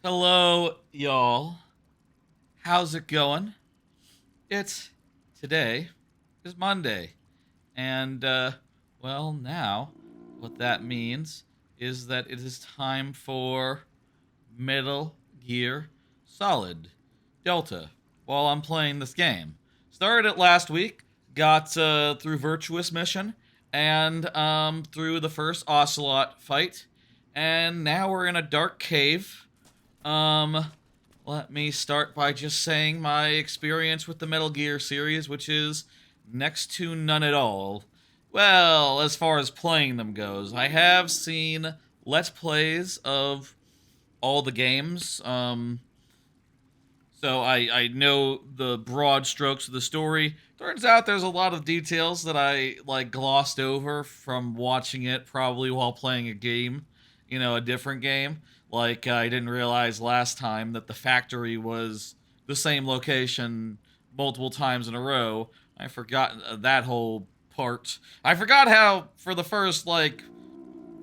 Hello, y'all. How's it going? It's today is Monday, and well, now what that means is that it is time for Metal Gear Solid Delta while I'm playing this game. Started it last week, got through Virtuous Mission, and through the first Ocelot fight, and now we're in a dark cave. Um, Let me start by just saying my experience with the Metal Gear series, which is next to none at all. Well, as far as playing them goes, I have seen Let's Plays of all the games. So I know the broad strokes of the story. Turns out there's a lot of details that I like glossed over from watching it probably while playing a game, a different game. Like I didn't realize last time that the factory was the same location multiple times in a row. I forgot that whole part. I forgot how for the first like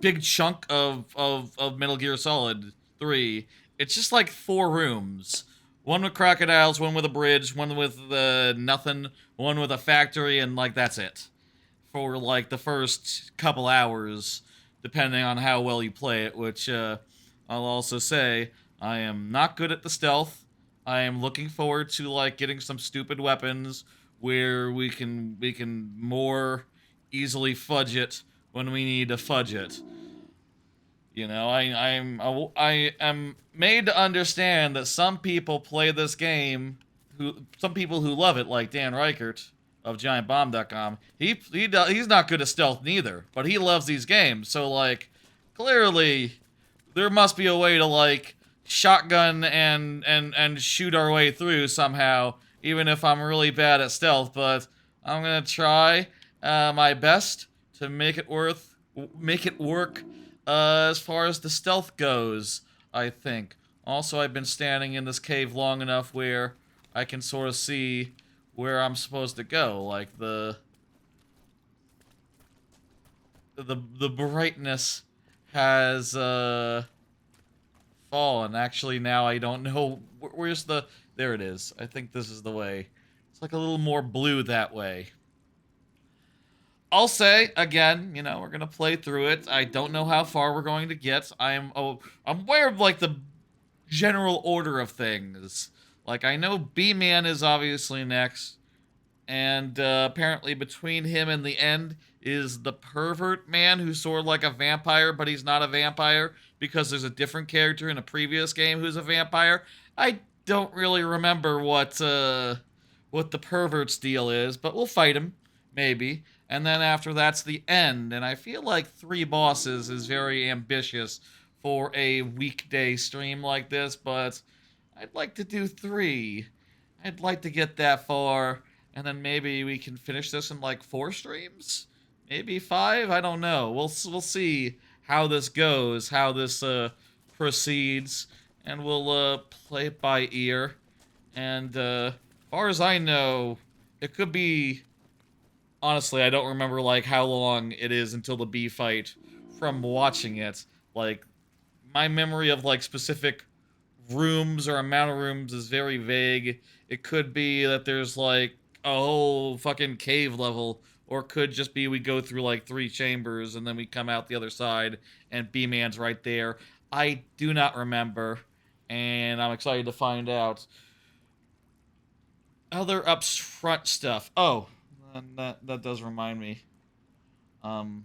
big chunk of Metal Gear Solid 3, it's just like four rooms. One with crocodiles, one with a bridge, one with nothing, one with a factory, and like that's it. For like the first couple hours, depending on how well you play it, which I'll also say I am not good at the stealth. I am looking forward to like getting some stupid weapons where we can more easily fudge it when we need to fudge it. I am made to understand that some people play this game, some people who love it, like Dan Reichert of GiantBomb.com. He's not good at stealth neither, but he loves these games. So like, clearly, there must be a way to like shotgun and shoot our way through somehow, even if I'm really bad at stealth. But I'm gonna try my best to make it work as far as the stealth goes, I think. Also, I've been standing in this cave long enough where I can sort of see where I'm supposed to go. Like the brightness has fallen. Actually, now I don't know where's the. There it is. I think this is the way. It's like a little more blue that way. I'll say again, we're gonna play through it. I don't know how far we're going to get. I'm aware of like the general order of things. Like I know B-Man is obviously next, and apparently between him and the end is the pervert man who's sort of like a vampire, but he's not a vampire because there's a different character in a previous game who's a vampire. I don't really remember what the pervert's deal is, but we'll fight him maybe. And then after that's the end, and I feel like three bosses is very ambitious for a weekday stream like this, but I'd like to do three. I'd like to get that far, and then maybe we can finish this in like four streams, maybe five. I don't know. We'll see how this goes, how this proceeds, and we'll play it by ear. And far as I know, it could be. Honestly, I don't remember like how long it is until the B fight from watching it. Like my memory of like specific rooms or amount of rooms is very vague. It could be that there's like a whole fucking cave level, or it could just be we go through like three chambers and then we come out the other side and B Man's right there. I do not remember, and I'm excited to find out. Other upfront stuff. Oh, that does remind me. Um,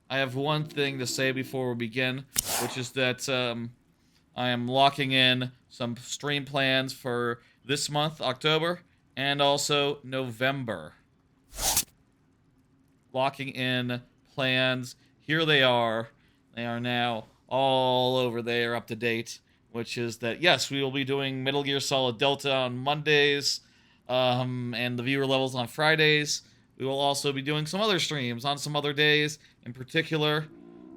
I have one thing to say before we begin, which is that I am locking in some stream plans for this month, October, and also November. Locking in plans. Here they are. They are now all over there, up to date. Which is that, yes, we will be doing Metal Gear Solid Delta on Mondays, and the viewer levels on Fridays. We will also be doing some other streams on some other days. In particular,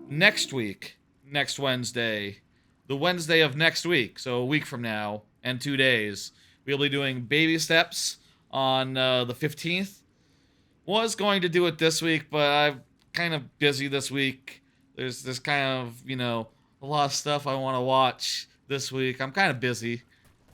next week, next Wednesday, the Wednesday of next week, so a week from now and 2 days, we'll be doing Baby Steps on the 15th. Was going to do it this week, but I'm kind of busy this week. There's kind of, a lot of stuff I want to watch this week. I'm kind of busy.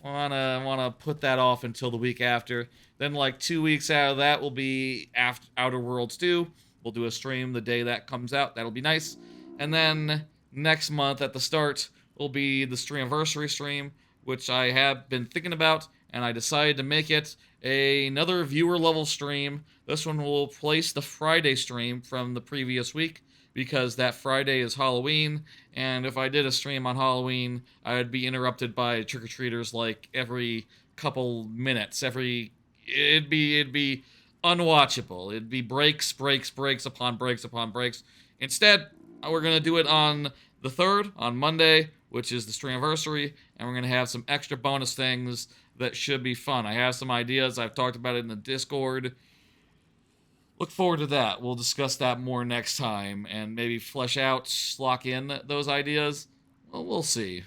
Wanna put that off until the week after. Then like 2 weeks out of that will be after Outer Worlds 2. We'll do a stream the day that comes out. That'll be nice. And then next month at the start will be the Streamversary stream, which I have been thinking about, and I decided to make it another viewer level stream. This one will replace the Friday stream from the previous week, because that Friday is Halloween, and if I did a stream on Halloween, I would be interrupted by trick-or-treaters like every couple minutes. It'd be unwatchable. It'd be breaks upon breaks upon breaks. Instead, we're gonna do it on the 3rd, on Monday, which is the Streamversary, and we're gonna have some extra bonus things that should be fun. I have some ideas. I've talked about it in the Discord. Look forward to that. We'll discuss that more next time and maybe flesh out, lock in those ideas. Well, we'll see.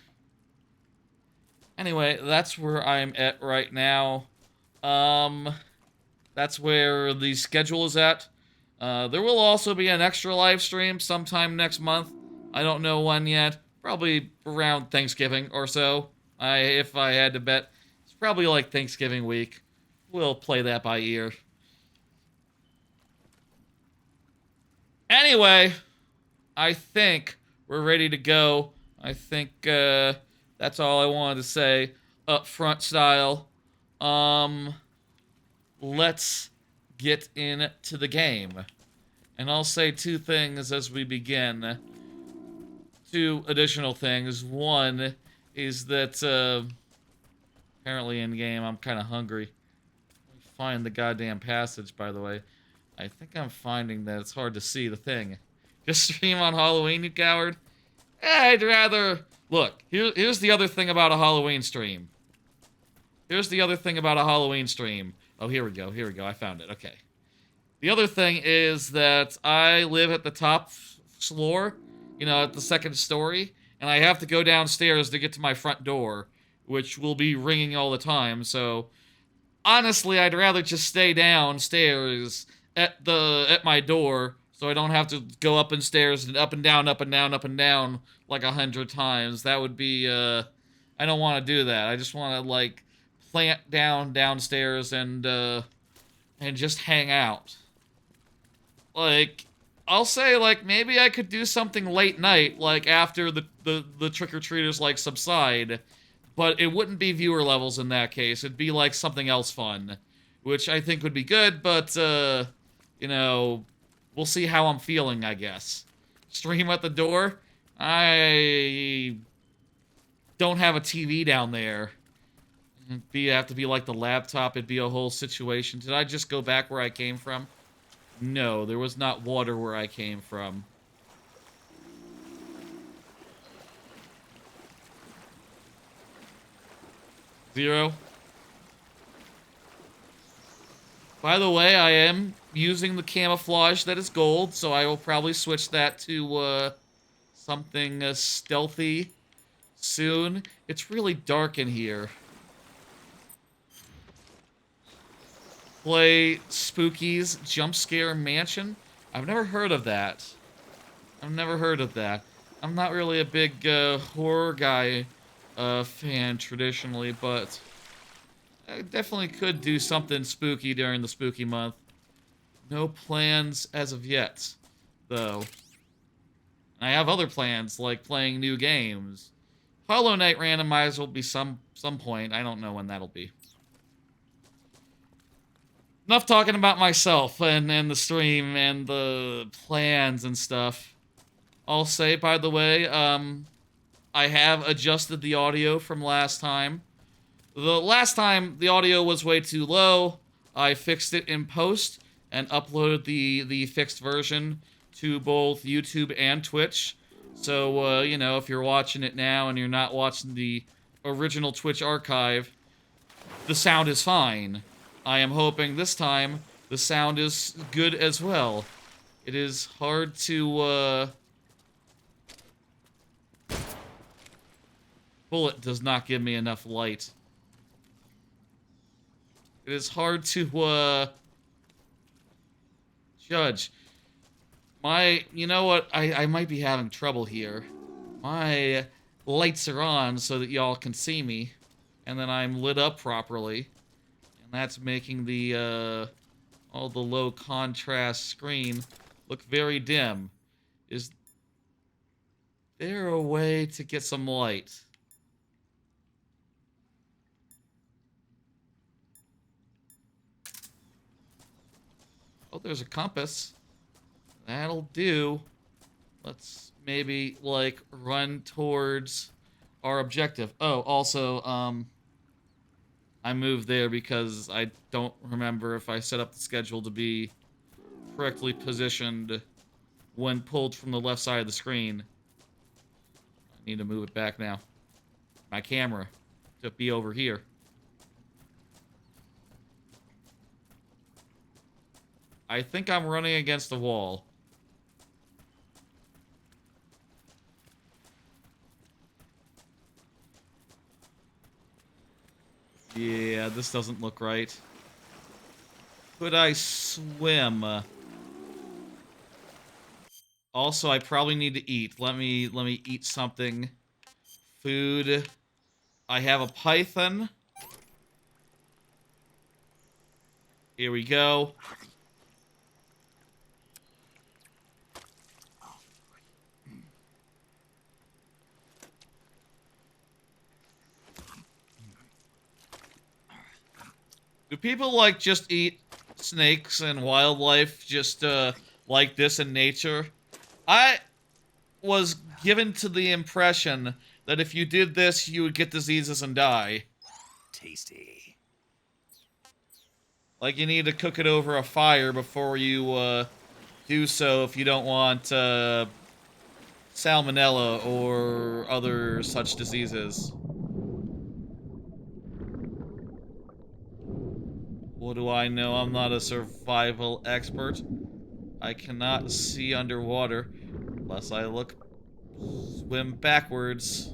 Anyway, that's where I'm at right now. That's where the schedule is at. There will also be an extra live stream sometime next month. I don't know when yet. Probably around Thanksgiving or so. If I had to bet, it's probably like Thanksgiving week. We'll play that by ear. Anyway, I think we're ready to go. I think that's all I wanted to say up front style. Let's get into the game. And I'll say 2 things as we begin. 2 additional things. One is that apparently in game I'm kind of hungry. Let me find the goddamn passage, by the way. I think I'm finding that it's hard to see the thing. Just stream on Halloween, you coward? I'd rather... Look, here's the other thing about a Halloween stream. Here's the other thing about a Halloween stream. Oh, here we go, I found it, okay. The other thing is that I live at the top floor, you know, at the 2nd story, and I have to go downstairs to get to my front door, which will be ringing all the time, so... Honestly, I'd rather just stay downstairs at my door, so I don't have to go up and stairs and up and down, up and down, up and down like 100 times. That would be, I don't want to do that. I just want to, like, plant downstairs and just hang out. Like, I'll say, like, maybe I could do something late night, like, after the trick-or-treaters, like, subside, but it wouldn't be viewer levels in that case. It'd be, like, something else fun, which I think would be good, but, you know, we'll see how I'm feeling, I guess. Stream at the door? I don't have a TV down there. It'd have to be like the laptop. It'd be a whole situation. Did I just go back where I came from? No, there was not water where I came from. Zero. By the way, I am using the camouflage that is gold, so I will probably switch that to something stealthy soon. It's really dark in here. Play Spooky's Jump Scare Mansion? I've never heard of that. I'm not really a big horror guy fan traditionally, but I definitely could do something spooky during the spooky month. No plans as of yet, though. I have other plans, like playing new games. Hollow Knight Randomizer will be some point. I don't know when that'll be. Enough talking about myself and the stream and the plans and stuff. I'll say, by the way, I have adjusted the audio from last time. The last time, the audio was way too low. I fixed it in post and uploaded the fixed version to both YouTube and Twitch. So, you know, if you're watching it now and you're not watching the original Twitch archive, the sound is fine. I am hoping this time the sound is good as well. It is hard to, Bullet does not give me enough light. It is hard to, judge. You know what? I might be having trouble here. My lights are on so that y'all can see me, and then I'm lit up properly, and that's making the all the low contrast screen look very dim. Is there a way to get some light? Oh, there's a compass. That'll do. Let's maybe, like, run towards our objective. Oh, also, I moved there because I don't remember if I set up the schedule to be correctly positioned when pulled from the left side of the screen. I need to move it back now. My camera to be over here. I think I'm running against the wall. Yeah, this doesn't look right. Could I swim? Also, I probably need to eat. Let me eat something. Food. I have a python. Here we go. Do people, like, just eat snakes and wildlife just, like this in nature? I was given to the impression that if you did this, you would get diseases and die. Tasty. Like, you need to cook it over a fire before you, do so if you don't want, salmonella or other such diseases. What do I know? I'm not a survival expert. I cannot see underwater unless I swim backwards.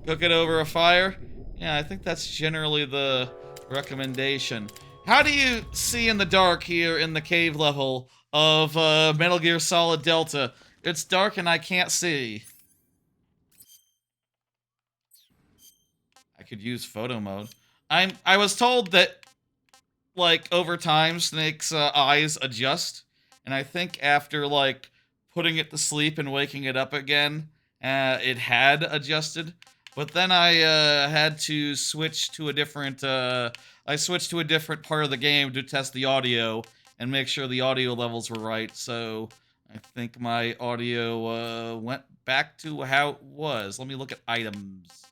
Cook it over a fire? Yeah, I think that's generally the recommendation. How do you see in the dark here in the cave level of Metal Gear Solid Delta? It's dark and I can't see. I could use photo mode. I was told that, like, over time Snake's eyes adjust, and I think after, like, putting it to sleep and waking it up again, it had adjusted. But then I had to switch to a different I switched to a different part of the game to test the audio and make sure the audio levels were right. So I think my audio went back to how it was. Let me look at items.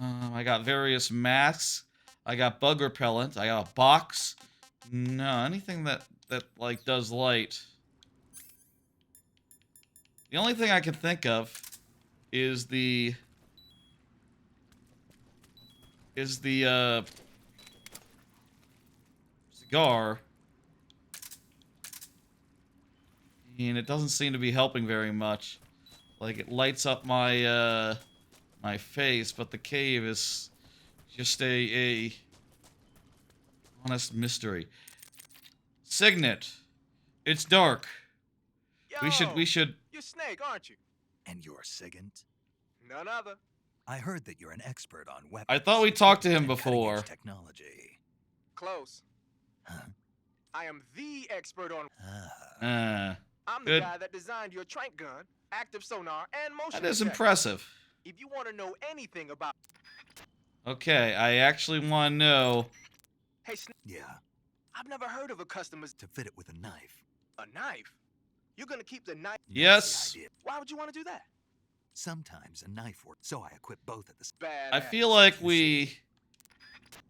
I got various masks. I got bug repellent. I got a box. No, anything that like does light. The only thing I can think of is the cigar, and it doesn't seem to be helping very much. Like, it lights up my my face, but the cave is just a honest mystery. Signet, it's dark. Yo, We should. You're Snake, aren't you? And you're Sigint? None other. I heard that you're an expert on weapons. I thought we talked to him and before. cutting-edge technology. Close. Huh? I am the expert on. Ah. I'm the Good. guy that designed your trank gun, active sonar, and motion That is detector. impressive. If you want to know anything about. Okay, I actually want to know. Hey, Snake, Yeah, I've never heard of a customer's to fit it with a knife. a knife. You're gonna keep the knife. Yes. That's the idea. Why would you want to do that? Sometimes a knife works, so I equip both at the Bad. I feel like we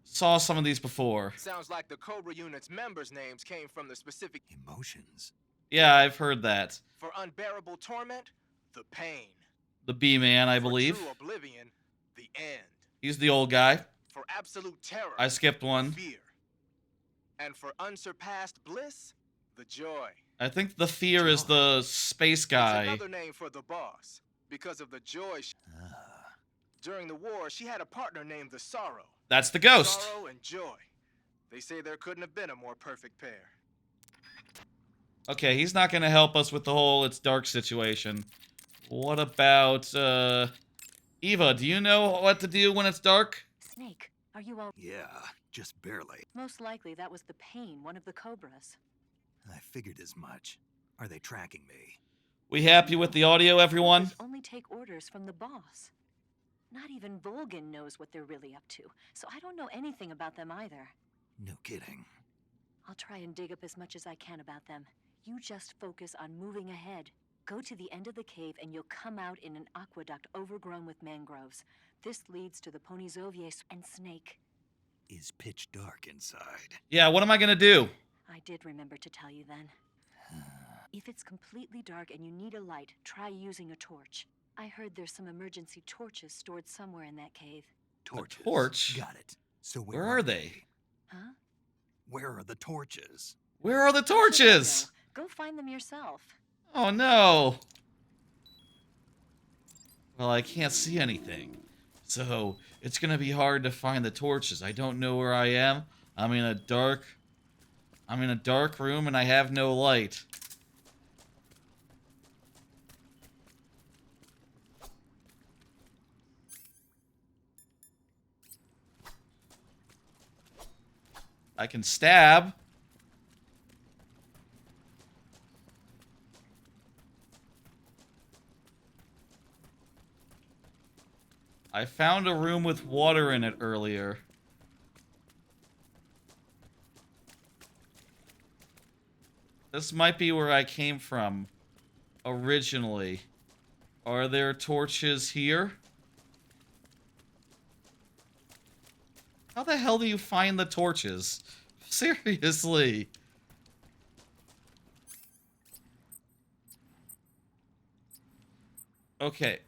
saw some of these before. Sounds like the Cobra Unit's members' names came from the specific. emotions. Yeah, I've heard that. For unbearable torment, the pain. The B-Man, I For believe. true oblivion, the end. He's the old guy. For absolute terror. I skipped one. Fear. And for unsurpassed bliss, the joy. I think the fear is the space It's guy. another name for the boss, because of the joy. Ah. During the war, she had a partner named the Sorrow. That's the ghost. Sorrow and Joy. They say there couldn't have been a more perfect pair. Okay, he's not going to help us with the whole it's dark situation. What about, Eva, do you know what to do when it's dark? Snake, are you all... Yeah, just barely. Most likely that was the pain, one of the cobras. I figured as much. Are they tracking me? We happy with the audio, everyone? Cobras only take orders from the boss. Not even Volgin knows what they're really up to, so I don't know anything about them either. No kidding. I'll try and dig up as much as I can about them. You just focus on moving ahead. Go to the end of the cave and you'll come out in an aqueduct overgrown with mangroves. This leads to the Ponizovie and Snake. Is pitch dark inside. Yeah, what am I gonna do? I did remember to tell you then. If it's completely dark and you need a light, try using a torch. I heard there's some emergency torches stored somewhere in that cave. Torches. torch? Got it. So Where are they? Huh? Where are the torches? Where are the How should I torches? know? Go find them yourself. Oh no. Well, I can't see anything. So, it's gonna be hard to find the torches. I don't know where I am. I'm in a dark room and I have no light. I can stab. I found a room with water in it earlier. This might be where I came from originally. Are there torches here? How the hell do you find the torches? Seriously. Okay.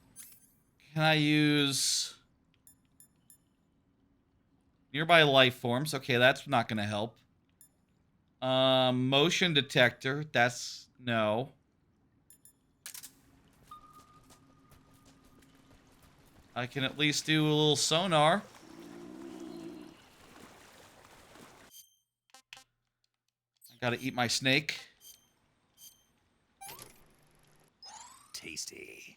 Can I use nearby life forms? Okay, that's not gonna help. Motion detector. That's no. I can at least do a little sonar. I gotta eat my snake. Tasty.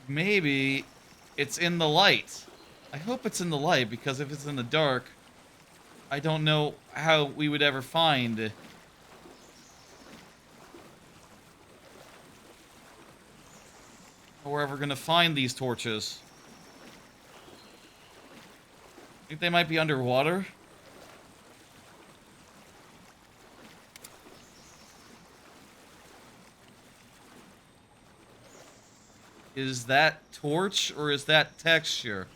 Maybe it's in the light. I hope it's in the light, because if it's in the dark, I don't know how we would ever find... how we're ever gonna find these torches. Think they might be underwater? Is that torch or is that texture?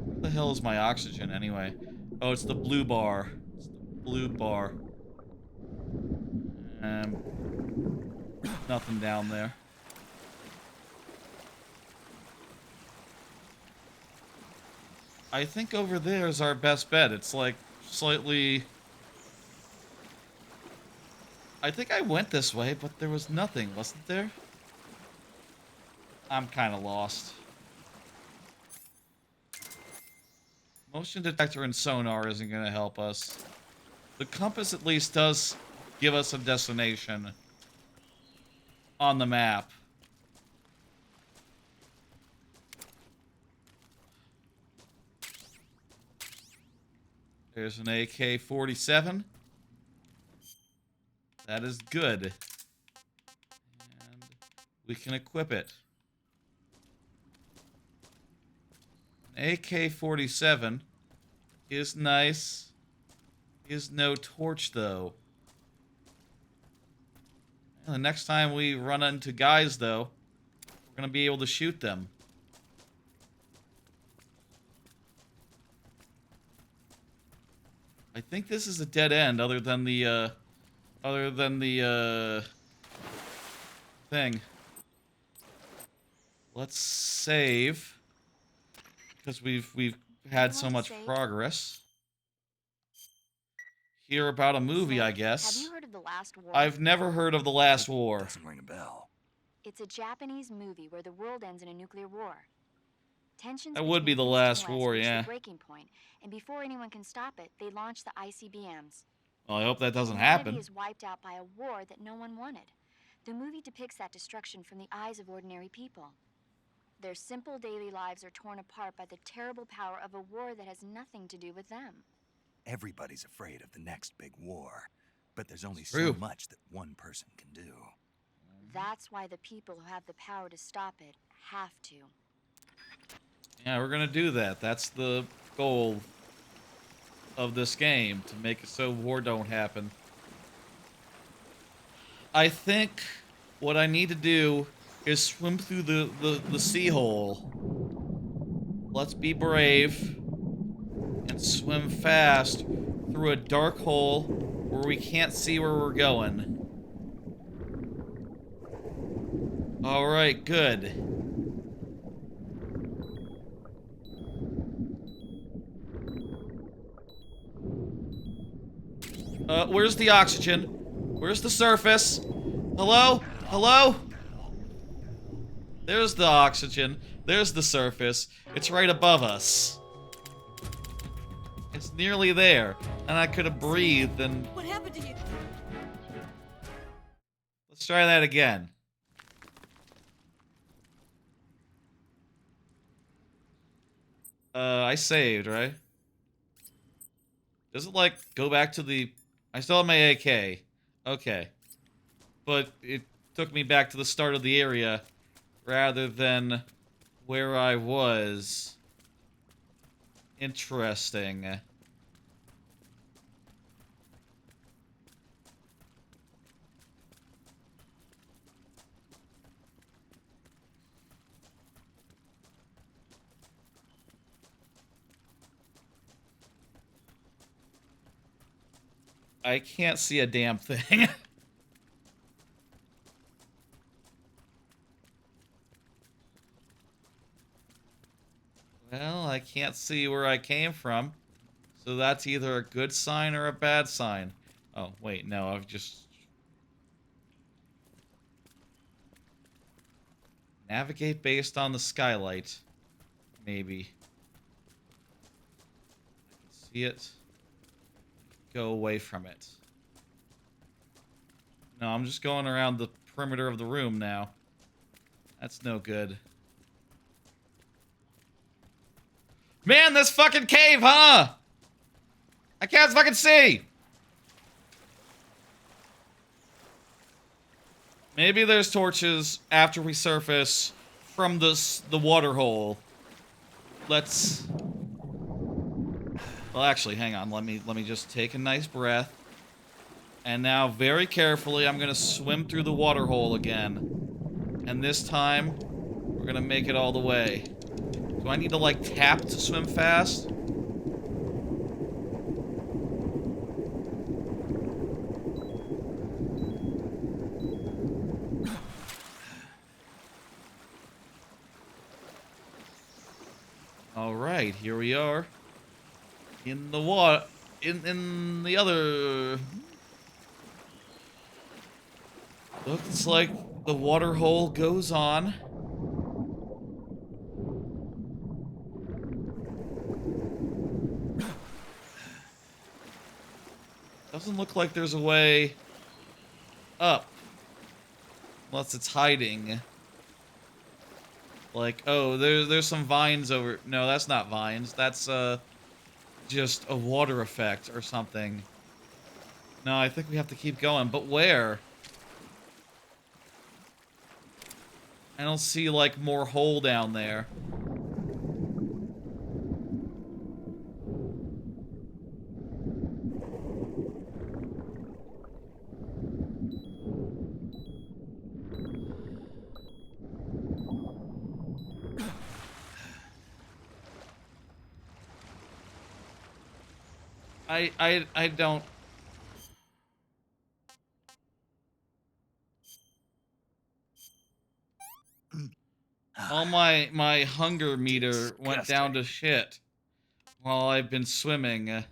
What the hell is my oxygen anyway? Oh, it's the blue bar. It's the blue bar. Nothing down there. I think over there is our best bet. It's like slightly... I think I went this way, but there was nothing, wasn't there? I'm kind of lost. Motion detector and sonar isn't going to help us. The compass at least does give us a destination on the map. There's an AK-47. That is good. And we can equip it. An AK-47 is nice. Is no torch, though. And the next time we run into guys, though, we're going to be able to shoot them. I think this is a dead end, other than the thing. Let's save, because we've had so much progress. hear about a movie, I Have guess. you heard of The Last War? I've never heard of The Last War. Doesn't ring a bell. It's a Japanese movie where the world ends in a nuclear war. Tensions That would be between The East and Last West War, reach yeah. the breaking point, and before anyone can stop it, they launch the ICBMs. Well, I hope that doesn't Humanity happen. is wiped out by a war that no one wanted. The movie depicts that destruction from the eyes of ordinary people. Their simple daily lives are torn apart by the terrible power of a war that has nothing to do with them. Everybody's afraid of the next big war, but there's only True. so much that one person can do. That's why the people who have the power to stop it have to. Yeah, we're gonna do that. That's the goal of this game, to make it so war don't happen. I think what I need to do is swim through the sea hole. Let's be brave and swim fast through a dark hole where we can't see where we're going. Alright, good. Where's the oxygen? Where's the surface? Hello? Hello? There's the oxygen. There's the surface. It's right above us. It's nearly there. And I could have breathed and... What happened to you? Let's try that again. I saved, right? Does it, like, go back to the... I still have my AK. Okay. But it took me back to the start of the area rather than where I was. Interesting. I can't see a damn thing. Well, I can't see where I came from. So that's either a good sign or a bad sign. Oh, wait, no, I've just... Navigate based on the skylight. Maybe. I can see it. Go away from it. No, I'm just going around the perimeter of the room now. That's no good. Man, this fucking cave, huh? I can't fucking see! Maybe there's torches after we surface from the water hole. Let's... Well, actually, hang on. Let me just take a nice breath. And now, very carefully, I'm gonna swim through the water hole again. And this time, we're gonna make it all the way. Do I need to, like, tap to swim fast? Alright, here we are. In the water. In the other... Looks like the water hole goes on. Doesn't look like there's a way up. Unless it's hiding. Like, oh, there's some vines over... No, that's not vines. That's, just a water effect or something. No, I think we have to keep going. But where? I don't see, like, more hole down there. I don't... All my hunger meter went down to shit while I've been swimming.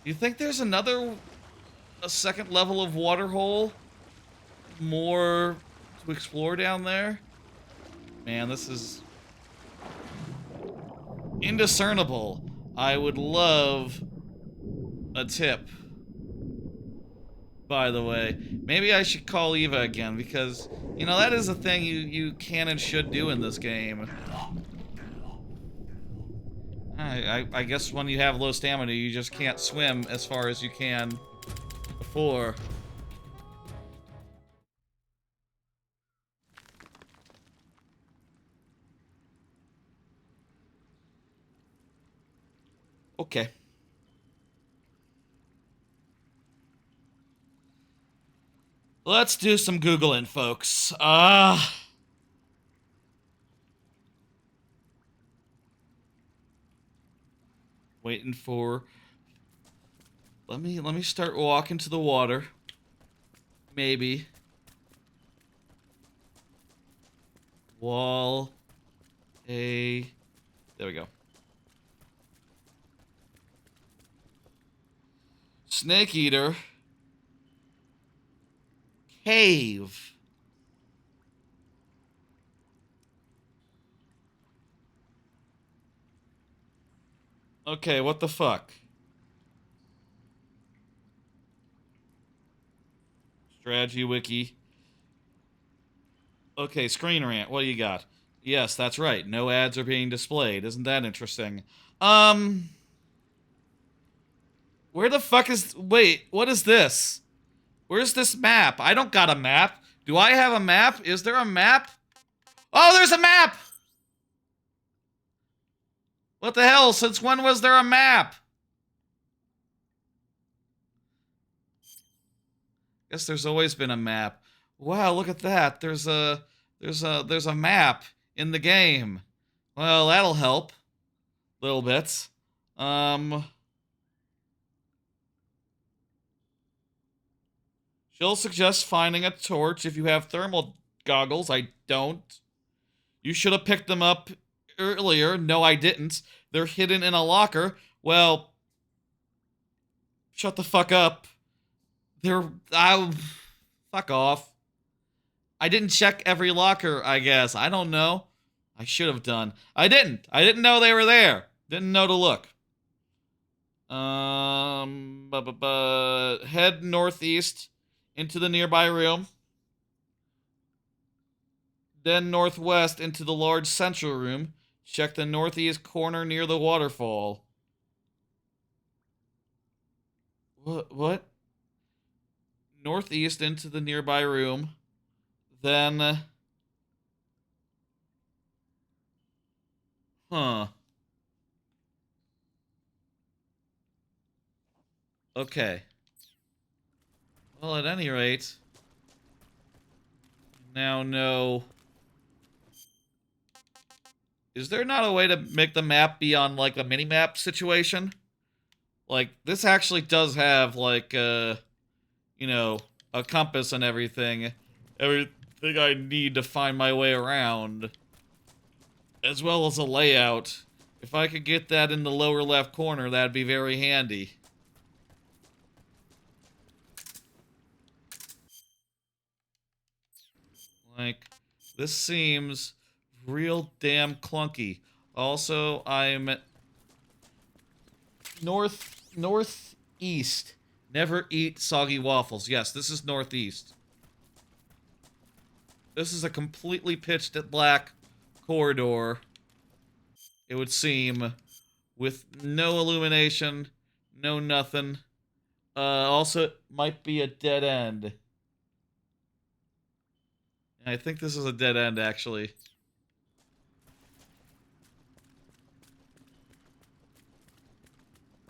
You think there's a second level of water hole? More to explore down there? Man, this is indiscernible. I would love a tip. By the way, maybe I should call Eva again because, you know, that is a thing you can and should do in this game. I guess when you have low stamina, you just can't swim as far as you can before. Okay. Let's do some Googling, folks. Waiting for... Let me start walking to the water. Maybe. Wall. There we go. Snake Eater. Cave. Okay, what the fuck? Strategy wiki. Okay, screen rant. What do you got? Yes, that's right. No ads are being displayed. Isn't that interesting? Where the fuck is... Wait, what is this? Where's this map? I don't got a map. Do I have a map? Is there a map? Oh, there's a map! What the hell? Since when was there a map? Guess there's always been a map. Wow, look at that. There's a map in the game. Well, that'll help. Little bits. She'll suggest finding a torch if you have thermal goggles. I don't. You should have picked them up earlier. No, I didn't. They're hidden in a locker. Well, shut the fuck up. Fuck off. I didn't check every locker, I guess. I don't know. I should have done. I didn't. I didn't know they were there. Didn't know to look. Head northeast into the nearby room. Then northwest into the large central room. Check the northeast corner near the waterfall. What? Northeast into the nearby room. Then... Huh. Okay. Well, at any rate... Now know... Is there not a way to make the map be on, like, a mini-map situation? Like, this actually does have, like, you know, a compass and everything. Everything I need to find my way around. As well as a layout. If I could get that in the lower left corner, that'd be very handy. Like, this seems... real damn clunky. Also, I'm northeast. Never eat soggy waffles. Yes, this is northeast. This is a completely pitched black corridor. It would seem, with no illumination, no nothing. Also, it might be a dead end. I think this is a dead end, actually.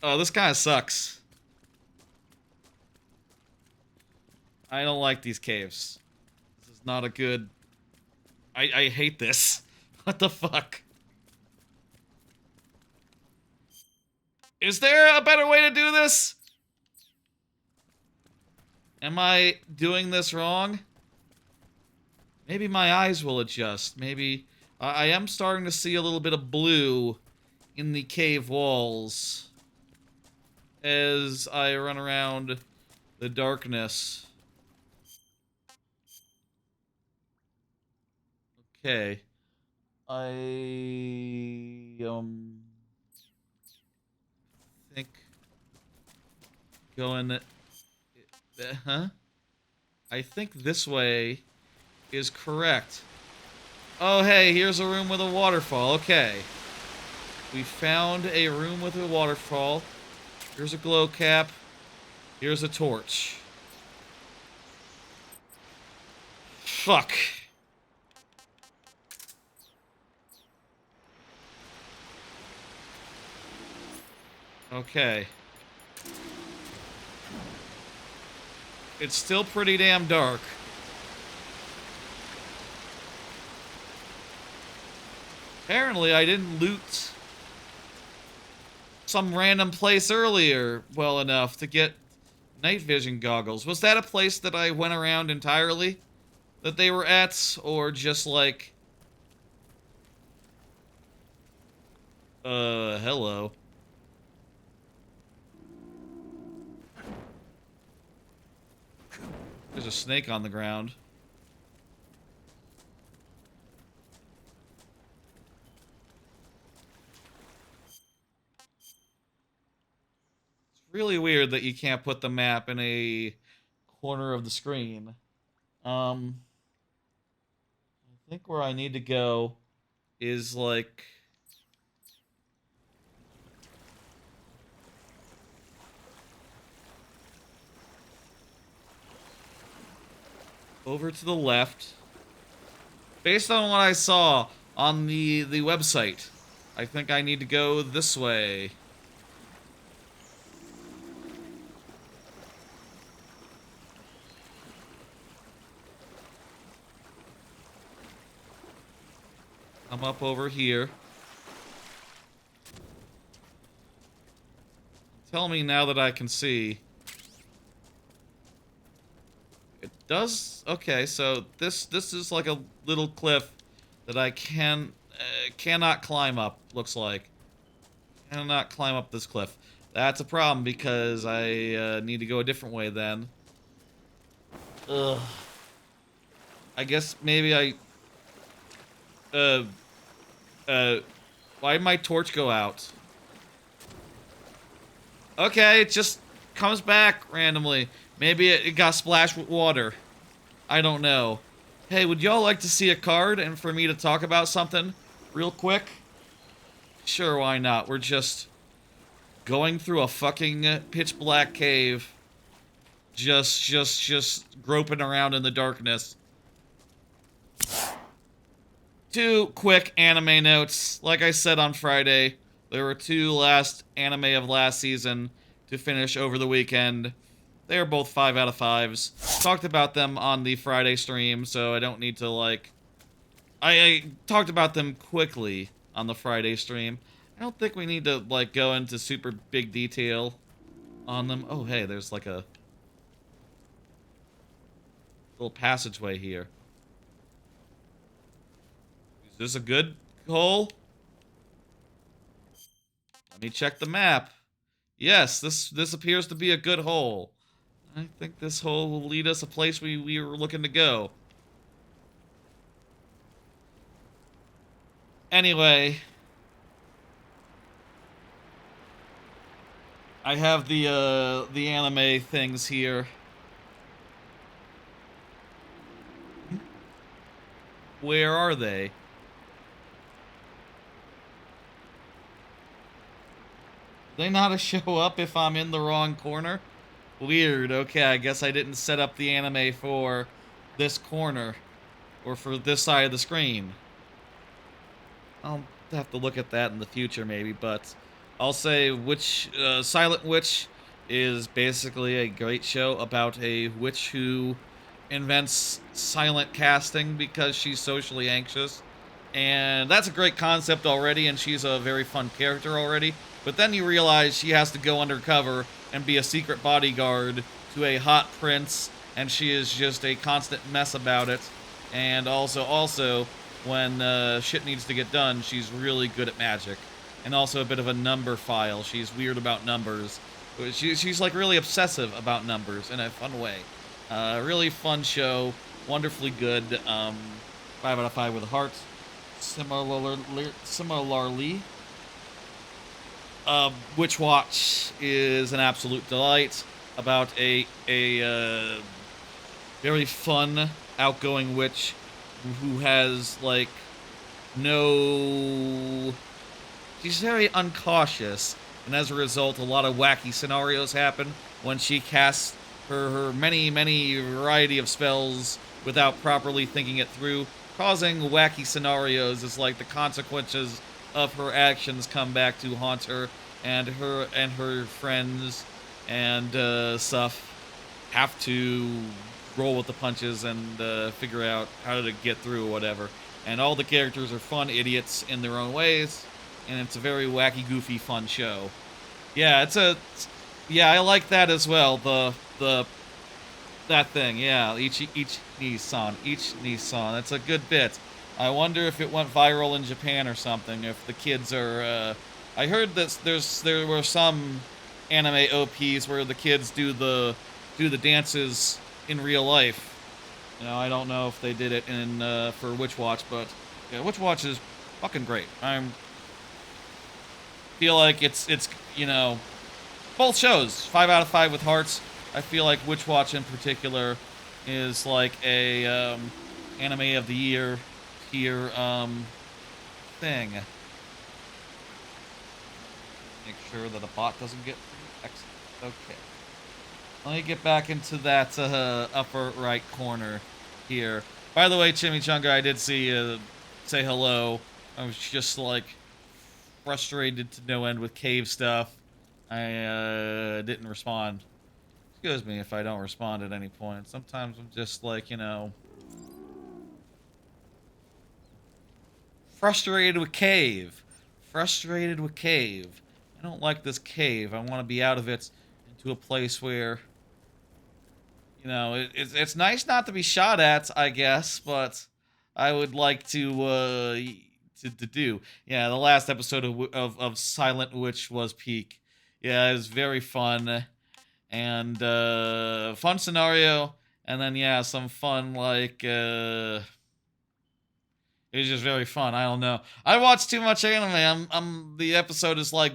Oh, this kind of sucks. I don't like these caves. This is not a good... I hate this. What the fuck? Is there a better way to do this? Am I doing this wrong? Maybe my eyes will adjust. Maybe... I am starting to see a little bit of blue in the cave walls. as I run around the darkness. Okay. I think going huh? I think this way is correct. Oh, hey, here's a room with a waterfall. Okay. We found a room with a waterfall. Here's a glow cap. Here's a torch. Fuck. Okay. It's still pretty damn dark. Apparently, I didn't loot some random place earlier well enough to get night vision goggles. Was that a place that I went around entirely that they were at? Or just like... hello. There's a snake on the ground. It's really weird that you can't put the map in a corner of the screen. I think where I need to go is like... over to the left. Based on what I saw on the website, I think I need to go this way. I'm up over here. Tell me now that I can see. It does. Okay, so this is like a little cliff that I cannot climb up. Looks like cannot climb up this cliff. That's a problem because I need to go a different way then. Ugh. I guess maybe I. Why did my torch go out? Okay, it just comes back randomly. Maybe it got splashed with water. I don't know. Hey, would y'all like to see a card and for me to talk about something real quick? Sure, why not? We're just going through a fucking pitch black cave. Just groping around in the darkness. 2 quick anime notes. Like I said on Friday, there were 2 last anime of last season to finish over the weekend. They are both 5 out of 5s. Talked about them on the Friday stream, so I don't need to, like... I talked about them quickly on the Friday stream. I don't think we need to, like, go into super big detail on them. Oh, hey, there's, like, a little passageway here. Is this a good hole? Let me check the map. Yes, this appears to be a good hole. I think this hole will lead us a place we were looking to go. Anyway, I have the anime things here. Where are they? Do they not show up if I'm in the wrong corner? Weird. Okay, I guess I didn't set up the anime for this corner. Or for this side of the screen. I'll have to look at that in the future, maybe, but I'll say Silent Witch is basically a great show about a witch who invents silent casting because she's socially anxious. And that's a great concept already, and she's a very fun character already. But then you realize she has to go undercover and be a secret bodyguard to a hot prince, and she is just a constant mess about it. And also, when shit needs to get done, she's really good at magic. And also a bit of a number file. She's weird about numbers. She's like really obsessive about numbers in a fun way. Really fun show, wonderfully good. 5 out of 5 with hearts. Similarly, Witch Watch is an absolute delight about a very fun, outgoing witch who has like no. She's very uncautious, and as a result, a lot of wacky scenarios happen when she casts her many variety of spells without properly thinking it through, causing wacky scenarios as like the consequences of her actions come back to haunt her, and her friends and stuff have to roll with the punches and figure out how to get through or whatever. And all the characters are fun idiots in their own ways, and it's a very wacky, goofy, fun show. Yeah, yeah, I like that as well. That thing, yeah. Each Nissan. That's a good bit. I wonder if it went viral in Japan or something. If the kids are, I heard that there were some anime OPs where the kids do the dances in real life. You know, I don't know if they did it in for Witch Watch, but yeah, Witch Watch is fucking great. Feel like it's you know, both shows 5 out of 5 with hearts. I feel like Witch Watch in particular is like a anime of the year here thing. Make sure that a bot doesn't get through. Excellent. Okay. Let me get back into that upper right corner here. By the way, Chimichanga, I did see you say hello. I was just like frustrated to no end with cave stuff. I didn't respond. Excuse me if I don't respond at any point. Sometimes I'm just like, you know, frustrated with cave. Frustrated with cave. I don't like this cave. I want to be out of it into a place where, you know, it's nice not to be shot at, I guess, but I would like to do. Yeah, the last episode of Silent Witch was peak. Yeah, it was very fun. And fun scenario, and then yeah, some fun like it was just very fun. I don't know. I watched too much anime. The episode is like,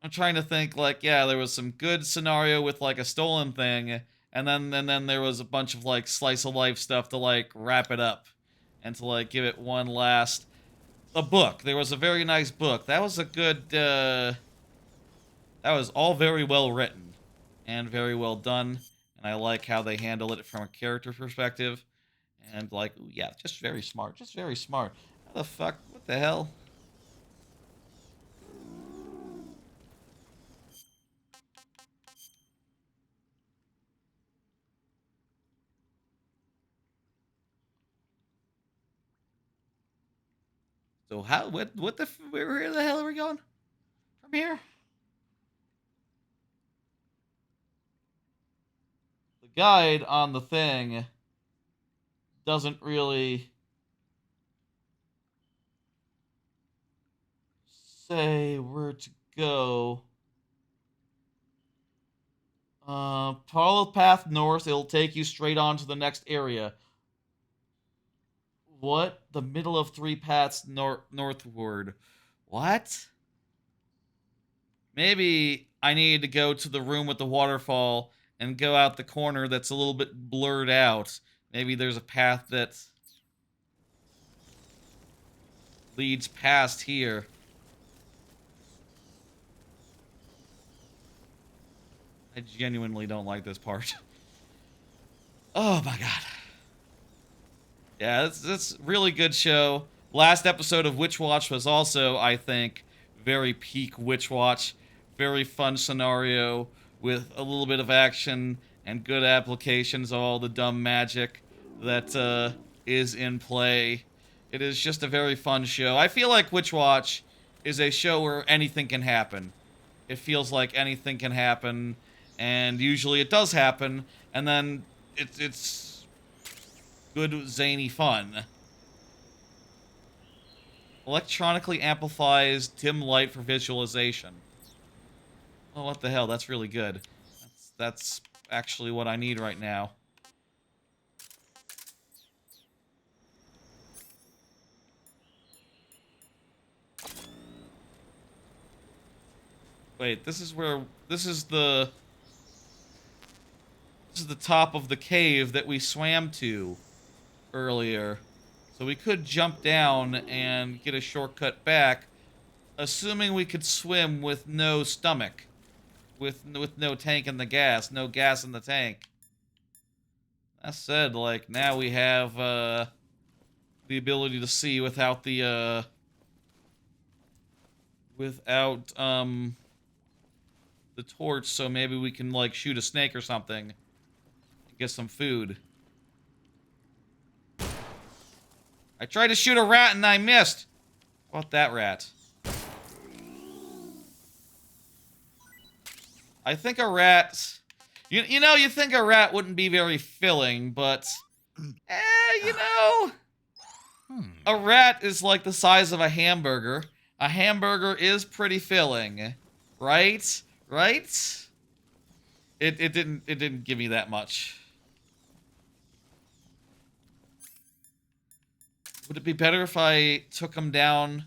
I'm trying to think like, yeah, there was some good scenario with like a stolen thing, and then there was a bunch of like slice of life stuff to like wrap it up and to like give it one last a book. There was a very nice book. That was a good that was all very well written and very well done, and I like how they handle it from a character perspective, and like, ooh, yeah, just very smart, just very smart. How the fuck, what the hell? So how, where the hell are we going from here? The guide on the thing doesn't really say where to go. Follow the path north. It'll take you straight on to the next area. What? The middle of 3 paths northward. What? Maybe I need to go to the room with the waterfall and go out the corner that's a little bit blurred out. Maybe there's a path that leads past here. I genuinely don't like this part. Oh my god. Yeah, it's really good show. Last episode of Witch Watch was also, I think, very peak Witch Watch. Very fun scenario with a little bit of action and good applications of all the dumb magic that is in play. It is just a very fun show. I feel like Witch Watch is a show where anything can happen. It feels like anything can happen, and usually it does happen, and then it's good, zany fun. Electronically amplifies dim light for visualization. Oh, what the hell? That's really good. That's actually what I need right now. Wait, this is the top of the cave that we swam to earlier. So we could jump down and get a shortcut back, assuming we could swim with no stomach. With no tank in the gas, no gas in the tank. That said, like, now we have the ability to see without the the torch, so maybe we can, like, shoot a snake or something and get some food. I tried to shoot a rat and I missed. How about that rat? I think a rat... You know, you think a rat wouldn't be very filling, but... you know... A rat is like the size of a hamburger. A hamburger is pretty filling. Right? Right? It didn't give me that much. Would it be better if I took him down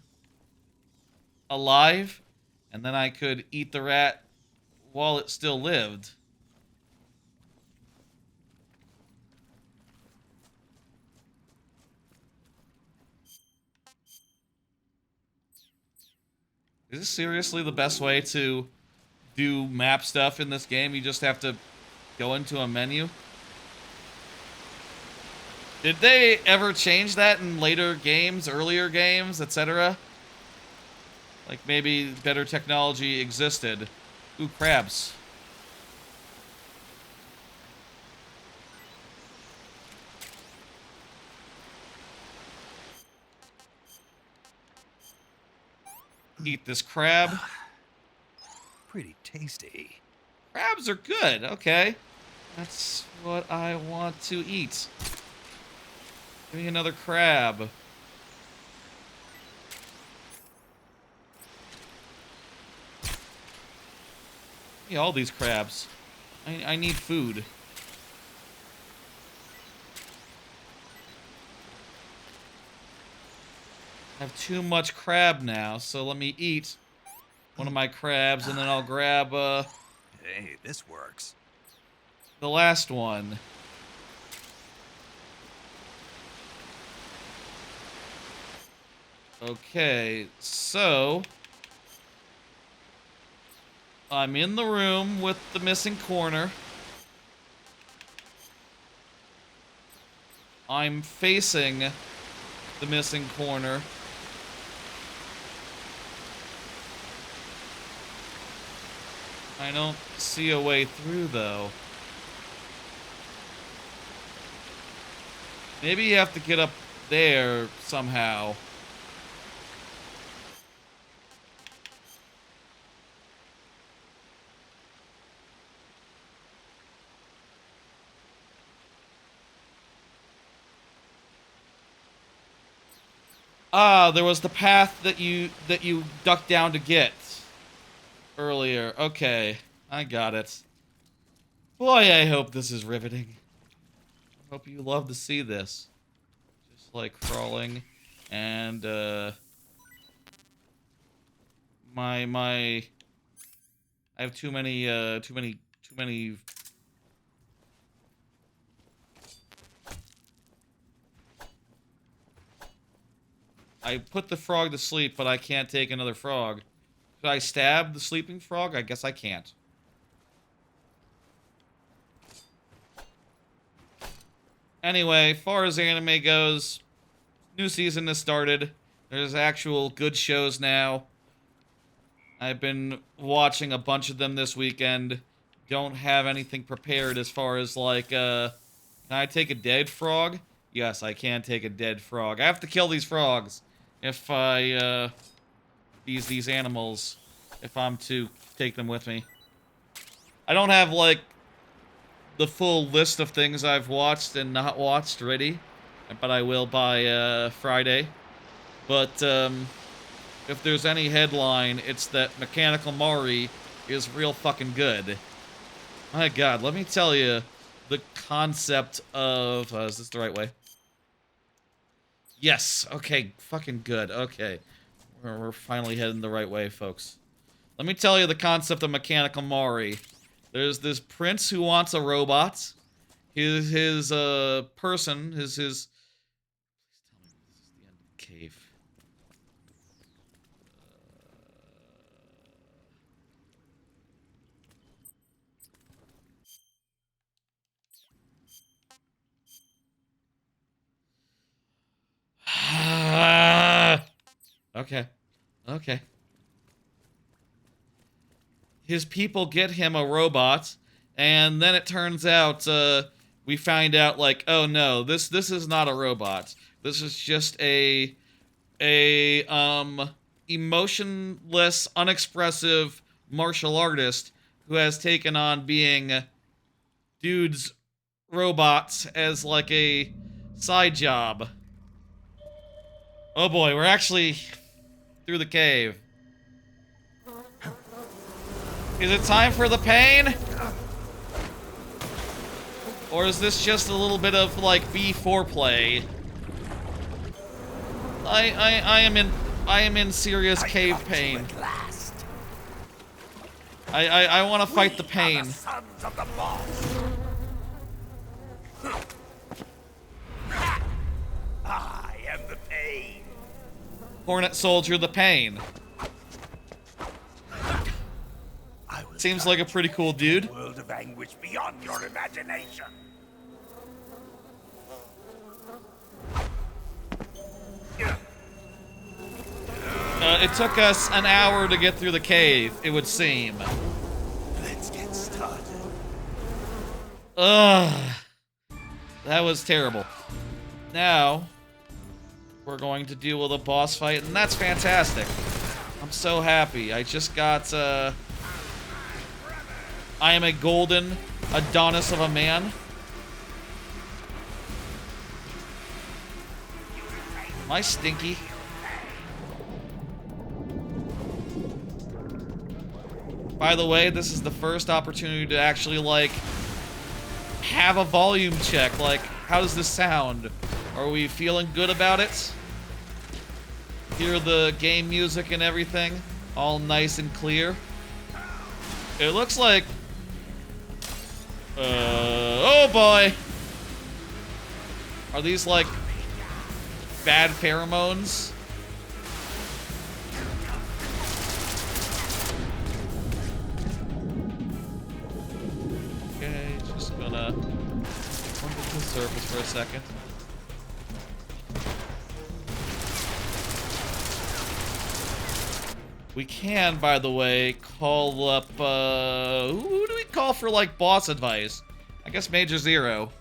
alive? And then I could eat the rat while it still lived? Is this seriously the best way to do map stuff in this game? You just have to go into a menu? Did they ever change that in later games, earlier games, etc.? Like maybe better technology existed. Ooh, crabs. Eat this crab. Pretty tasty. Crabs are good, okay. That's what I want to eat. Give me another crab. Yeah, all these crabs. I need food. I have too much crab now, so let me eat one of my crabs, and then I'll grab, Hey, this works. the last one. Okay, so... I'm in the room with the missing corner. I'm facing the missing corner. I don't see a way through, though. Maybe you have to get up there somehow. Ah, there was the path that you ducked down to get earlier. Okay, I got it. Boy, I hope this is riveting. I hope you love to see this. Just like crawling and I have too many I put the frog to sleep, but I can't take another frog. Could I stab the sleeping frog? I guess I can't. Anyway, far as anime goes, new season has started. There's actual good shows now. I've been watching a bunch of them this weekend. Don't have anything prepared as far as, like, can I take a dead frog? Yes, I can take a dead frog. I have to kill these frogs if I, these animals, if I'm to take them with me. I don't have, like, the full list of things I've watched and not watched ready, but I will by, Friday. But, if there's any headline, it's that Mechanical Mari is real fucking good. My god, let me tell you the concept of... is this the right way? Yes, okay, fucking good, okay. We're finally heading the right way, folks. Let me tell you the concept of Mechanical Mari. There's this prince who wants a robot. His person, his... Please tell me this is the end of the cave. Okay. Okay. His people get him a robot, and then it turns out, we find out, like, oh no, this is not a robot. This is just a emotionless, unexpressive martial artist who has taken on being dude's robots as, like, a side job. Oh boy, we're actually through the cave. Is it time for the pain? Or is this just a little bit of, like, B4 I am in serious cave pain. I want to fight the pain. I am the pain. Hornet Soldier, the pain. Seems like a pretty cool dude. World of anguish beyond your imagination. It took us an hour to get through the cave, it would seem. Let's get started. Ugh. That was terrible. Now, we're going to deal with a boss fight, and that's fantastic. I'm so happy. I just got, I am a golden adonis of a man. Am I stinky? By the way, this is the first opportunity to actually, like, have a volume check. Like, how does this sound? Are we feeling good about it? Hear the game music and everything? All nice and clear. It looks like... oh boy! Are these, like, bad pheromones? Okay, just gonna come to the surface for a second. We can, by the way, call up, who do we call for, like, boss advice? I guess Major Zero.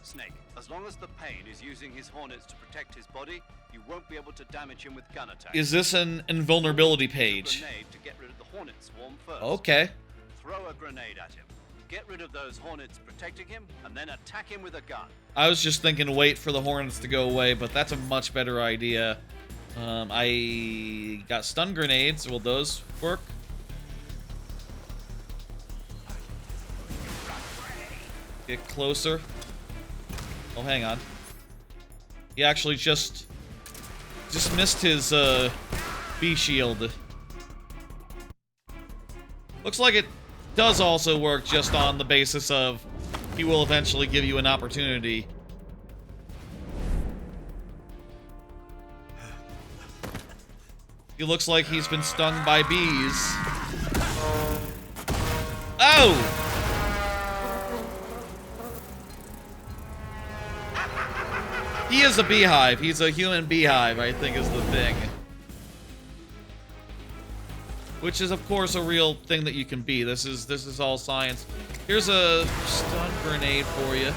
Snake, as long as the pain is using his hornets to protect his body, you won't be able to damage him with gun attacks. Is this an invulnerability page? Grenade to get rid of the hornet swarm first. Okay. Throw a grenade at him. Get rid of those hornets protecting him, and then attack him with a gun. I was just thinking wait for the hornets to go away, but that's a much better idea. I got stun grenades. Will those work? Get closer. Oh, hang on. He actually just missed his, B shield. Looks like it does also work just on the basis of he will eventually give you an opportunity. He looks like he's been stung by bees. Oh! He is a beehive. He's a human beehive, I think is the thing. Which is, of course, a real thing that you can be. This is all science. Here's a stun grenade for you.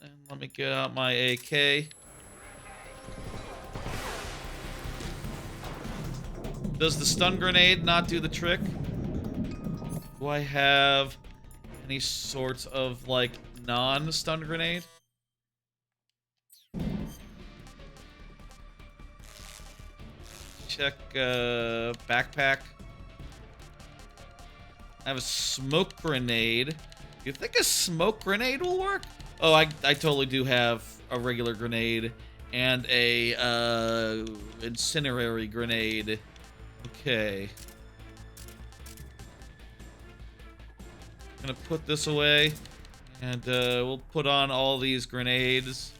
And let me get out my AK. Does the stun grenade not do the trick? Do I have any sorts of, like, non-stun grenade? Check, backpack. I have a smoke grenade. You think a smoke grenade will work? Oh, I totally do have a regular grenade and a incinerary grenade. Okay. I'm gonna put this away, and we'll put on all these grenades.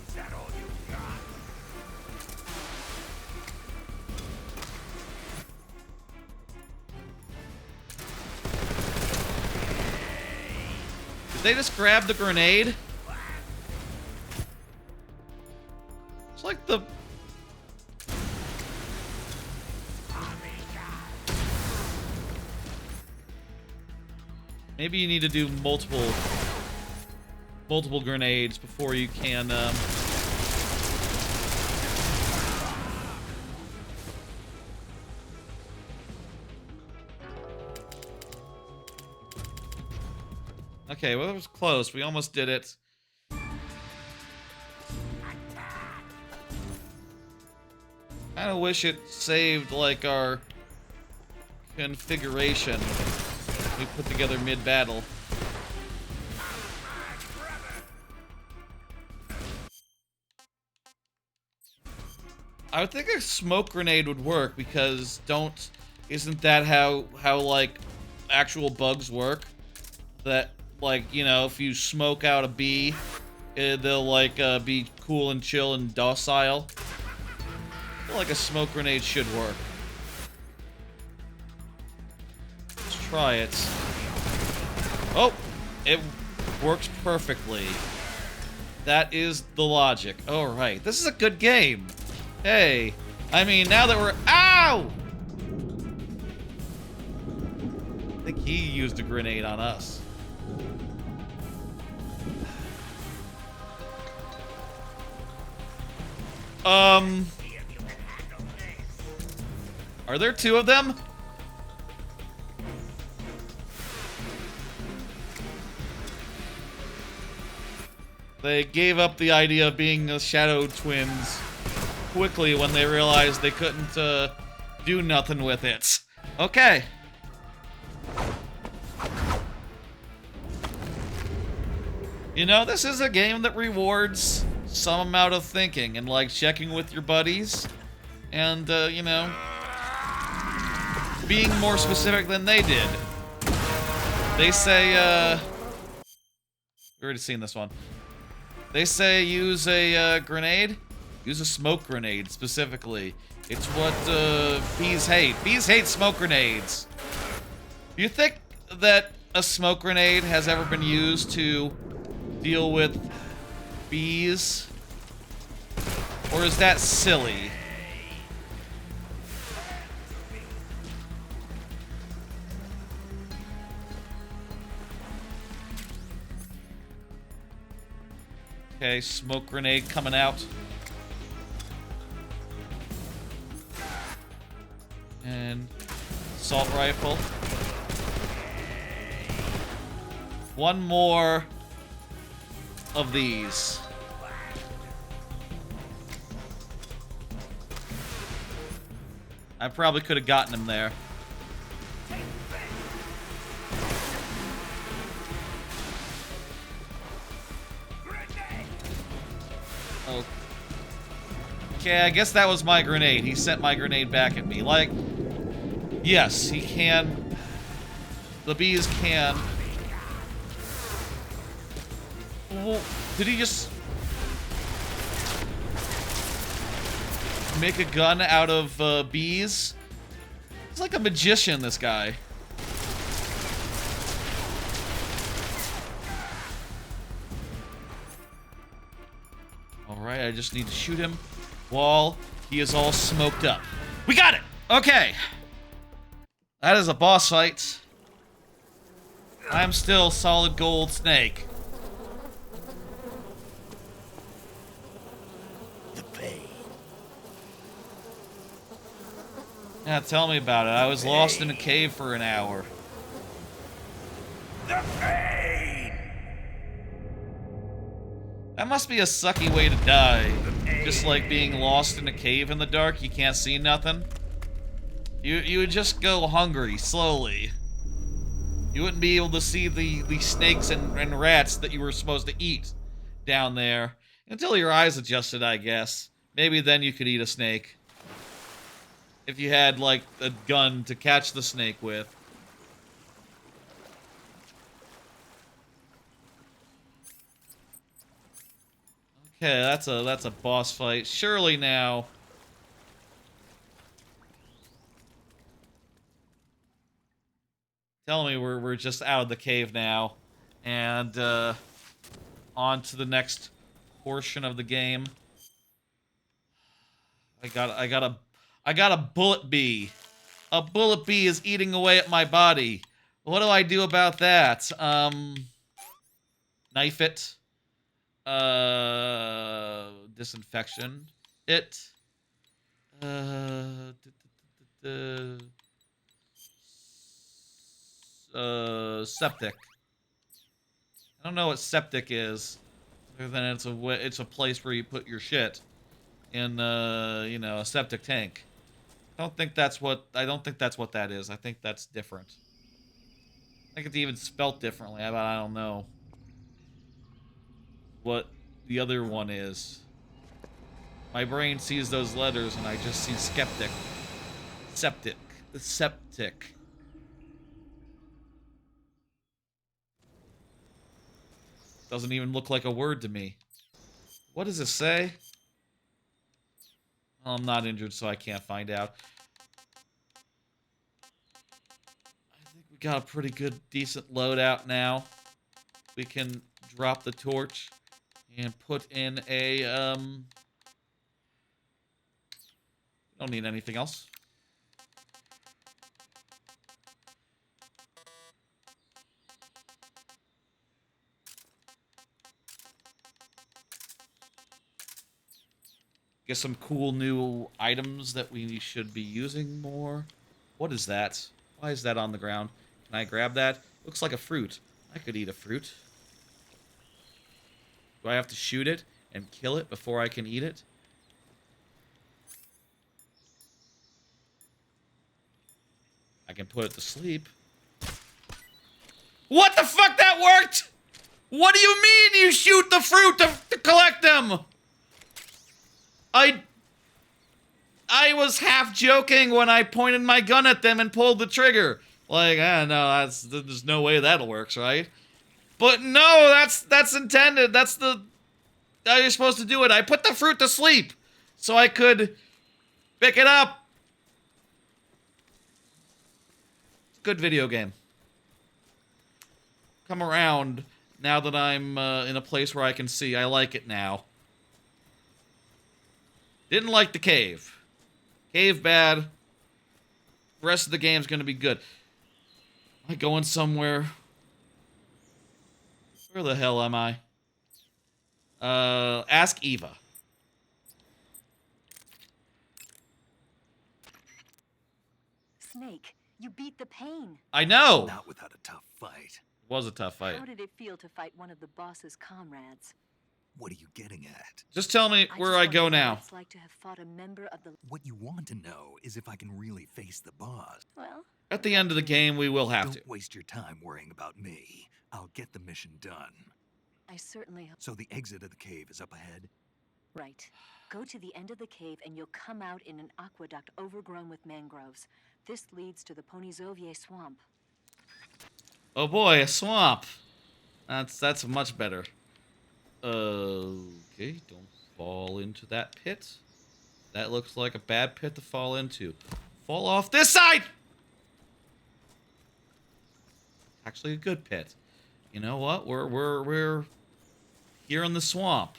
Is that all you got? Did they just grab the grenade? It's like the... Maybe you need to do multiple grenades before you can, Okay, well, that was close. We almost did it. Kinda wish it saved, like, our configuration we put together mid-battle. I would think a smoke grenade would work because isn't that how like actual bugs work? That, like, you know, if you smoke out a bee, they'll like be cool and chill and docile. I feel like a smoke grenade should work. Let's try it. Oh, it works perfectly. That is the logic. All right, this is a good game. Hey, I mean, now that we're... Ow! I think he used a grenade on us. Are there two of them? They gave up the idea of being shadow twins quickly when they realized they couldn't do nothing with it. Okay. You know, this is a game that rewards some amount of thinking and, like, checking with your buddies and, you know, being more specific than they did. They say, we've already seen this one. They say use a grenade. Use a smoke grenade, specifically. It's what, bees hate. Bees hate smoke grenades. Do you think that a smoke grenade has ever been used to deal with bees? Or is that silly? Okay, smoke grenade coming out. And assault rifle. One more of these. I probably could have gotten him there. Okay, I guess that was my grenade. He sent my grenade back at me. Like, yes, he can. The bees can. Well, did he just make a gun out of bees? He's like a magician, this guy. Alright, I just need to shoot him while he is all smoked up. We got it! Okay. That is a boss fight. I'm still solid gold Snake. The pain. Yeah, tell me about it. I was lost in a cave for an hour. The pain. That must be a sucky way to die. The just like being lost in a cave in the dark. You can't see nothing. You would just go hungry slowly. You wouldn't be able to see the snakes and rats that you were supposed to eat down there until your eyes adjusted, I guess. Maybe then you could eat a snake. If you had, like, a gun to catch the snake with. Okay, that's a boss fight. Surely now. Tell me we're just out of the cave now, and on to the next portion of the game. I got a bullet bee. A bullet bee is eating away at my body. What do I do about that? Knife it. Disinfection it. Septic. I don't know what septic is, other than it's a place where you put your shit in, you know, a septic tank. I don't think that's what that is. I think that's different. I think it's even spelt differently, but I don't know what the other one is. My brain sees those letters and I just see skeptic. Septic. The septic. Doesn't even look like a word to me. What does it say? Well, I'm not injured, so I can't find out. I think we got a pretty good, decent loadout now. We can drop the torch and put in a, don't need anything else. Get some cool new items that we should be using more. What is that? Why is that on the ground? Can I grab that? Looks like a fruit. I could eat a fruit. Do I have to shoot it and kill it before I can eat it? I can put it to sleep. What the fuck? That worked? What do you mean you shoot the fruit to collect them? I was half joking when I pointed my gun at them and pulled the trigger. Like, no, there's no way that works, right? But no, that's intended. That's how you're supposed to do it. I put the fruit to sleep so I could pick it up. Good video game. Come around now that I'm in a place where I can see. I like it now. Didn't like the cave. Cave bad. The rest of the game's gonna be good. Am I going somewhere? Where the hell am I? Ask Eva. Snake, you beat the pain. I know! Not without a tough fight. It was a tough fight. How did it feel to fight one of the boss's comrades? What are you getting at? Just tell me where I just go wonder now. what it's like to have fought a member of the... What you want to know is if I can really face the boss. Well, At the end of the game, we will have to. Don't waste your time worrying about me. I'll get the mission done. I certainly hope... So the exit of the cave is up ahead? Right. Go to the end of the cave and you'll come out in an aqueduct overgrown with mangroves. This leads to the Ponizovie swamp. Oh boy, a swamp. That's much better. Okay, don't fall into that pit. That looks like a bad pit to fall into. Fall off this side! Actually a good pit. You know what? We're here in the swamp.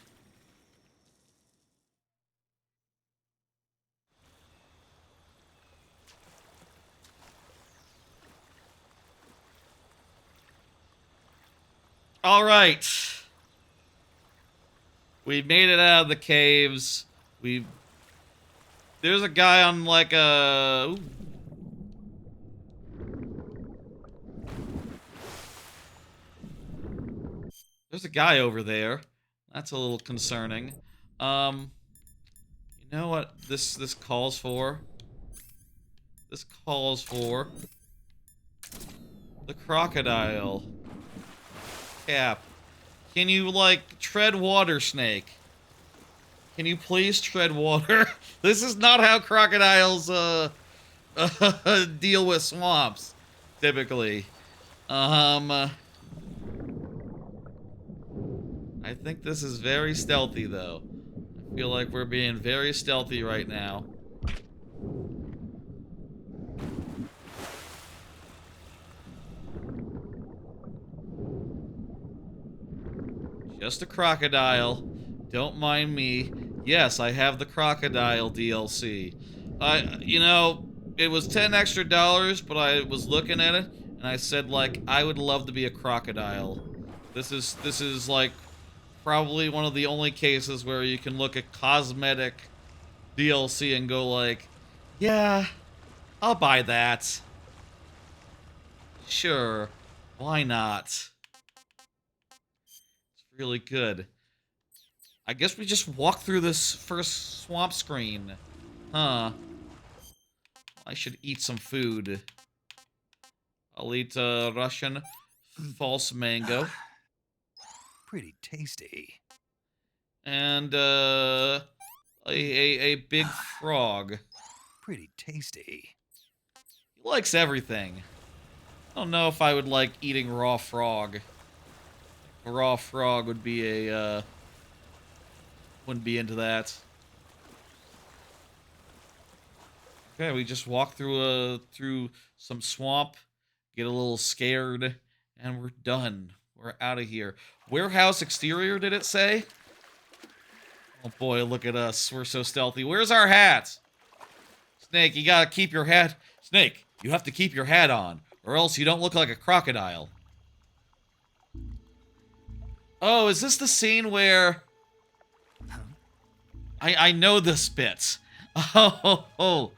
All right. We made it out of the caves. There's a guy on like a... Ooh. There's a guy over there. That's a little concerning. You know what this calls for? This calls for the crocodile. Cap. Can you, like, tread water, Snake? Can you please tread water? This is not how crocodiles, deal with swamps, typically. I think this is very stealthy, though. I feel like we're being very stealthy right now. Just a crocodile. Don't mind me. Yes, I have the Crocodile DLC. You know, it was $10 extra, but I was looking at it, and I said, like, I would love to be a crocodile. This is like, probably one of the only cases where you can look at cosmetic DLC and go like, yeah, I'll buy that. Sure, why not? It's really good. I guess we just walk through this first swamp screen. Huh. I should eat some food. I'll eat Russian false mango. Pretty tasty. And a big frog. Pretty tasty. He likes everything. I don't know if I would like eating raw frog. A raw frog would be a wouldn't be into that. Okay, we just walk through some swamp, get a little scared, and we're done. We're out of here. Warehouse exterior, did it say? Oh boy, look at us. We're so stealthy. Where's our hat? Snake, you gotta keep your hat. Snake, you have to keep your hat on, or else you don't look like a crocodile. Oh, is this the scene where... I know this bit. Oh.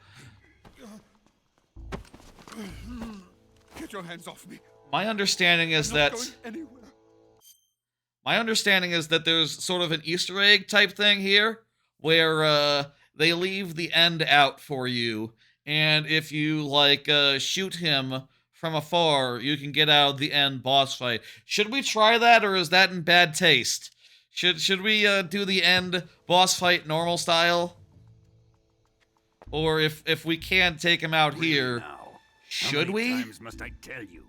Get your hands off me. My understanding is that... My understanding is that there's sort of an Easter egg type thing here, where they leave the end out for you, and if you, like, shoot him from afar, you can get out of the end boss fight. Should we try that, or is that in bad taste? Should we do the end boss fight normal style? Or if we can take him out here, Now, should how we? many times must I tell you?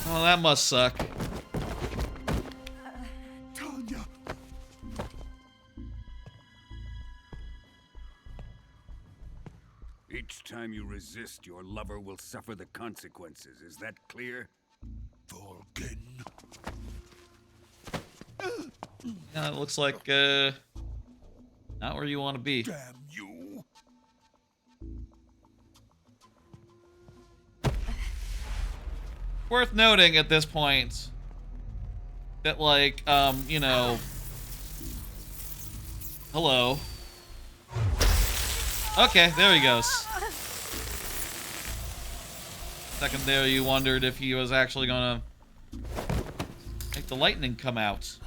Oh, that must suck. Tanya. Each time you resist, your lover will suffer the consequences. Is that clear? Vulcan. Yeah, it looks like, not where you want to be. Damn you. Worth noting at this point that, like, you know... Hello. Okay, there he goes. Second there, you wondered if he was actually gonna make the lightning come out.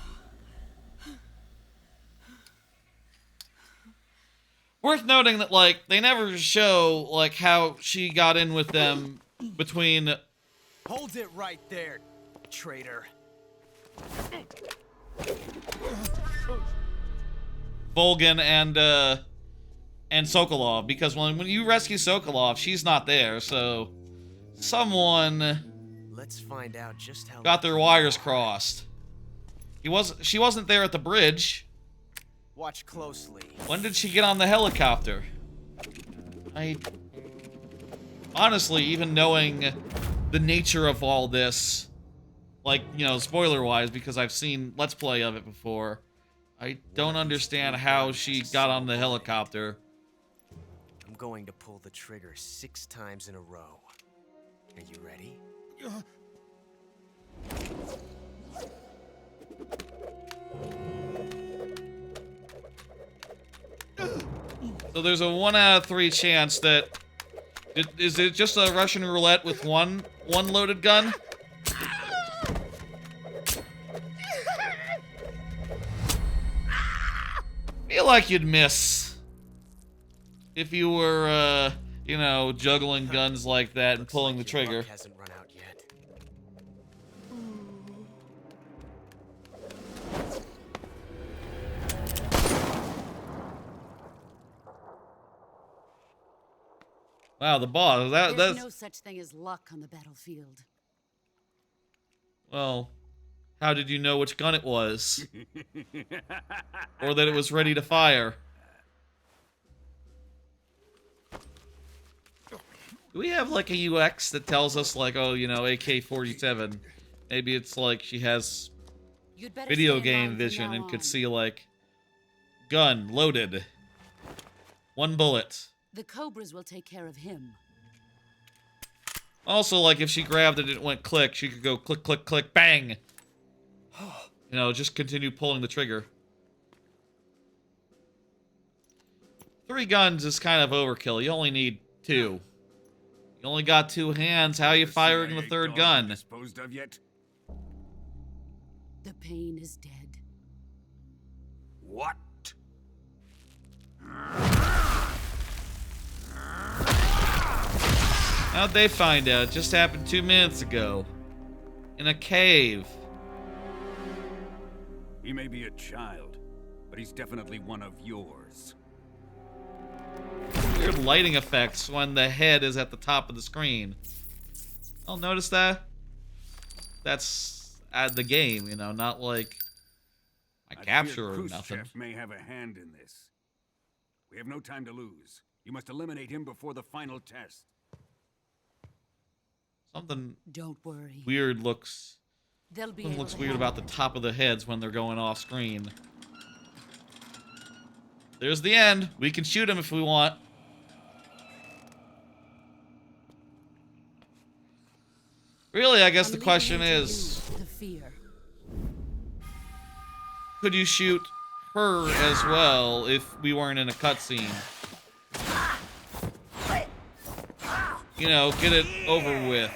Worth noting that, like, they never show, like, how she got in with them between... Hold it right there, traitor. Volgan and Sokolov, because when you rescue Sokolov, she's not there, so someone Let's find out just how got their wires crossed. She wasn't there at the bridge. Watch closely. When did she get on the helicopter? Honestly, even knowing the nature of all this, like, you know, spoiler-wise, because I've seen Let's Play of it before, I don't understand how she got on the helicopter. I'm going to pull the trigger 6 times in a row. Are you ready? So there's a 1 out of 3 chance that... Is it just a Russian roulette with one loaded gun? Feel like you'd miss if you were, you know, juggling guns like that and Looks pulling like the your trigger. luck hasn't run out yet. Wow, the boss. There's That's no such thing as luck on the battlefield. well. How did you know which gun it was, or that it was ready to fire? Do we have like a UX that tells us like, oh, you know, AK-47? Maybe it's like she has You'd better video stay in game line from vision now and could on. see like, gun loaded, 1 bullet. The Cobras will take care of him. Also, like if she grabbed it and it went click, she could go click, click, click, bang. You know, just continue pulling the trigger. 3 guns is kind of overkill. You only need 2. You only got 2 hands. How are you firing the 3rd gun? Disposed of yet? The pain is dead. What? How'd they find out? It just happened 2 minutes ago. In a cave. He may be a child, but he's definitely one of yours. Weird lighting effects when the head is at the top of the screen. I'll notice that. That's at the game, you know, not like my I capture fear or Khrushchev nothing. may have a hand in this. We have no time to lose. You must eliminate him before the final test. Something Don't worry. weird looks. They'll be Something able looks to weird handle about the it. top of the heads when they're going off screen. There's the end. We can shoot him if we want. Really, I guess I'm the leaving question him to is, you, the fear. could you shoot her as well if we weren't in a cutscene? You know, get it over with.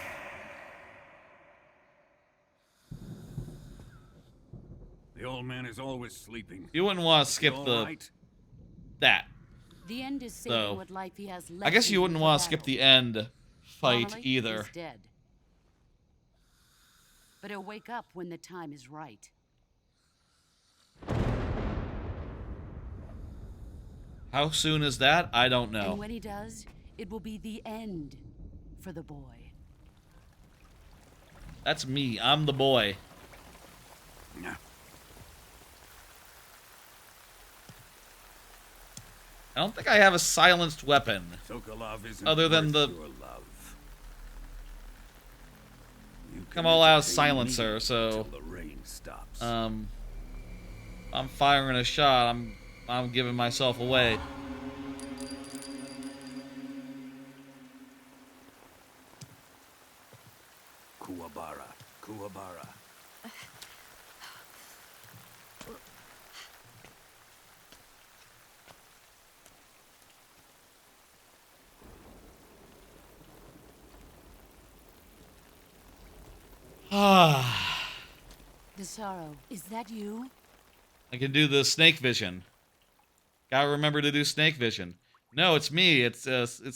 The old man is always sleeping. You wouldn't want to skip You all the right? that. The end is saving So, what life he has left. I guess you in wouldn't the want to skip battle. the end fight Donnelly either. is dead. But he'll wake up when the time is right. How soon is that? I don't know. And when he does, it will be the end for the boy. That's me. I'm the boy. Nah. I don't think I have a silenced weapon. Sokolov isn't Other than worth the- your love. You I'm can all out of entertain silencer, me so till the rain stops. I'm firing a shot. I'm giving myself away. Kuwabara, Kuwabara. Ah, Desaro, is that you? I can do the snake vision. Gotta remember to do snake vision. No, it's me. It's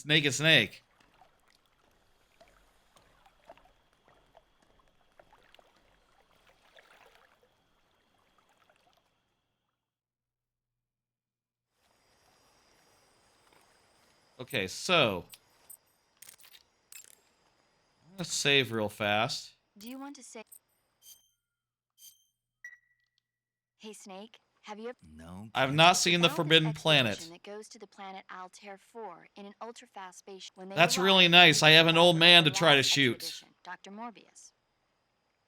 Naked Snake. Okay, so I'm gonna save real fast. Do you want to say? Hey, Snake, have you ever? No. I've can't. not seen the About this Forbidden Planet. expedition that goes to the planet Altair 4 in an ultra-fast spaceship. When they That's arrive, really they nice. I have an arrive old on man the to try to last shoot. expedition, Dr. Morbius.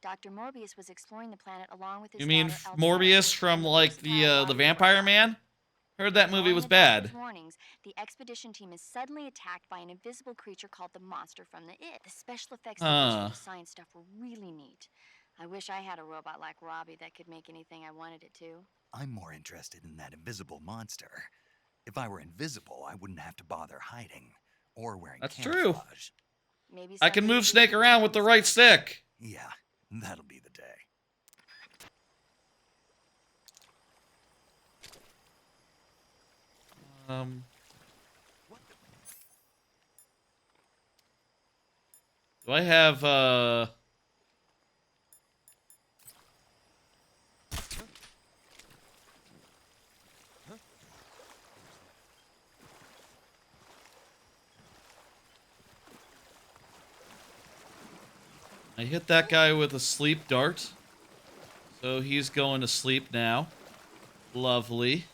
Dr. Morbius was exploring the planet along with his You mean daughter, Altair, Morbius from when like first the found Vampire Man? Heard that movie was bad. Warnings, the expedition team is suddenly attacked by an invisible creature called the Monster from the It. The special effects division of the science stuff were really neat. I wish I had a robot like Robbie that could make anything I wanted it to. I'm more interested in that invisible monster. If I were invisible, I wouldn't have to bother hiding or wearing That's true. camouflage. Maybe I can someday move we Snake can around with the find right something. stick. Yeah, that'll be the day. Do I have, I hit that guy with a sleep dart. So he's going to sleep now. Lovely.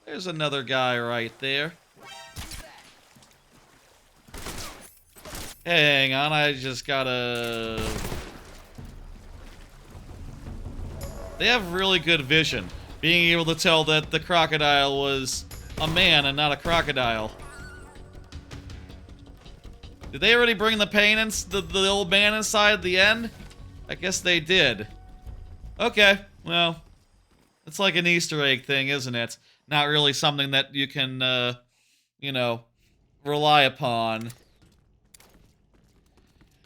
There's another guy right there. Hang on, I just gotta... They have really good vision. Being able to tell that the crocodile was a man and not a crocodile. Did they already bring the pain in, the old man inside at the end? I guess they did. Okay, well, it's like an Easter egg thing, isn't it? Not really something that you can, you know, rely upon.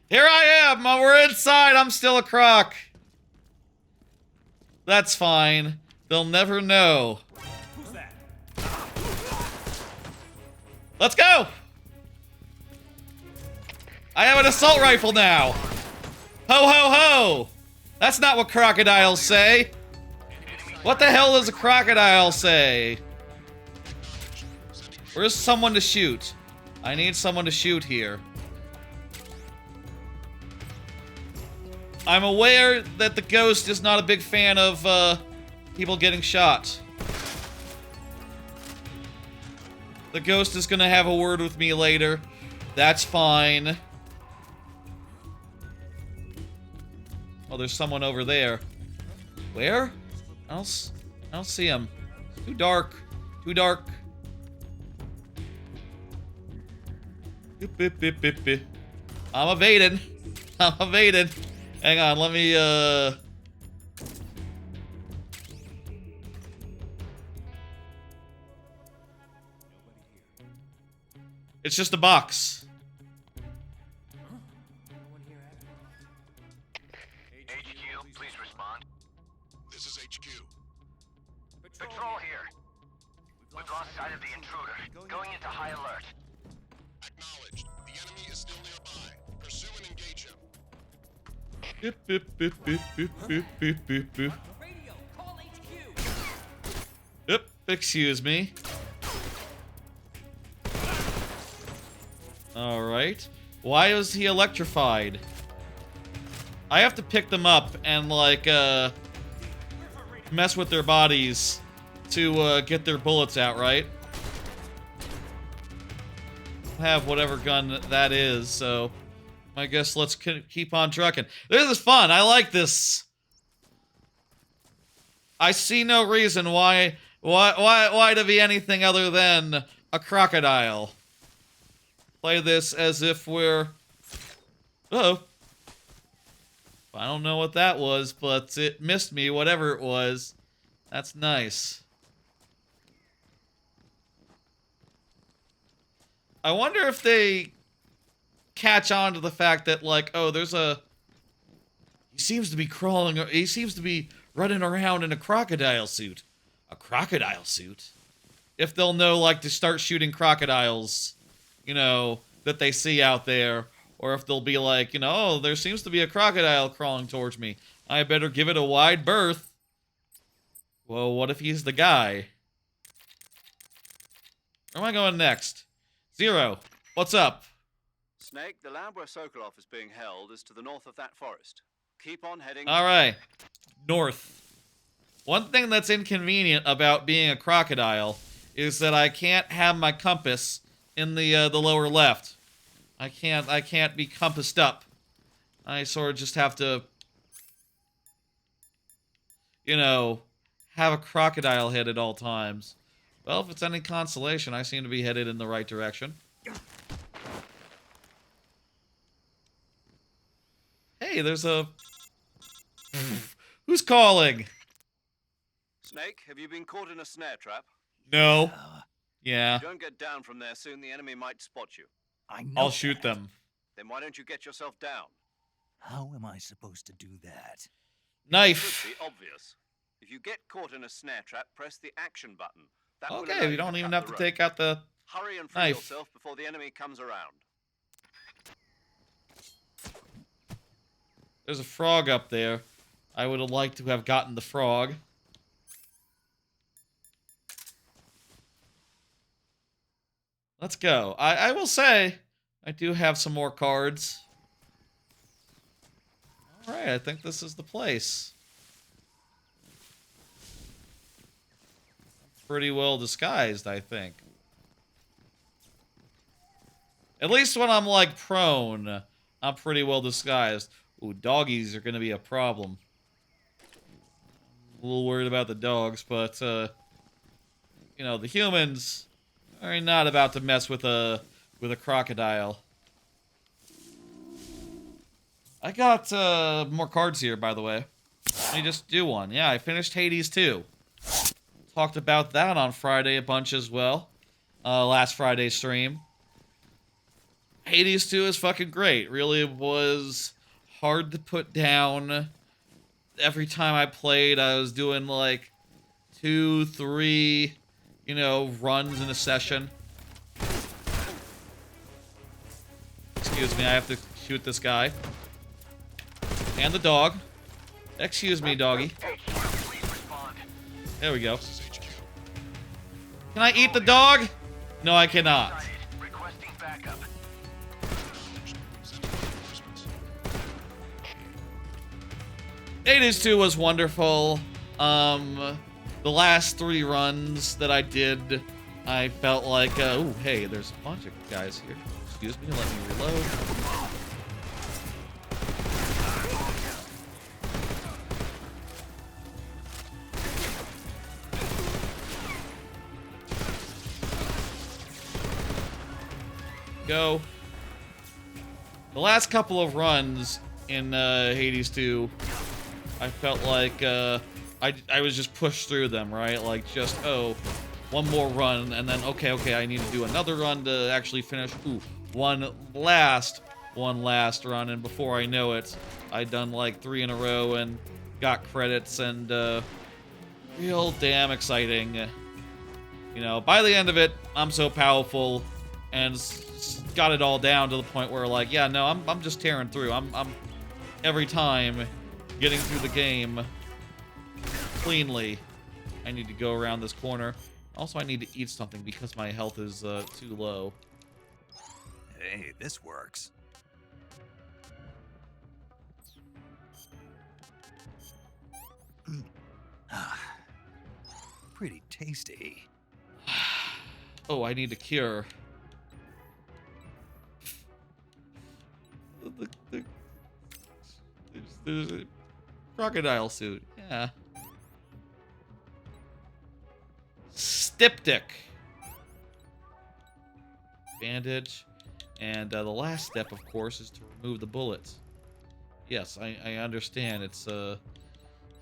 Here I am! We're inside! I'm still a croc! That's fine. They'll never know. Who's that? Let's go! I have an assault rifle now! Ho ho ho! That's not what crocodiles say! What the hell does a crocodile say? Where's someone to shoot? I need someone to shoot here. I'm aware that the ghost is not a big fan of, people getting shot. The ghost is gonna have a word with me later. That's fine. Oh, there's someone over there. Where? I don't see him. Too dark. Too dark. Beep, beep, beep, beep, beep. I'm evading. I'm evading. Hang on, let me, It's just a box. HQ, please respond. This is HQ. Patrol here. We've lost sight of the intruder. Going into high alert. Acknowledged. The enemy is still nearby. Pursue and engage him. Beep, beep, beep, beep, beep, beep, beep, beep, beep. Radio, call HQ. Yep, excuse me. Alright. Why was he electrified? I have to pick them up and, like, mess with their bodies to, get their bullets out, right? I have whatever gun that is, so I guess let's keep on trucking. This is fun. I like this. I see no reason why to be anything other than a crocodile. Play this as if we're... Uh-oh. I don't know what that was, but it missed me, whatever it was. That's nice. I wonder if they catch on to the fact that, like, oh, there's a... He seems to be crawling... He seems to be running around in a crocodile suit. A crocodile suit? If they'll know, like, to start shooting crocodiles, you know, that they see out there. Or if they'll be like, you know, oh, there seems to be a crocodile crawling towards me. I better give it a wide berth. Well, what if he's the guy? Where am I going next? Zero, what's up? Snake, the land where Ocelot is being held is to the north of that forest. Keep on heading. Alright. North. One thing that's inconvenient about being a crocodile is that I can't have my compass in the lower left. I can't be compassed up. I sort of just have to, you know, have a crocodile head at all times. Well, if it's any consolation, I seem to be headed in the right direction. Hey, there's a... Who's calling? Snake, have you been caught in a snare trap? No. Yeah. If you don't get down from there soon, the enemy might spot you. I know I'll shoot that. them. Then why don't you get yourself down? How am I supposed to do that? It Knife. should be obvious. If you get caught in a snare trap, press the action button. That will allow Okay, we you don't to even cut have the to rope. take out the Hurry and free knife. yourself before the enemy comes around. There's a frog up there. I would have liked to have gotten the frog. Let's go. I will say, I do have some more cards. Alright, I think this is the place. Pretty well disguised, I think. At least when I'm, like, prone, I'm pretty well disguised. Ooh, doggies are gonna be a problem. I'm a little worried about the dogs, but, you know, the humans are not about to mess with a crocodile. I got, more cards here, by the way. Let me just do one. Yeah, I finished Hades 2. Talked about that on Friday a bunch as well. Last Friday's stream. Hades 2 is fucking great. Really was hard to put down. Every time I played, I was doing like 2, 3, you know, runs in a session. Excuse me, I have to shoot this guy. And the dog. Excuse me, doggy. There we go. Can I eat the dog? No, I cannot. Hades 2 was wonderful. The last 3 runs that I did, I felt like, ooh, hey, there's a bunch of guys here. Excuse me, let me reload. Go. The last couple of runs in Hades 2, I felt like I was just pushed through them, right? Like just, oh, one more run, and then okay, I need to do another run to actually finish. Ooh, one last run, and before I know it, I'd done like 3 in a row and got credits, and real damn exciting. You know, by the end of it, I'm so powerful and got it all down to the point where, like, yeah, no, I'm just tearing through. I'm every time getting through the game cleanly. I need to go around this corner. Also, I need to eat something because my health is too low. Hey, this works. Pretty tasty. Oh, I need a cure. There's a crocodile suit. Yeah. Styptic. Bandage. And the last step, of course, is to remove the bullets. Yes, I understand. It's,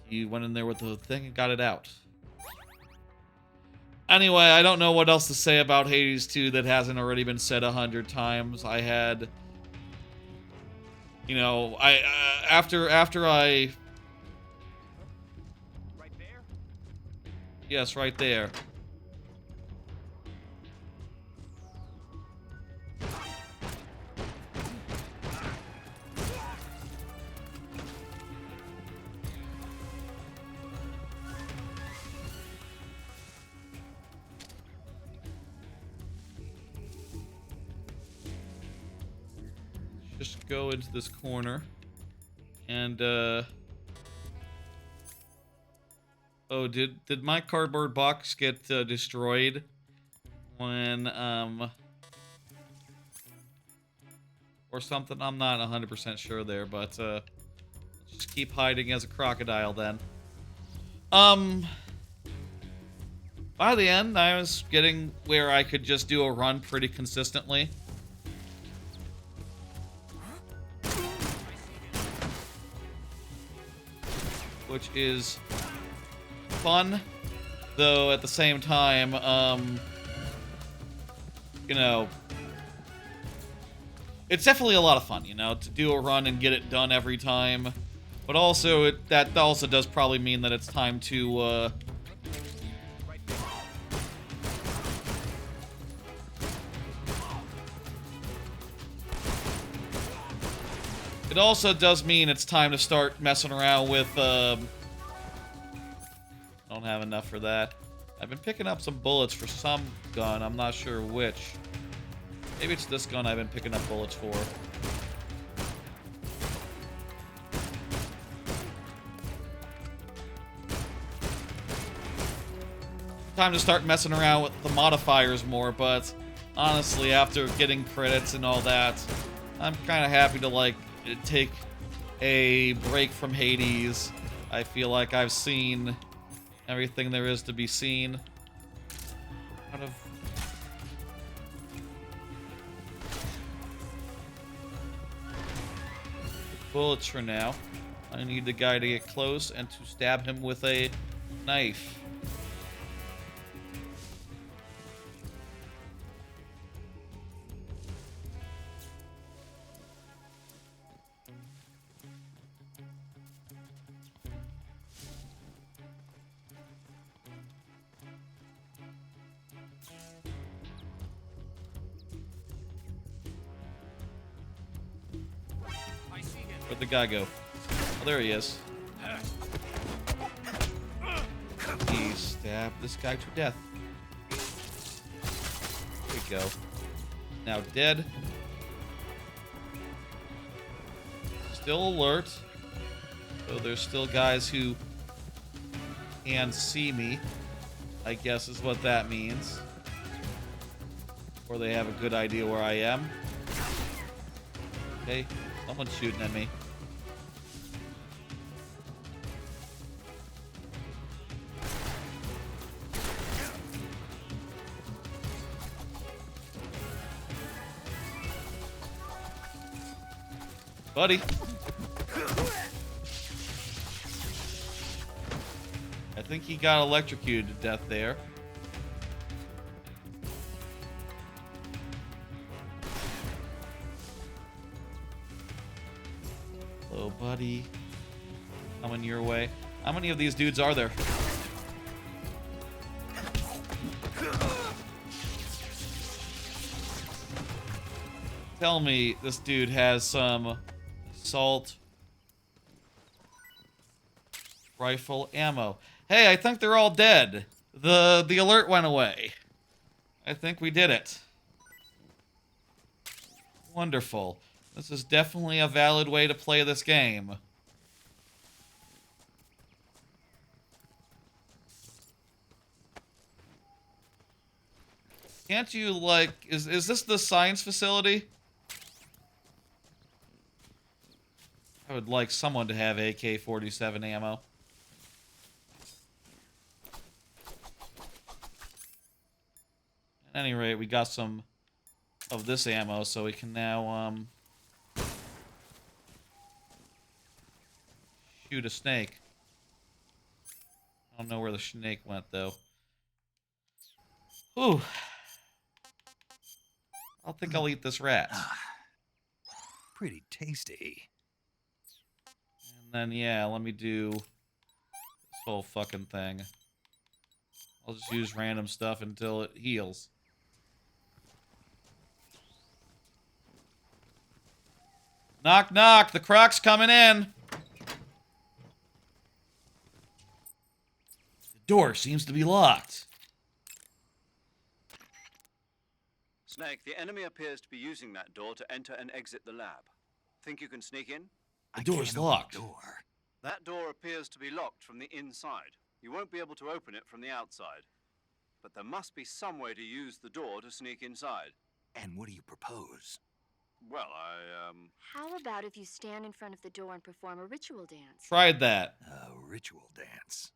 he went in there with the thing and got it out. Anyway, I don't know what else to say about Hades 2 that hasn't already been said 100 times. I had... You know, after I... Right there? Yes, right there. Just go into this corner and oh, did my cardboard box get destroyed when or something? I'm not 100% sure there, but just keep hiding as a crocodile then. By the end, I was getting where I could just do a run pretty consistently. Which is fun, though at the same time, you know, it's definitely a lot of fun, you know, to do a run and get it done every time. But also, that also does probably mean that it's time to, It also does mean it's time to start messing around with, I don't have enough for that. I've been picking up some bullets for some gun, I'm not sure which. Maybe it's this gun I've been picking up bullets for. Time to start messing around with the modifiers more, but honestly, after getting credits and all that, I'm kind of happy to, like, take a break from Hades. I feel like I've seen everything there is to be seen out of... bullets for now. I need the guy to get close and to stab him with a knife. Where'd the guy go? Oh, there he is. He stabbed this guy to death. There we go. Now dead. Still alert. So there's still guys who can see me, I guess is what that means. Or they have a good idea where I am. Okay, someone's shooting at me. Buddy. I think he got electrocuted to death there. Hello, buddy. Coming your way. How many of these dudes are there? Tell me this dude has some assault rifle ammo. Hey, I think they're all dead. The alert went away. I think we did it. Wonderful. This is definitely a valid way to play this game. Can't you, like, is this the science facility? I would like someone to have AK-47 ammo. At any rate, we got some of this ammo, so we can now, shoot a snake. I don't know where the snake went, though. Ooh. I think I'll eat this rat. Pretty tasty. And then, yeah, let me do this whole fucking thing. I'll just use random stuff until it heals. Knock, knock. The Croc's coming in. The door seems to be locked. Snake, the enemy appears to be using that door to enter and exit the lab. Think you can sneak in? The door's locked. That door appears to be locked from the inside. You won't be able to open it from the outside. But there must be some way to use the door to sneak inside. And what do you propose? Well, How about if you stand in front of the door and perform a ritual dance? Tried that. A ritual dance.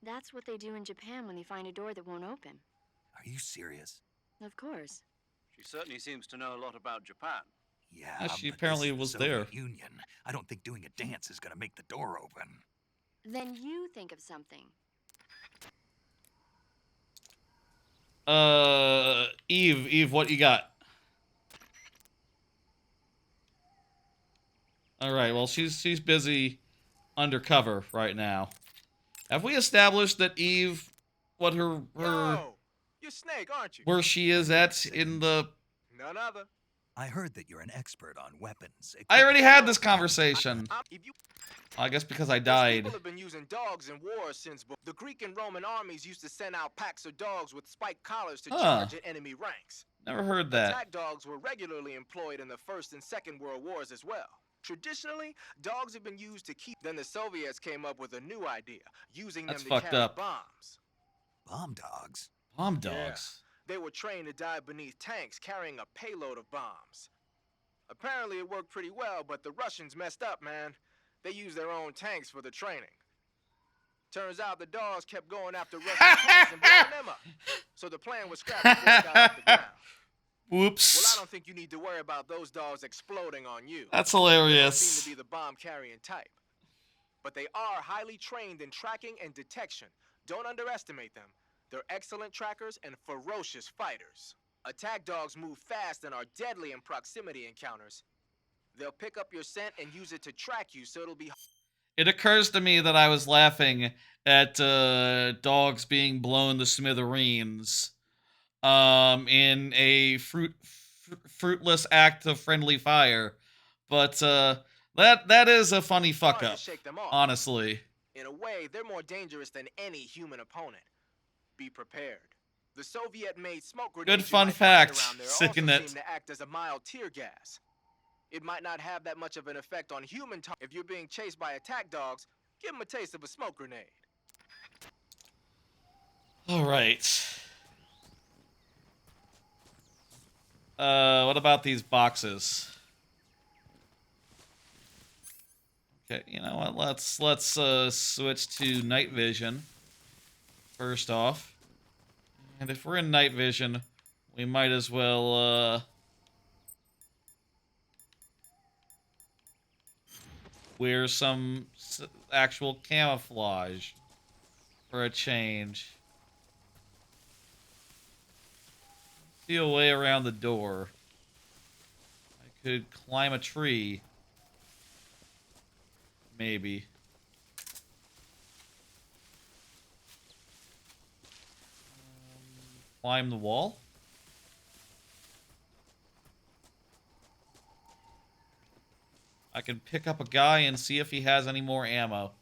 That's what they do in Japan when they find a door that won't open. Are you serious? Of course. She certainly seems to know a lot about Japan. Yeah, She but apparently this is was the there. Soviet Union. I don't think doing a dance is gonna make the door open. Then you think of something. Eve, what you got? All right, well, she's busy undercover right now. Have we established that Eve, what her Yo, you're Snake, aren't you? where she is at in the... None other. I heard that you're an expert on weapons. I already had this conversation. If you I guess because I Those died. people have been using dogs in wars since the Greek and Roman armies used to send out packs of dogs with spiked collars to charge at enemy ranks. Never heard that. Attack dogs were regularly employed in the First and Second World Wars as well. Traditionally, dogs have been used to keep. Then the Soviets came up with a new idea, using That's them to fucked carry up. bombs. Bomb dogs? Bomb dogs. Yeah. They were trained to dive beneath tanks carrying a payload of bombs. Apparently it worked pretty well, but the Russians messed up, man. They used their own tanks for the training. Turns out the dogs kept going after Russian tanks and blowing them up. So the plan was scrapped before it got off the ground. Whoops. Well, I don't think you need to worry about those dogs exploding on you. That's They don't hilarious. seem to be the bomb-carrying type. But they are highly trained in tracking and detection. Don't underestimate them. They're excellent trackers and ferocious fighters. Attack dogs move fast and are deadly in proximity encounters. They'll pick up your scent and use it to track you, so it'll be... It occurs to me that I was laughing at dogs being blown to smithereens in a fruitless act of friendly fire. But that is a funny fuck hard up, to shake them off. honestly. In a way, they're more dangerous than any human opponent. Be prepared. The Soviet-made smoke grenades Good fun you might find fact. around there Sick in also it. seem to act as a mild tear gas. It might not have that much of an effect on human If you're being chased by attack dogs, give them a taste of a smoke grenade. Alright. What about these boxes? Okay, you know what? Let's switch to night vision first off. And if we're in night vision, we might as well wear some actual camouflage for a change. See a way around the door. I could climb a tree. Maybe. Climb the wall? I can pick up a guy and see if he has any more ammo.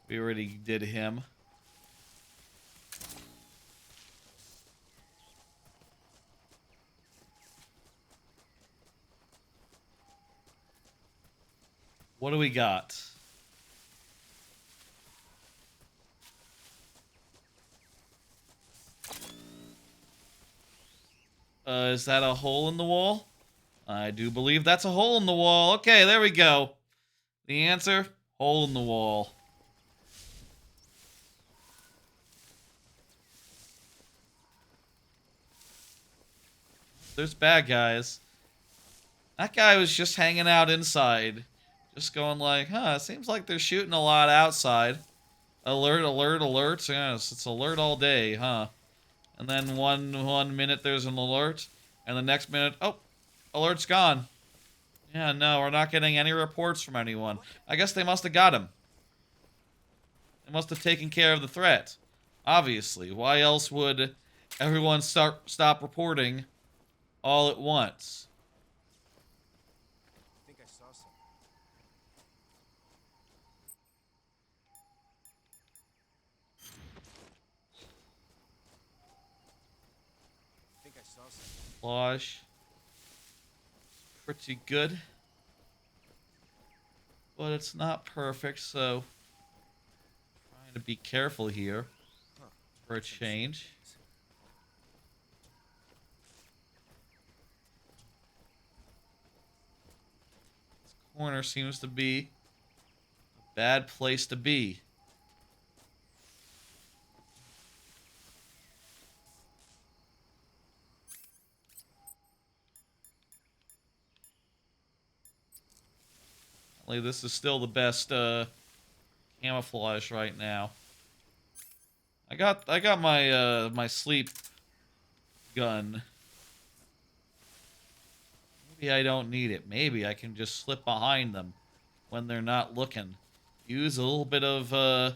We already did him. What do we got? Is that a hole in the wall? I do believe that's a hole in the wall. Okay, there we go. The answer, hole in the wall. There's bad guys. That guy was just hanging out inside. Just going like, huh, it seems like they're shooting a lot outside. Alert, alert, alert. Yes, it's alert all day, huh? And then one minute there's an alert, and the next minute, oh, alert's gone. Yeah, no, we're not getting any reports from anyone. I guess they must have got him. They must have taken care of the threat. Obviously. Why else would everyone stop reporting all at once? I think I saw something. I think I saw something. Camouflage. Pretty good. But it's not perfect, so trying to be careful here for a change. This corner seems to be a bad place to be. This is still the best camouflage right now. I got my my sleep gun. Maybe I don't need it. Maybe I can just slip behind them when they're not looking. Use a little bit of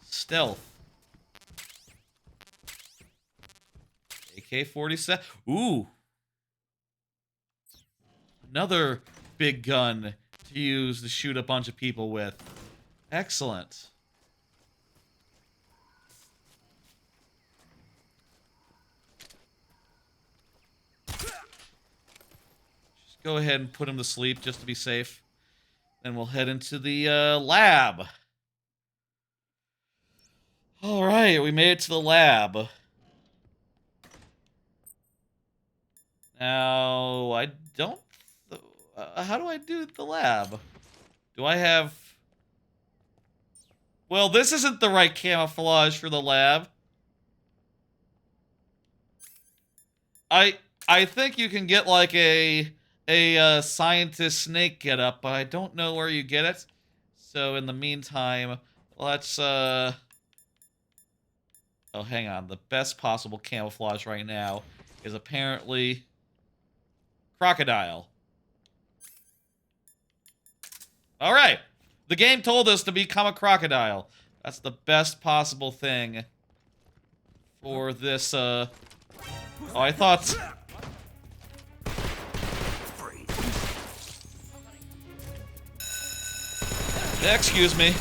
stealth. AK-47. Ooh. Another big gun to use to shoot a bunch of people with. Excellent. Just go ahead and put him to sleep just to be safe. Then we'll head into the lab. All right, we made it to the lab. Now, I don't... how do I do the lab? Do I have... Well, this isn't the right camouflage for the lab. I think you can get like a scientist snake getup, but I don't know where you get it. So in the meantime, let's oh, hang on. The best possible camouflage right now is apparently Crocodile. All right. The game told us to become a crocodile. That's the best possible thing for this, Oh, I thought... Excuse me.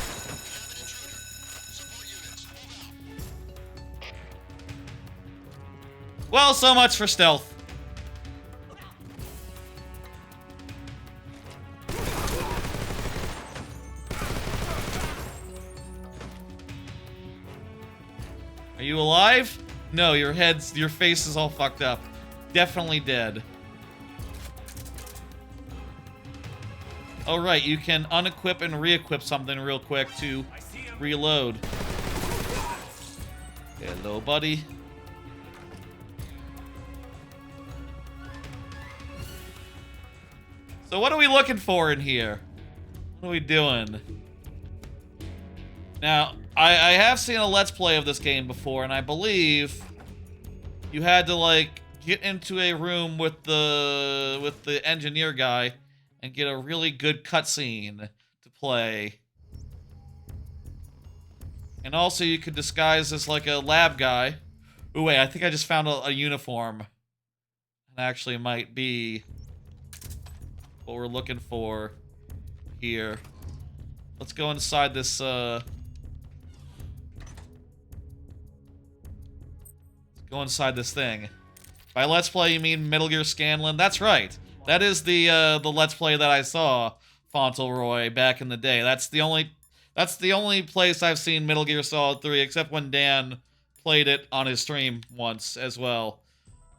Well, so much for stealth. Are you alive? No, your face is all fucked up. Definitely dead. Oh, right, you can unequip and re-equip something real quick to reload. Hello, buddy. So what are we looking for in here? What are we doing? Now, I have seen a Let's Play of this game before, and I believe you had to, like, get into a room with the engineer guy and get a really good cutscene to play. And also you could disguise as, like, a lab guy. Ooh, wait, I think I just found a uniform. It actually might be what we're looking for here. Let's go inside this, go inside this thing. By Let's Play, you mean Metal Gear Scanlan? That's right. That is the Let's Play that I saw, Fauntleroy, back in the day. That's the only place I've seen Metal Gear Solid 3, except when Dan played it on his stream once as well.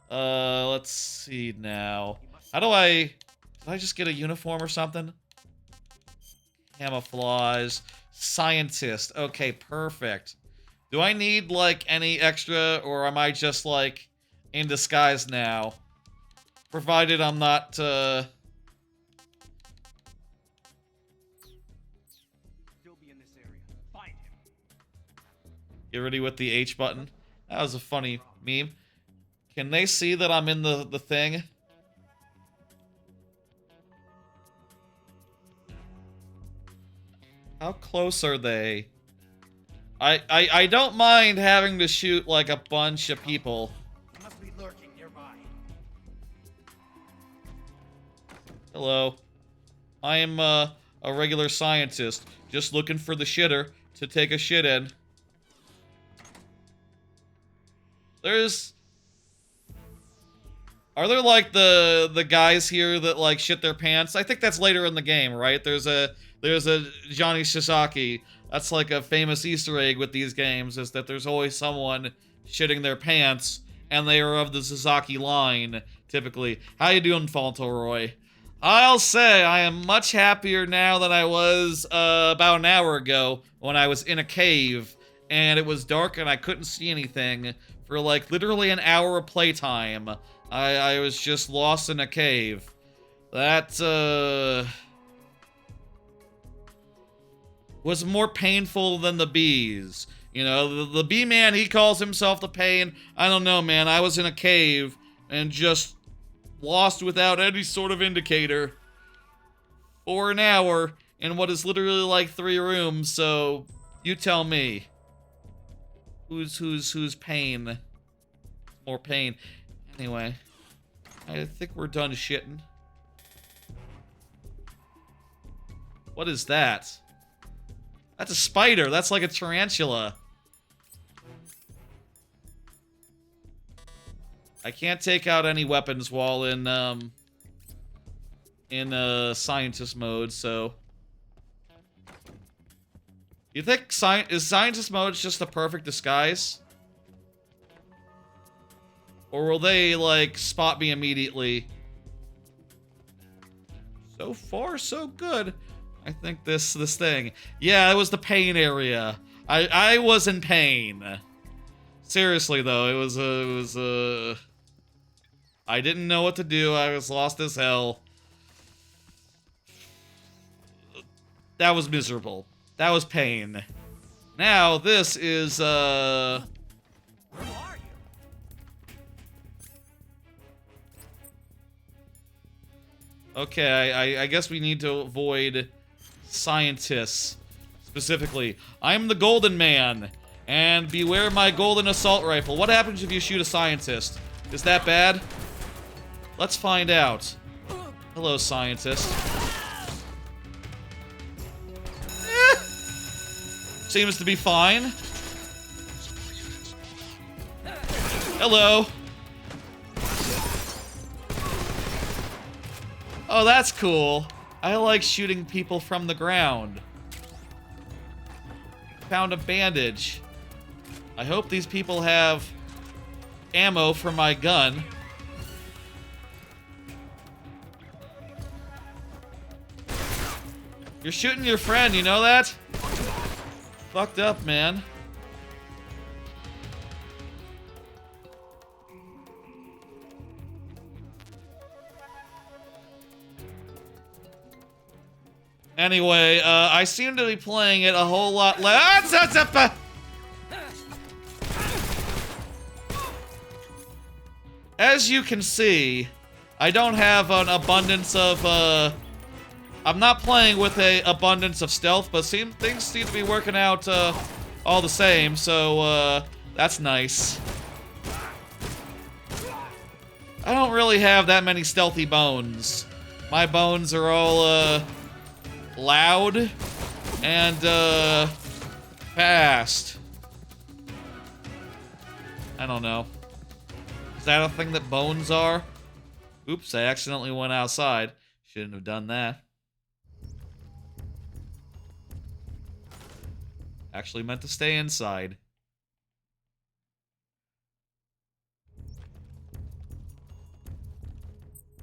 Let's see now. How do did I just get a uniform or something? Camouflage. Scientist. Okay, perfect. Do I need, like, any extra, or am I just, like, in disguise now? Provided I'm not, He'll be in this area. Find him. Get ready with the H button. That was a funny meme. Can they see that I'm in the thing? How close are they? I don't mind having to shoot like a bunch of people. He must be lurking nearby. Hello. I am a regular scientist, just looking for the shitter to take a shit in. Are there like the guys here that like shit their pants? I think that's later in the game, right? There's a Johnny Sasaki. That's like a famous Easter egg with these games, is that there's always someone shitting their pants, and they are of the Sasaki line, typically. How you doing, Fauntleroy? I'll say I am much happier now than I was about an hour ago when I was in a cave, and it was dark and I couldn't see anything for like literally an hour of playtime. I was just lost in a cave. That, was more painful than the bees. You know, the bee man, he calls himself the pain. I don't know, man. I was in a cave and just lost without any sort of indicator for an hour in what is literally like 3 rooms, so you tell me. Who's pain? More pain. Anyway, I think we're done shitting. What is that? That's a spider. That's like a tarantula. I can't take out any weapons while in scientist mode, so... You think is scientist mode just a perfect disguise? Or will they, like, spot me immediately? So far, so good. I think this thing. Yeah, it was the pain area. I was in pain. Seriously, though, it was I didn't know what to do. I was lost as hell. That was miserable. That was pain. Now, this is, Where are you? Okay, I guess we need to avoid scientists. Specifically. I'm the Golden Man. And beware my golden assault rifle. What happens if you shoot a scientist? Is that bad? Let's find out. Hello, scientist. Seems to be fine. Hello. Oh, that's cool. I like shooting people from the ground. Found a bandage. I hope these people have ammo for my gun. You're shooting your friend, you know that? Fucked up, man. Anyway, I seem to be playing it a whole lot less. As you can see, I don't have an abundance of, I'm not playing with an abundance of stealth, but things seem to be working out, all the same, so, that's nice. I don't really have that many stealthy bones. My bones are all, loud and, fast. I don't know. Is that a thing that bones are? Oops, I accidentally went outside. Shouldn't have done that. Actually meant to stay inside.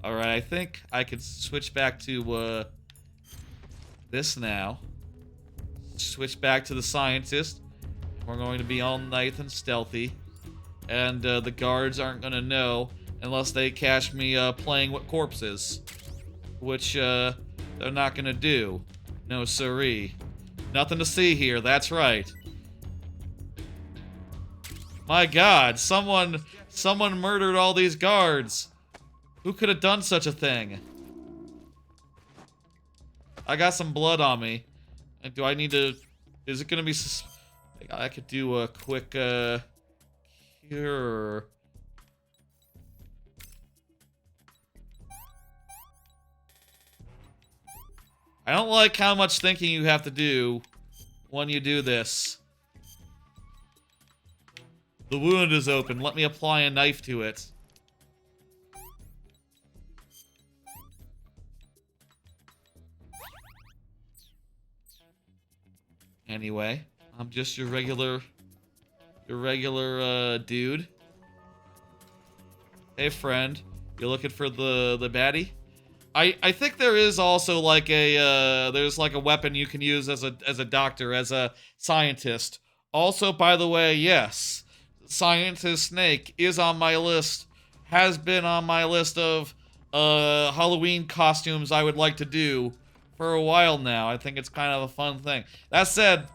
Alright, I think I could switch back to, this now. Switch back to the scientist. We're going to be all nice and stealthy. And, the guards aren't gonna know unless they catch me, playing with corpses. Which, they're not gonna do. No siree. Nothing to see here, that's right. My god, someone murdered all these guards. Who could have done such a thing? I got some blood on me. Do I need to... Is it gonna be... I could do a quick, cure. I don't like how much thinking you have to do when you do this. The wound is open. Let me apply a knife to it. Anyway, I'm just your regular dude. Hey friend, you looking for the baddie? I think there is also like a there's like a weapon you can use as a doctor, as a scientist. Also, by the way, yes, Scientist Snake is on my list, has been on my list of Halloween costumes I would like to do for a while now. I think it's kind of a fun thing. That said,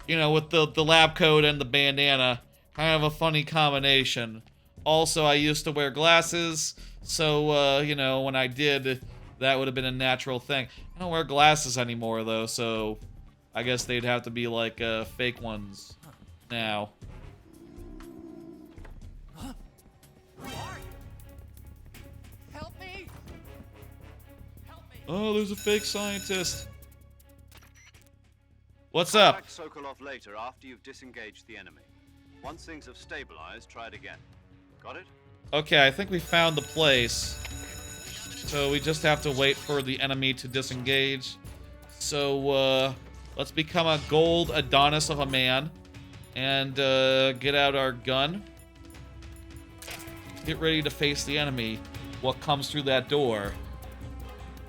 you know, with the lab coat and the bandana, kind of a funny combination. Also, I used to wear glasses, so, you know, when I did, that would have been a natural thing. I don't wear glasses anymore, though, so I guess they'd have to be, like, fake ones now. Help me! Oh, there's a fake scientist. What's up? Contact Sokolov later after you've disengaged the enemy. Once things have stabilized, try it again. Got it? Okay, I think we found the place. So we just have to wait for the enemy to disengage. So, let's become a gold Adonis of a man. And, get out our gun. Get ready to face the enemy. What comes through that door?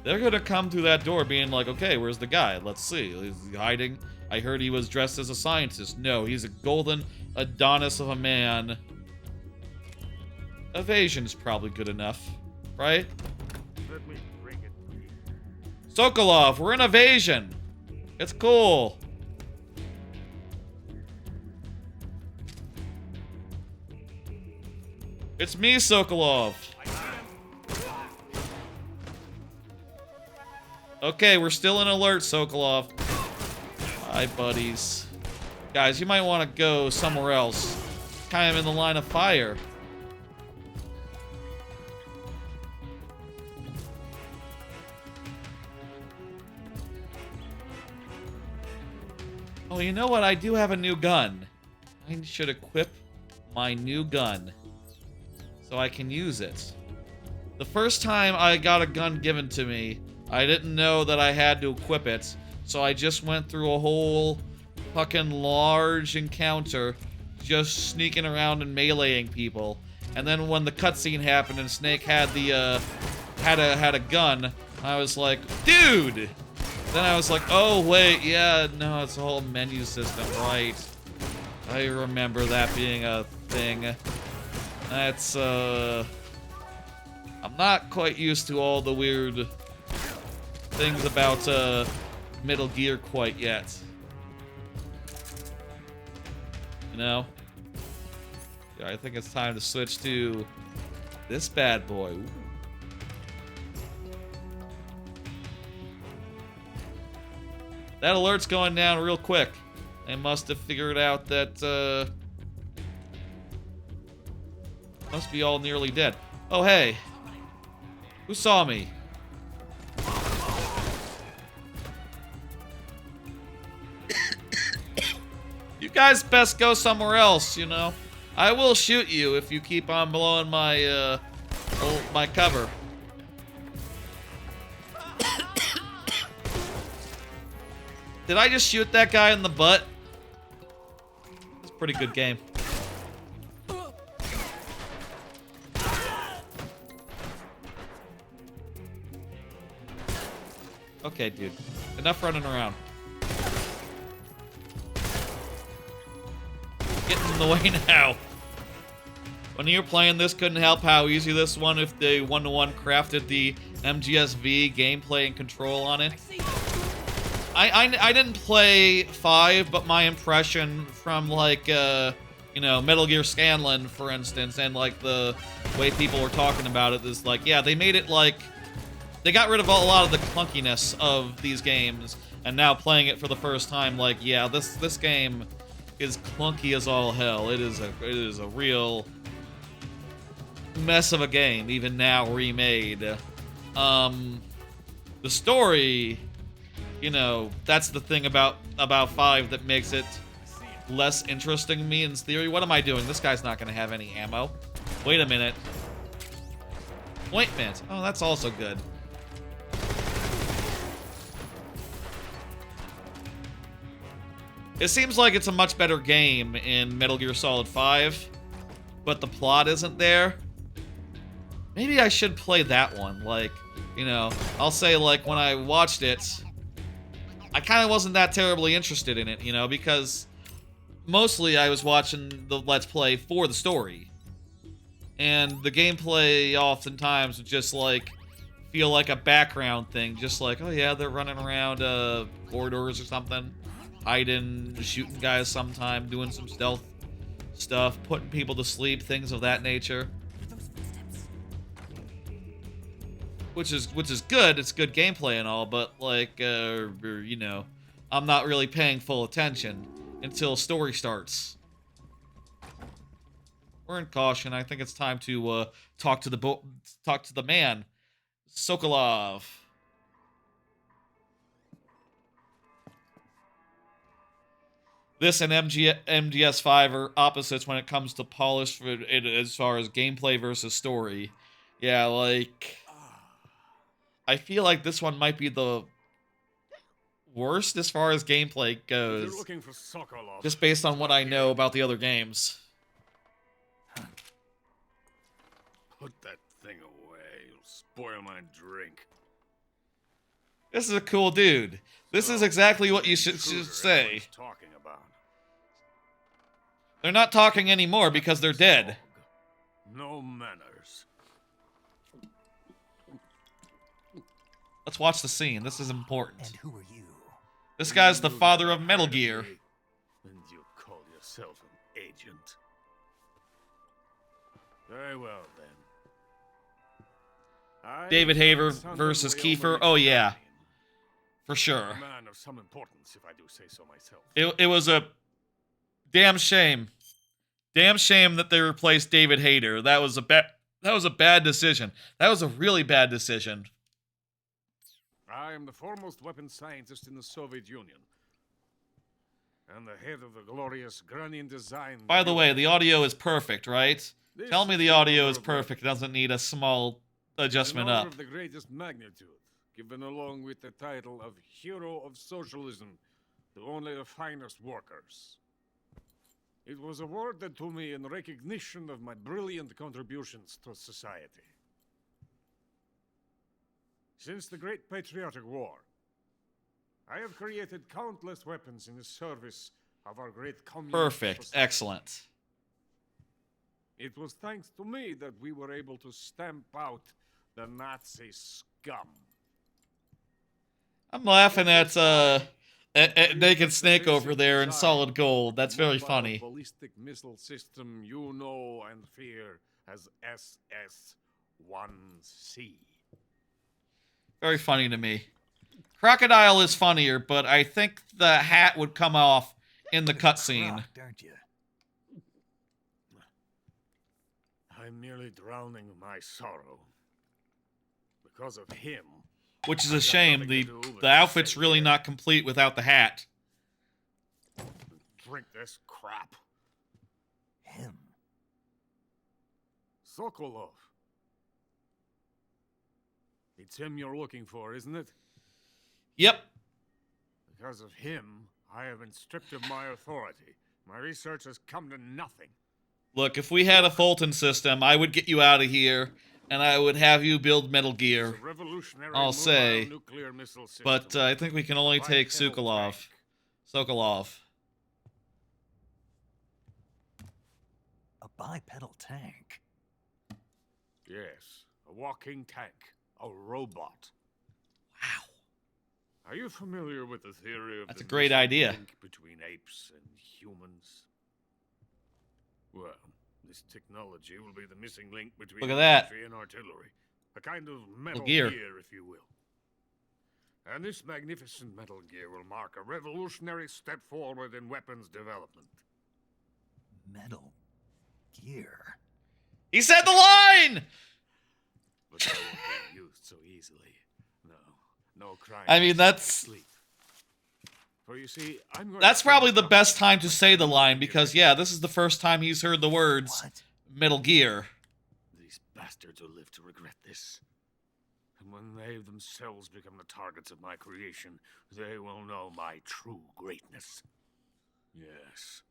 They're gonna come through that door being like, okay, where's the guy? Let's see. Is he hiding? I heard he was dressed as a scientist. No, he's a golden Adonis of a man. Evasion's probably good enough, right? Let me bring it. Sokolov, we're in evasion. It's cool. It's me, Sokolov. Okay, we're still in alert, Sokolov. Hi, buddies. Guys, you might want to go somewhere else. Kind of in the line of fire. Oh, you know what? I do have a new gun. I should equip my new gun so I can use it. The first time I got a gun given to me, I didn't know that I had to equip it, so I just went through a whole fucking large encounter just sneaking around and meleeing people. And then when the cutscene happened and Snake had the had a gun, I was like, dude! Then I was like, oh wait, yeah, no, it's a whole menu system, right? I remember that being a thing. That's I'm not quite used to all the weird things about Metal Gear quite yet. You know? Yeah, I think it's time to switch to this bad boy. Ooh. That alert's going down real quick. They must have figured out that, must be all nearly dead. Oh, hey. Who saw me? You guys best go somewhere else, you know? I will shoot you if you keep on blowing my, my cover. Did I just shoot that guy in the butt? That's a pretty good game. Okay, dude. Enough running around. Getting in the way now. When you were playing this, couldn't help how easy this one if they one-to-one crafted the MGSV gameplay and control on it. I didn't play 5, but my impression from, like, you know, Metal Gear Scanlan, for instance, and, like, the way people were talking about it is, like, yeah, they made it, like, they got rid of a lot of the clunkiness of these games, and now playing it for the first time, like, yeah, this game is clunky as all hell. It is a real mess of a game, even now remade. The story, you know, that's the thing about 5 that makes it less interesting to me in theory. What am I doing? This guy's not going to have any ammo. Wait a minute. Ointment. Oh, that's also good. It seems like it's a much better game in Metal Gear Solid 5, but the plot isn't there. Maybe I should play that one. Like, you know, I'll say, like, when I watched it, I kind of wasn't that terribly interested in it, you know, because mostly I was watching the Let's Play for the story. And the gameplay oftentimes would just, like, feel like a background thing. Just like, oh yeah, they're running around corridors or something. Hiding, shooting guys sometime, doing some stuff, putting people to sleep, things of that nature. Which is good. It's good gameplay and all, but like, you know, I'm not really paying full attention until story starts. We're in caution. I think it's time to talk to the man, Sokolov. This and MGS5 are opposites when it comes to polish for it, as far as gameplay versus story. Yeah, like, I feel like this one might be the worst as far as gameplay goes. You're looking for Sokolov. Just based on what I know about the other games. Put that thing away. You'll spoil my drink. This is a cool dude. This is exactly what you should say. Talking about. They're not talking anymore because they're dead. No manners. Let's watch the scene. This is important. And who are you? This guy's the father of Metal Gear. And you call yourself an agent. Very well, then. David Haver versus Kiefer. Oh, yeah. For sure. A man of some importance, if I do say so myself. It was a damn shame. Damn shame that they replaced David Hayter. That was a bad decision. That was a really bad decision. I am the foremost weapons scientist in the Soviet Union. And the head of the glorious Granian design. By the way, the audio is perfect, right? Tell me the audio is perfect. It doesn't need a small adjustment up. Of the greatest magnitude, given along with the title of Hero of Socialism to only the finest workers. It was awarded to me in recognition of my brilliant contributions to society. Since the Great Patriotic War, I have created countless weapons in the service of our great communist Perfect. society. Excellent. It was thanks to me that we were able to stamp out the Nazi scum. I'm laughing at Naked Snake over there in solid gold. That's very funny. Ballistic missile system you know and fear as SS-1C. Very funny to me. Crocodile is funnier, but I think the hat would come off in the cutscene. Aren't you? I'm merely drowning my sorrow. Because of him. Which is a shame. The outfit's really not complete without the hat. Drink this crap. Him. Sokolov. It's him you're looking for, isn't it? Yep. Because of him, I have been stripped of my authority. My research has come to nothing. Look, if we had a Fulton system, I would get you out of here, and I would have you build Metal Gear. I'll say. But I think we can only take Sokolov. Sokolov. A bipedal tank. Yes, a walking tank. A robot. Wow. Are you familiar with the theory of That's the a great missing idea. link between apes and humans? Well, this technology will be the missing link between Look at that. infantry and artillery. A kind of metal gear. gear, if you will. And this magnificent metal gear will mark a revolutionary step forward in weapons development. Metal gear. He said the line! But that won't be used so easily. No crime. I mean, that's... Sleep. For you see, I'm going That's to probably the best time to say the line, because, yeah, this is the first time he's heard the words What? Metal Gear. These bastards will live to regret this. And when they themselves become the targets of my creation, they will know my true greatness. Yes,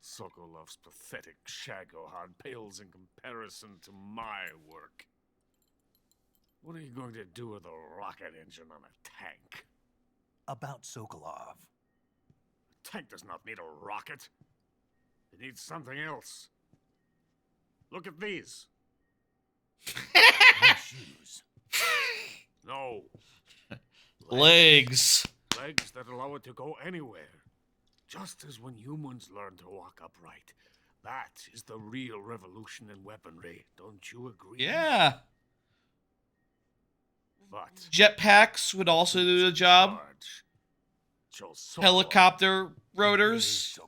Sokolov's pathetic shagohod pales in comparison to my work. What are you going to do with a rocket engine on a tank? About Sokolov. A tank does not need a rocket. It needs something else. Look at these. No shoes. No. Legs. Legs that allow it to go anywhere. Just as when humans learn to walk upright, That is the real revolution in weaponry. Don't you agree? Yeah. But Jetpacks would also do the job. Helicopter rotors.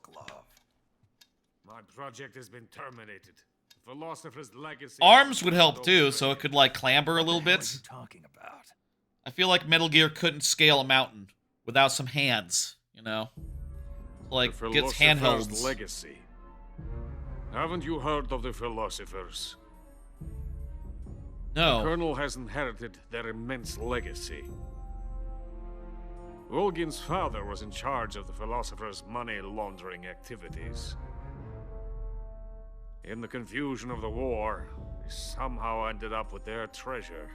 My project has been terminated. The philosopher's legacy. Arms would help too, so it could like clamber a little bit. What are you talking about? I feel like Metal Gear couldn't scale a mountain without some hands, you know? Like, The gets philosopher's handhelds. legacy. Haven't you heard of the philosophers? The No. Colonel has inherited their immense legacy. Volgin's father was in charge of the philosopher's money laundering activities. In the confusion of the war, he somehow ended up with their treasure.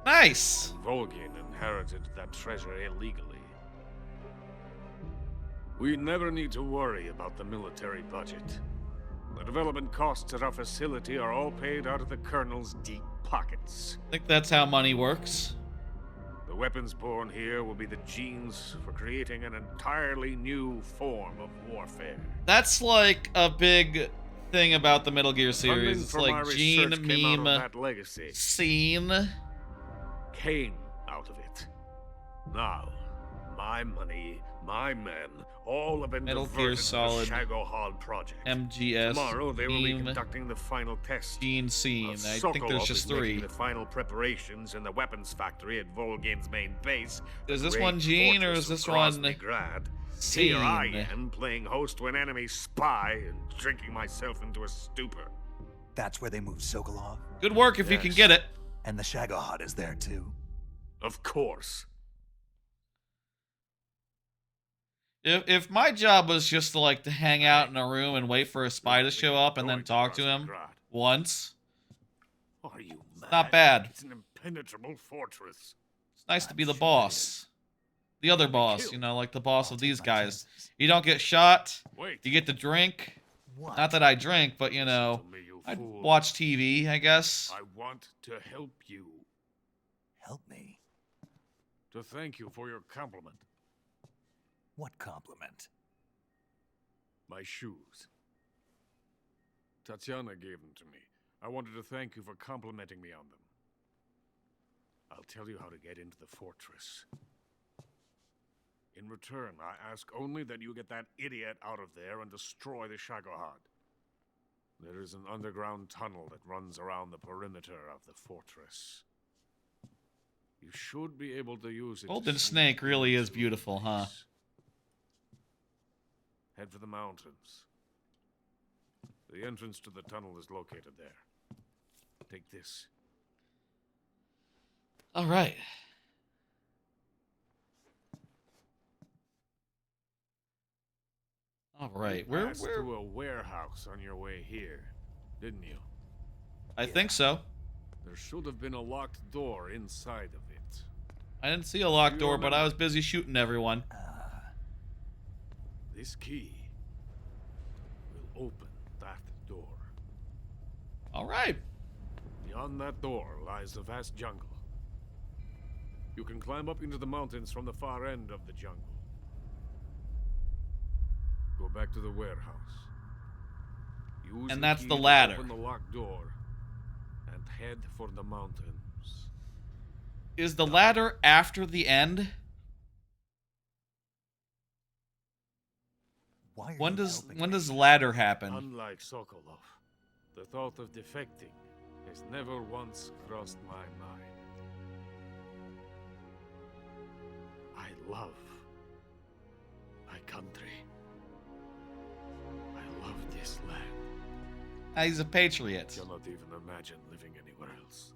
Nice. Volgin inherited that treasure illegally. We never need to worry about the military budget. The development costs at our facility are all paid out of the Colonel's deep pockets. I think that's how money works. The weapons born here will be the genes for creating an entirely new form of warfare. That's like a big thing about the Metal Gear series. Funding It's for my like gene, research came out of meme, that legacy. scene. Came out of it. Now, my money, my men, all have been Metal diverted Gear to Solid, the Shagohod project. MGS, Tomorrow they will be meme, conducting the final test. gene, scene. I think Sokolov there's just is making 3. the final preparations in the weapons factory at Volgin's main base. Is the this great one Gene or fortress is this of one Groznygrad. Scene? Here I am playing host to an enemy spy and drinking myself into a stupor. That's where they moved Sokolov? Good work if you can get it. And the Shagohod is there too? Of course. If my job was just to like to hang out in a room and wait for a spy to show up and then talk to him once, Are you mad? not bad. It's an impenetrable fortress. It's nice to be the boss. The other boss, you know, like the boss of these guys. You don't get shot. Wait. You get to drink. What? Not that I drink, but you know, Listen to me, you I'd fool. watch TV, I guess. I want to help you. Help me? To thank you for your compliment. What compliment? My shoes. Tatiana gave them to me. I wanted to thank you for complimenting me on them. I'll tell you how to get into the fortress. In return, I ask only that you get that idiot out of there and destroy the Shagohod. There is an underground tunnel that runs around the perimeter of the fortress. You should be able to use it. Golden Snake really is beautiful, huh? Head for the mountains. The entrance to the tunnel is located there. Take this. All right. All right. You passed through a warehouse on your way here, didn't you? I think so. There should have been a locked door inside of it. I didn't see a locked You door, but I remember? was busy shooting everyone. This key will open that door. All right. Beyond that door lies the vast jungle. You can climb up into the mountains from the far end of the jungle. Go back to the warehouse. Use And that's key the to ladder. Open the locked door and head for the mountains. Is the ladder after the end? Why are When you does helping when me? does ladder happen? Unlike Sokolov, the thought of defecting has never once crossed my mind. I love my country. I love this land. He's a patriot. Cannot even imagine living anywhere else.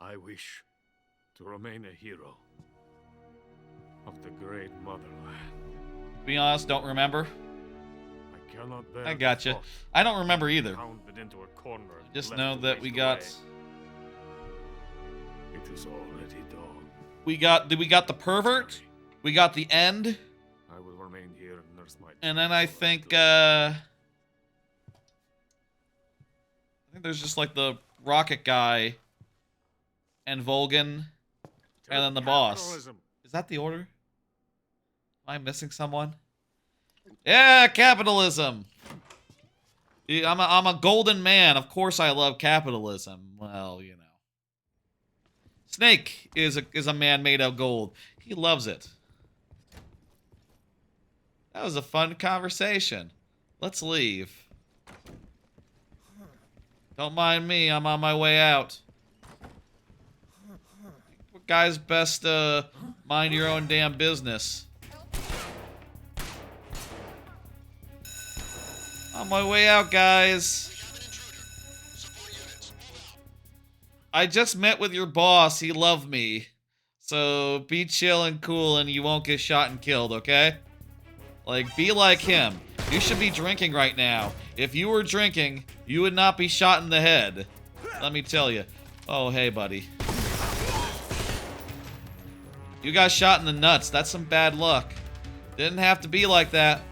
I wish to remain a hero of the great motherland. To be honest, don't remember. I cannot bear I the gotcha. thought I don't remember either. pounded into a corner and Just left know to that we waste got away. It is already dawn. we got the pervert. We got the end. I will remain here and nurse my And then I children think to I think there's just like the rocket guy and Volgin and then the boss. capitalism. Is that the order? Am I missing someone? Yeah, capitalism. Yeah, I'm a golden man. Of course I love capitalism. Well, you know. Snake is a man made of gold. He loves it. That was a fun conversation. Let's leave. Don't mind me. I'm on my way out. Guys, best mind your own damn business. On my way out, guys. I just met with your boss. He loved me. So be chill and cool and you won't get shot and killed, okay? Like, be like him. You should be drinking right now. If you were drinking, you would not be shot in the head. Let me tell you. Oh, hey, buddy. You got shot in the nuts. That's some bad luck. Didn't have to be like that.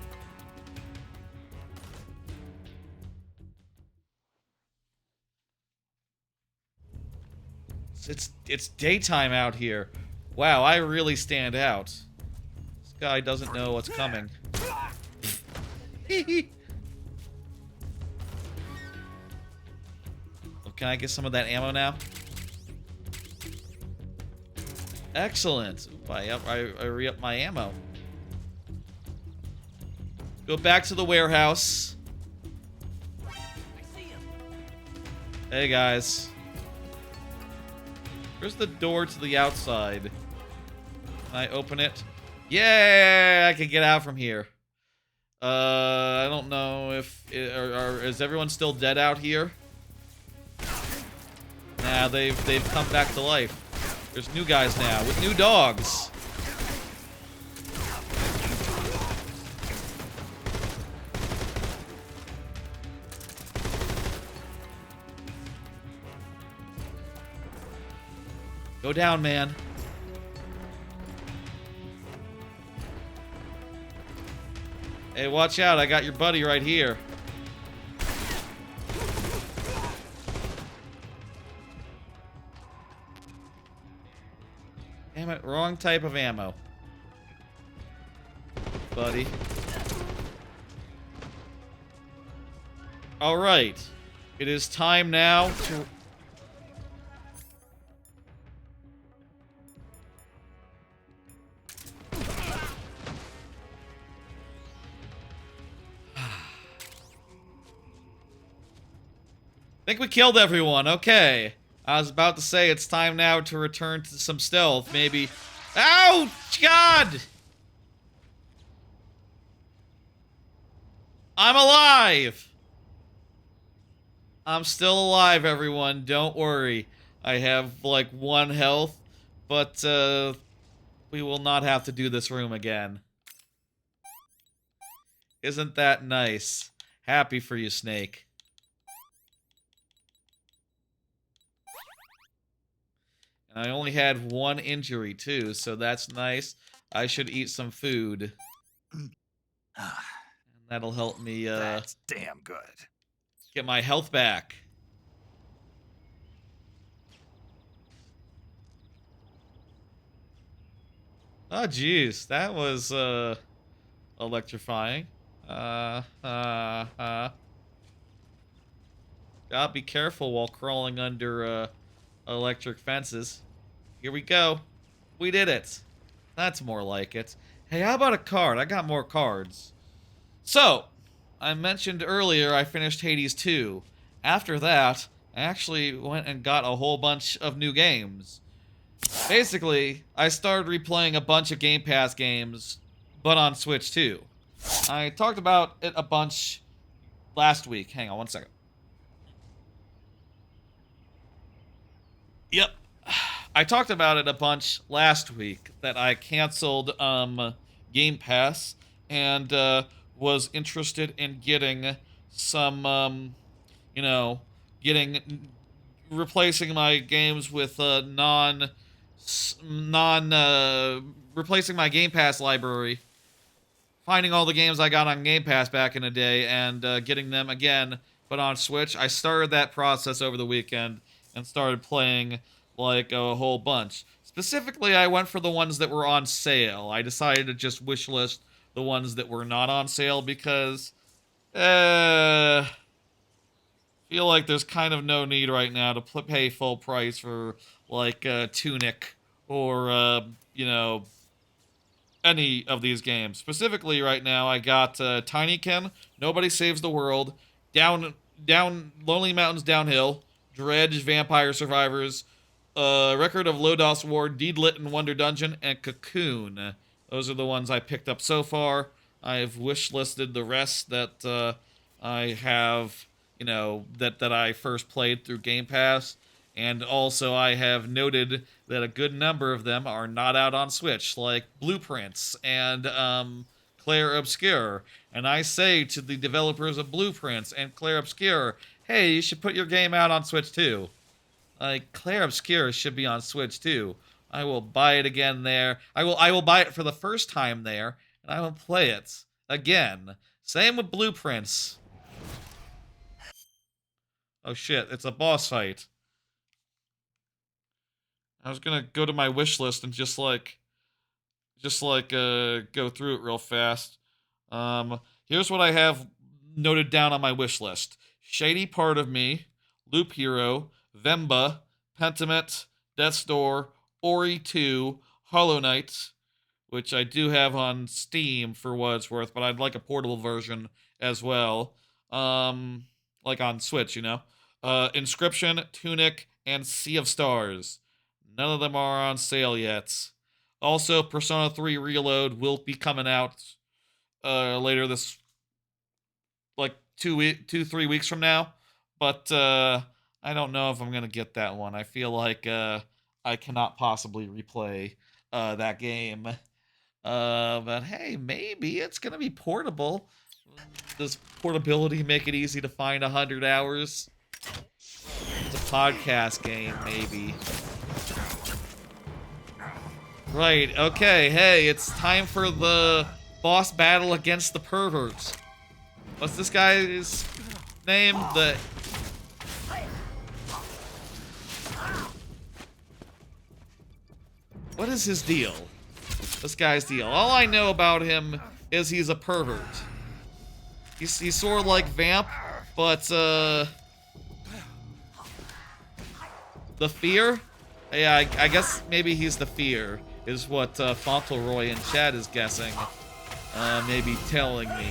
It's daytime out here. Wow, I really stand out. This guy doesn't know what's coming. Oh, can I get some of that ammo now? Excellent. I re-up my ammo. Go back to the warehouse. Hey guys. Where's the door to the outside? Can I open it? Yeah, I can get out from here. I don't know if is everyone still dead out here? Nah, they've come back to life. There's new guys now with new dogs. Go down, man. Hey, watch out. I got your buddy right here. Damn it, wrong type of ammo. Buddy. Alright. It is time now to... I think we killed everyone. Okay. I was about to say it's time now to return to some stealth. Maybe... Ouch! God! I'm alive! I'm still alive, everyone. Don't worry. I have, like, 1 health. But, we will not have to do this room again. Isn't that nice? Happy for you, Snake. And I only had 1 injury, too, so that's nice. I should eat some food. And that'll help me, That's damn good. Get my health back. Oh, jeez. That was, electrifying. Gotta be careful while crawling under, electric fences. Here we go. We did it. That's more like it. Hey, how about a card? I got more cards. So, I mentioned earlier I finished Hades 2. After that, I actually went and got a whole bunch of new games. Basically, I started replaying a bunch of Game Pass games, but on Switch too. I talked about it a bunch last week. Hang on 1 second. Yep. I talked about it a bunch last week that I canceled Game Pass and was interested in getting some you know, replacing my games with replacing my Game Pass library, finding all the games I got on Game Pass back in the day and getting them again but on Switch. I started that process over the weekend and started playing like a whole bunch. Specifically, I went for the ones that were on sale. I decided to just wishlist the ones that were not on sale because, feel like there's kind of no need right now to pay full price for, like, Tunic or, you know, any of these games. Specifically right now, I got Tinykin, Nobody Saves the World, Down Lonely Mountains Downhill, Dredge, Vampire Survivors, Record of Lodos War, Deedlit and Wonder Dungeon, and Cocoon. Those are the ones I picked up so far. I've wishlisted the rest that I have, you know, that I first played through Game Pass. And also I have noted that a good number of them are not out on Switch, like Blueprints and Claire Obscure. And I say to the developers of Blueprints and Claire Obscure, hey, you should put your game out on Switch too. Like, Claire Obscure should be on Switch too. I will buy it again there. I will buy it for the first time there, and I will play it again. Same with Blueprints. Oh shit, it's a boss fight. I was gonna go to my wish list and just go through it real fast. Here's what I have noted down on my wish list: Shady Part of Me, Loop Hero, Vemba, Pentiment, Death's Door, Ori 2, Hollow Knight, which I do have on Steam for what it's worth, but I'd like a portable version as well. Like on Switch, you know. Inscription, Tunic, and Sea of Stars. None of them are on sale yet. Also, Persona 3 Reload will be coming out later this, like 3 weeks from now. But I don't know if I'm going to get that one. I feel like I cannot possibly replay that game. But hey, maybe it's going to be portable. Does portability make it easy to find 100 hours? It's a podcast game, maybe. Right, okay, hey, it's time for the boss battle against the perverts. What's this guy's name? What is his deal? This guy's deal. All I know about him is he's a pervert. He's sort of like Vamp, but, the Fear? Yeah, I guess maybe he's the Fear, is what Fauntleroy in chat is guessing. Maybe telling me.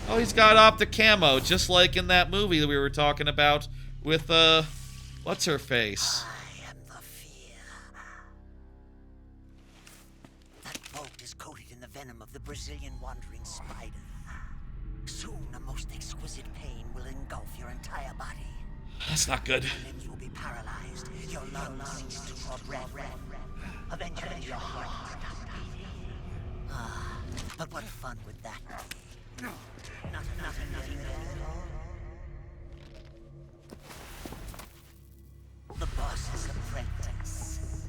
Oh, he's got optic camo, just like in that movie that we were talking about with, what's her face? I am the Fear. That boat is coated in the venom of the Brazilian wandering spider. Soon, a most exquisite pain will engulf your entire body. That's not good. Your limbs will be paralyzed. Your lungs cease to draw breath. Eventually, your heart will stop beating. Ah, but what fun would that be? Nothing at all. The boss's apprentice.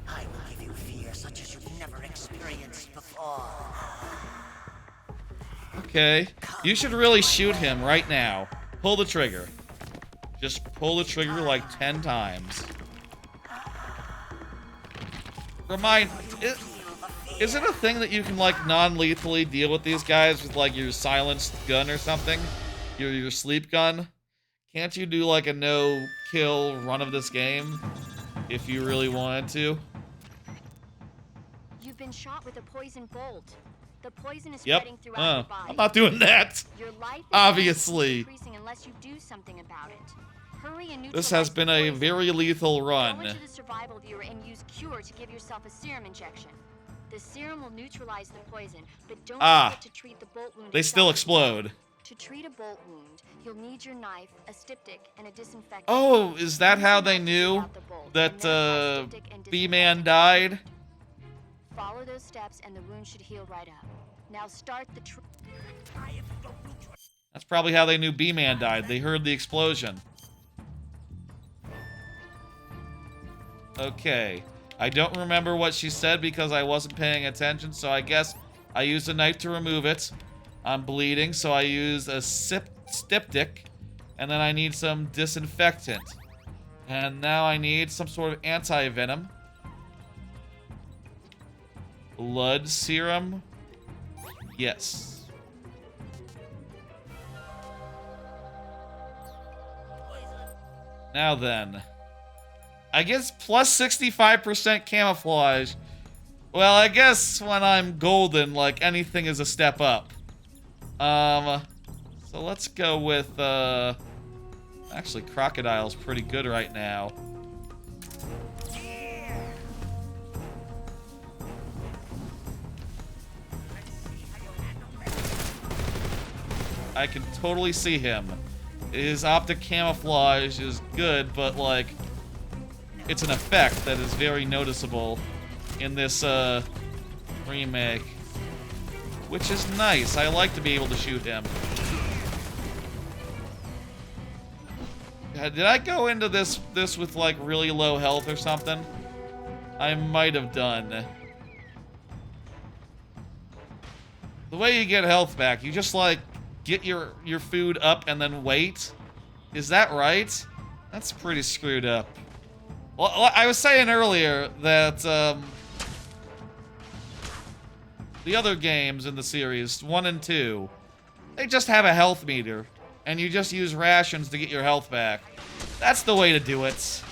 I will give you fear such as you've never experienced before. Okay. You should really shoot him right now. Pull the trigger. Just pull the trigger like 10 times. Is it a thing that you can, like, non-lethally deal with these guys with, like, your silenced gun or something? Your sleep gun? Can't you do, like, a no-kill run of this game if you really wanted to? You've been shot with a poison bolt. The poison is spreading throughout your body. I'm not doing that. Your life is obviously. increasing unless you do something about it. Hurry and This has been a very lethal run. Go into the survival viewer and use Cure to give yourself a serum injection. The serum will neutralize the poison, but don't forget to treat the bolt wound. They still explode. To treat a bolt wound, you'll need your knife, a styptic, and a disinfectant. Oh, is that how they knew that B-Man died? Follow those steps and the wound should heal right up. Now start the That's probably how they knew B-Man died. They heard the explosion. Okay. I don't remember what she said because I wasn't paying attention, so I guess I used a knife to remove it. I'm bleeding, so I used a styptic, and then I need some disinfectant. And now I need some sort of anti-venom. Blood serum. Yes. Now then. I guess plus 65% camouflage. Well, I guess when I'm golden, like, anything is a step up. So let's go with, actually, Crocodile's pretty good right now. I can totally see him. His optic camouflage is good, but, like, it's an effect that is very noticeable in this, remake. Which is nice. I like to be able to shoot him. Did I go into this with, like, really low health or something? I might have done. The way you get health back, you just, like, get your food up and then wait? Is that right? That's pretty screwed up. Well, I was saying earlier that, the other games in the series, 1 and 2, they just have a health meter, and you just use rations to get your health back. That's the way to do it.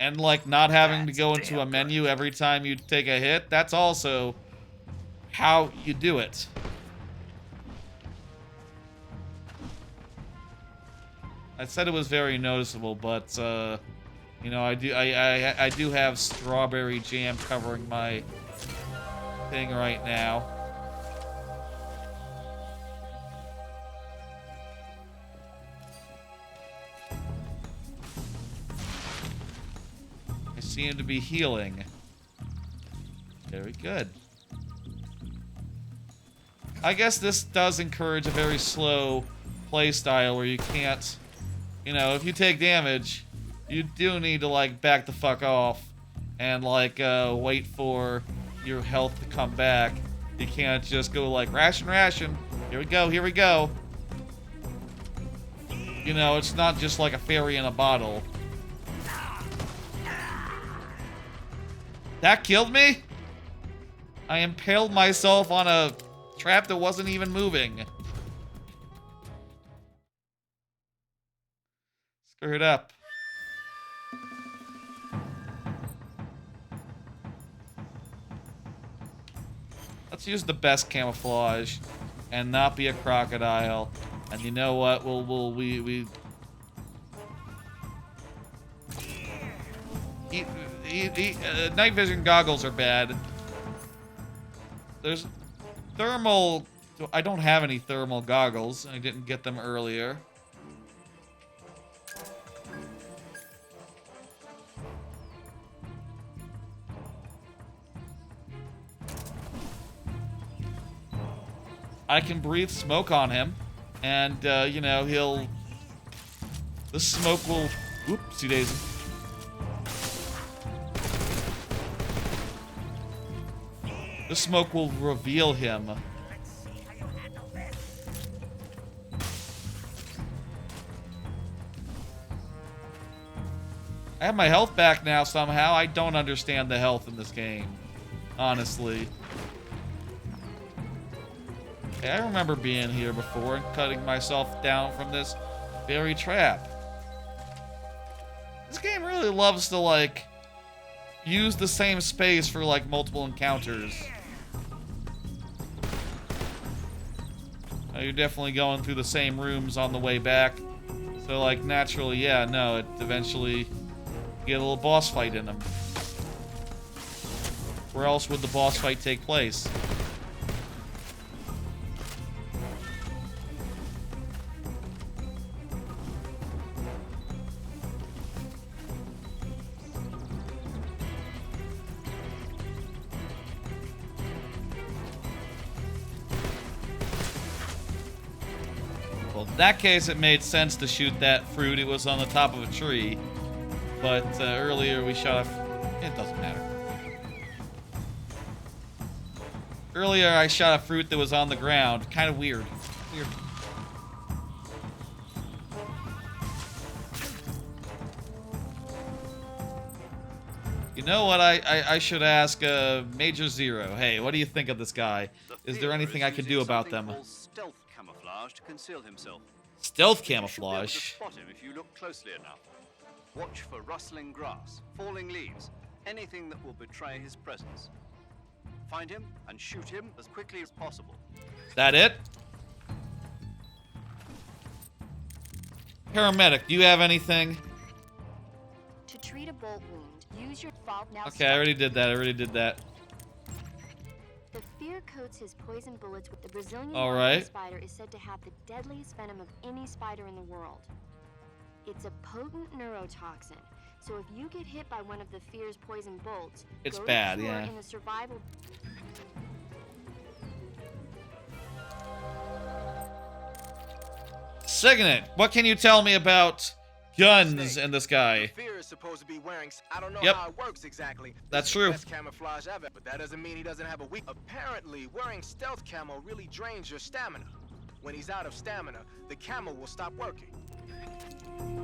And, like, not having to go into a menu every time you take a hit, that's also how you do it. I said it was very noticeable, but, you know, I do have strawberry jam covering my thing right now. Seem to be healing. Very good. I guess this does encourage a very slow play style where you can't, you know, if you take damage, you do need to, like, back the fuck off and, like, wait for your health to come back. You can't just go like, ration, ration. Here we go, here we go. You know, it's not just like a fairy in a bottle. That killed me? I impaled myself on a trap that wasn't even moving. Screw it up. Let's use the best camouflage and not be a crocodile. And you know what? Night vision goggles are bad. There's thermal. I don't have any thermal goggles. I didn't get them earlier. I can breathe smoke on him, and you know, the smoke will. Whoopsie daisy. The smoke will reveal him. I have my health back now somehow. I don't understand the health in this game, honestly. Okay, I remember being here before and cutting myself down from this very trap. This game really loves to, like, use the same space for, like, multiple encounters. You're definitely going through the same rooms on the way back. So, like, naturally, yeah, no, it eventually get a little boss fight in them. Where else would the boss fight take place? Well, in that case, it made sense to shoot that fruit. It was on the top of a tree. But earlier we shot a... It doesn't matter. Earlier I shot a fruit that was on the ground. Kind of weird. Weird. You know what? I should ask Major Zero. Hey, what do you think of this guy? Is there anything I can do about them? Stealth camouflage to conceal himself. Stealth You should be able to camouflage? spot him if you look closely enough. Watch for rustling grass, falling leaves, anything that will betray his presence. Find him and shoot him as quickly as possible. That it? Paramedic, do you have anything? To treat a bolt wound, use your fault now. Okay, I already did that. I already did that. The fear coats his poison bullets with the Brazilian All lion right. spider is said to have the deadliest venom of any spider in the world. It's a potent neurotoxin, so if you get hit by one of the fear's poison bolts, It's go to bad, the floor yeah. in the survival. Signet, what can you tell me about guns in this guy? Fear is supposed to be wearing. I don't know Yep. how it works exactly. That's This is true. the best camouflage ever, but that doesn't mean he doesn't have a weak. Apparently, wearing stealth camo really drains your stamina. When he's out of stamina, the camo will stop working.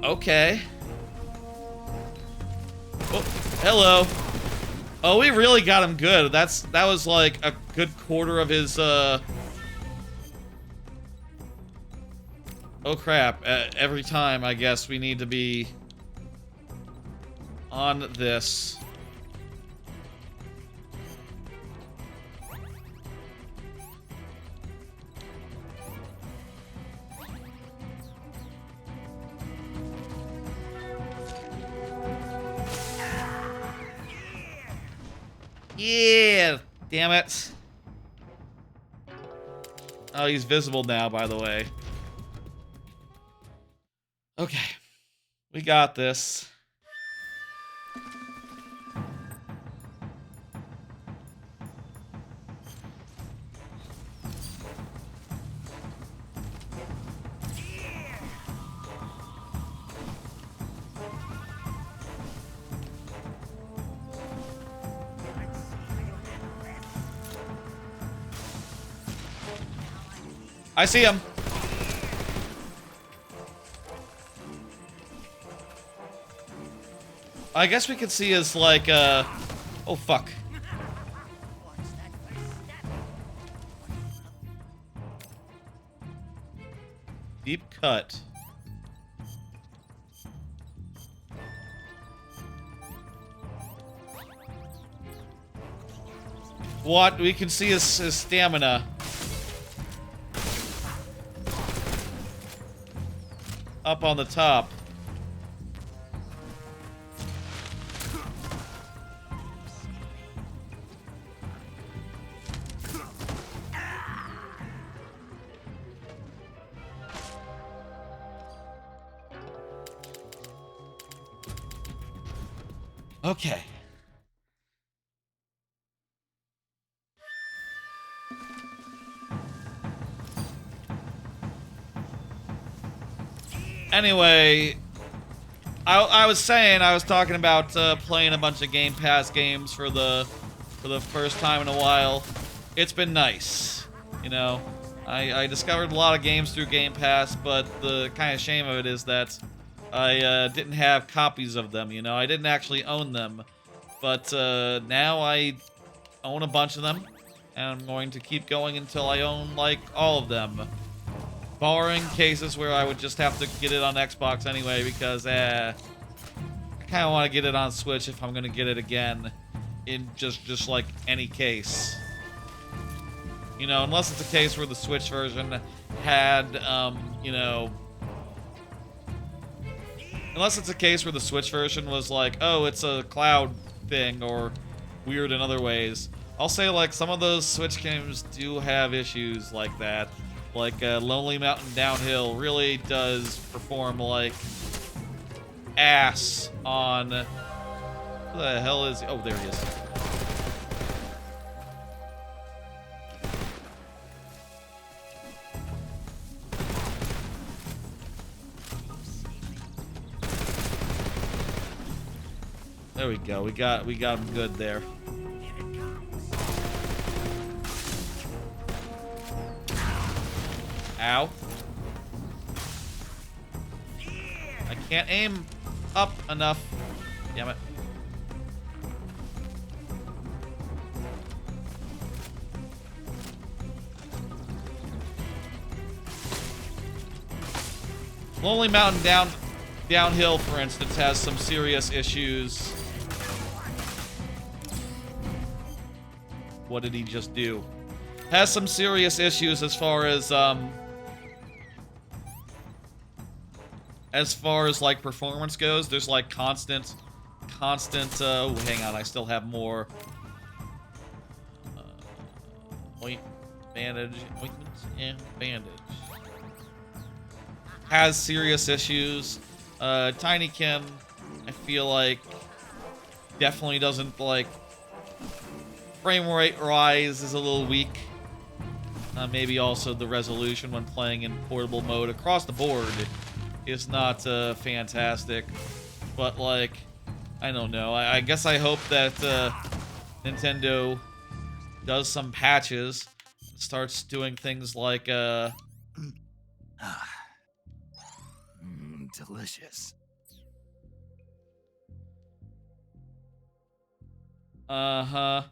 Okay. Oh, hello. Oh, we really got him good. That was like a good quarter of his, Oh crap. Every time, I guess, we need to be on this. Yeah! Damn it. Oh, he's visible now, by the way. Okay. We got this. I see him. I guess we could see his, like, oh, fuck. Deep cut. What? We can see his stamina. Up on the top. Okay. Anyway, I was saying, I was talking about playing a bunch of Game Pass games for the first time in a while. It's been nice, you know. I discovered a lot of games through Game Pass, but the kind of shame of it is that I didn't have copies of them, you know. I didn't actually own them, but now I own a bunch of them, and I'm going to keep going until I own, like, all of them. Barring cases where I would just have to get it on Xbox anyway, because I kind of want to get it on Switch if I'm going to get it again, in just like any case. You know, unless it's a case where the Switch version had, you know... Unless it's a case where the Switch version was like, oh, it's a cloud thing, or weird in other ways. I'll say, like, some of those Switch games do have issues like that. Like, Lonely Mountain Downhill really does perform like ass on... Who the hell is... Oh, there he is. There we go. We got him good there. Ow. I can't aim up enough. Damn it. Lonely Mountain downhill, for instance, has some serious issues. What did he just do? Has some serious issues as far as like performance goes. There's like constant oh, hang on, I still have more ointment, bandage. Has serious issues. Tinykin, I feel like, definitely doesn't, like, frame rate rise is a little weak. Maybe also the resolution when playing in portable mode across the board is not fantastic. But, like, I don't know. I guess I hope that Nintendo does some patches, starts doing things like delicious. Uh-huh.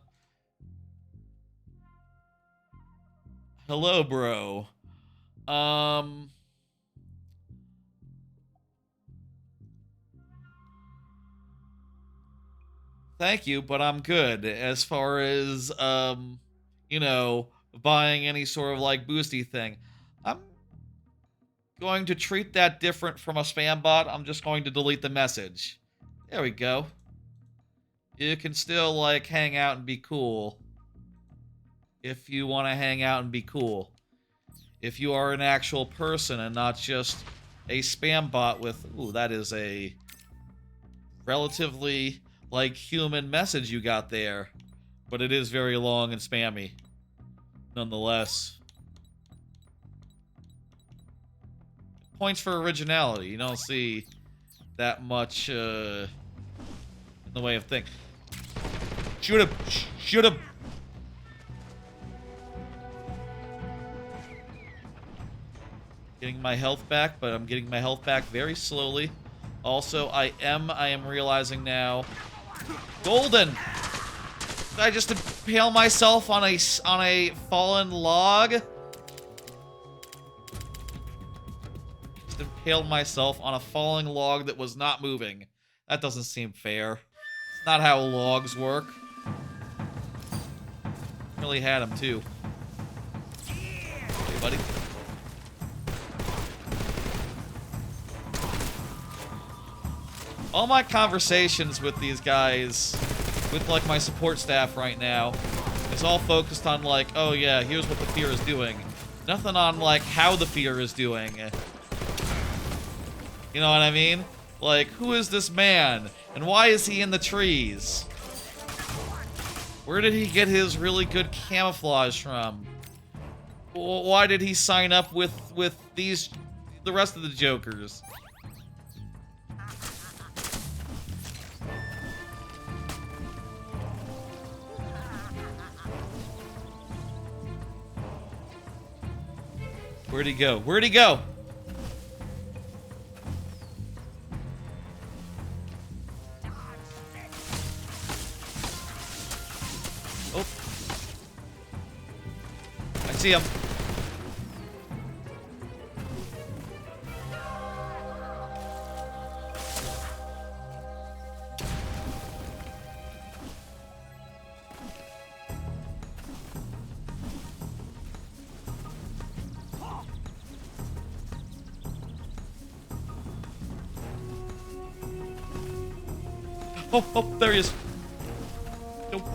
Hello, bro. Thank you, but I'm good. As far as, you know, buying any sort of, like, boosty thing. I'm going to treat that different from a spam bot. I'm just going to delete the message. There we go. You can still, like, hang out and be cool. If you want to hang out and be cool. If you are an actual person and not just a spam bot with... Ooh, that is a relatively, like, human message you got there. But it is very long and spammy. Nonetheless. Points for originality. You don't see that much in the way of thing. Shoot him! Shoot him! Getting my health back, but I'm getting my health back very slowly. Also, I am realizing now. Golden! Did I just impale myself on a fallen log? Just impaled myself on a falling log that was not moving. That doesn't seem fair. It's not how logs work. Really had him too. Hey, buddy. All my conversations with these guys, with like my support staff right now, is all focused on like, oh yeah, here's what the fear is doing. Nothing on like how the fear is doing. You know what I mean? Like, who is this man? And why is he in the trees? Where did he get his really good camouflage from? Why did he sign up with the rest of the Jokers? Where'd he go? Where'd he go? Oh. I see him. Oh, there he is. Nope.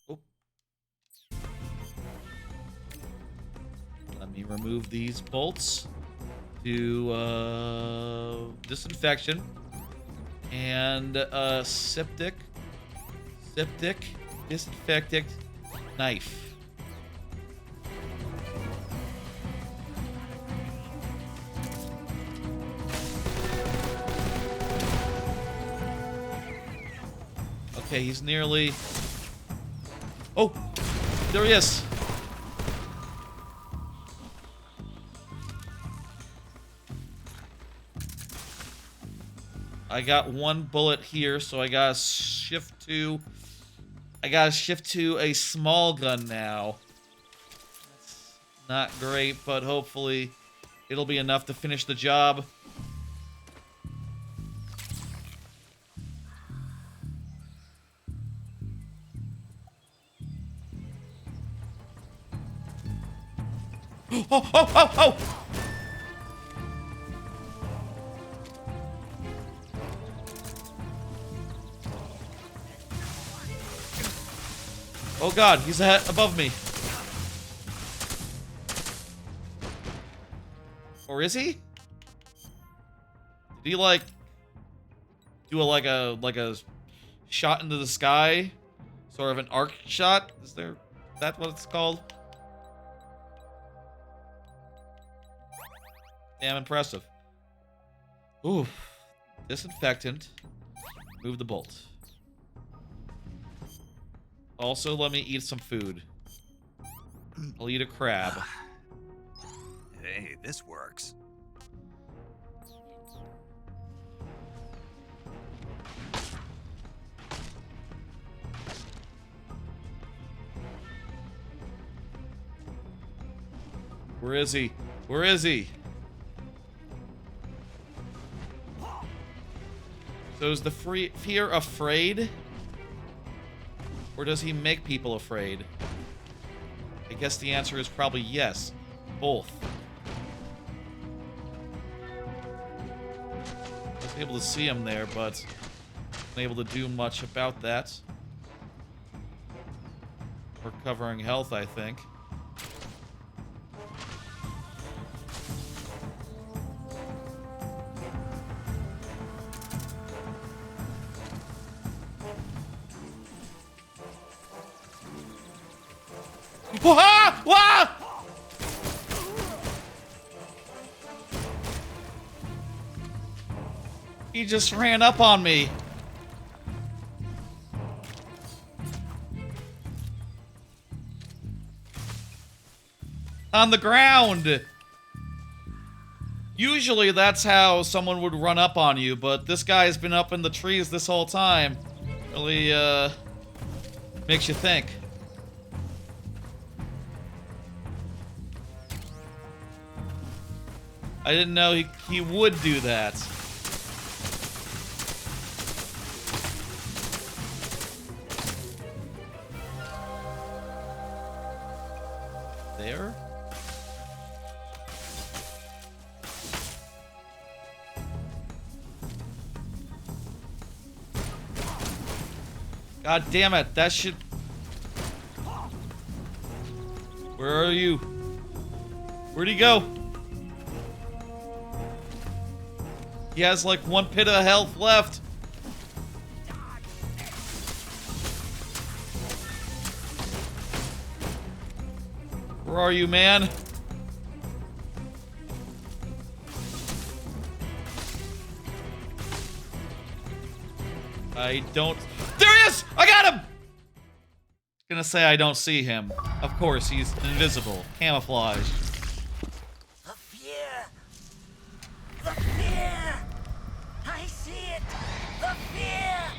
Oh. Let me remove these bolts. Do disinfection and septic disinfectant knife. Okay, he's nearly... Oh! There he is! I got one bullet here, so I gotta shift to... I gotta shift to a small gun now. That's not great, but hopefully it'll be enough to finish the job. Oh, oh, oh, oh! Oh god, he's above me. Or is he? Did he like do like a shot into the sky? Sort of an arc shot? Is that what it's called? Damn impressive. Ooh. Disinfectant. Move the bolt. Also, let me eat some food. I'll eat a crab. Hey, this works. Where is he? Where is he? So is the fear afraid? Or does he make people afraid? I guess the answer is probably yes. Both. I was able to see him there, but unable to do much about that. Recovering health, I think. Wah! Wah! He just ran up on me. On the ground. Usually that's how someone would run up on you, but this guy's been up in the trees this whole time. Really, makes you think. I didn't know he would do that. There? God damn it, that should... Where are you? Where'd he go? He has like 1 pit of health left. Where are you, man? I don't... There he is! I got him! Gonna say I don't see him. Of course, he's invisible. Camouflaged. The fear! The fear! I see it! The fear!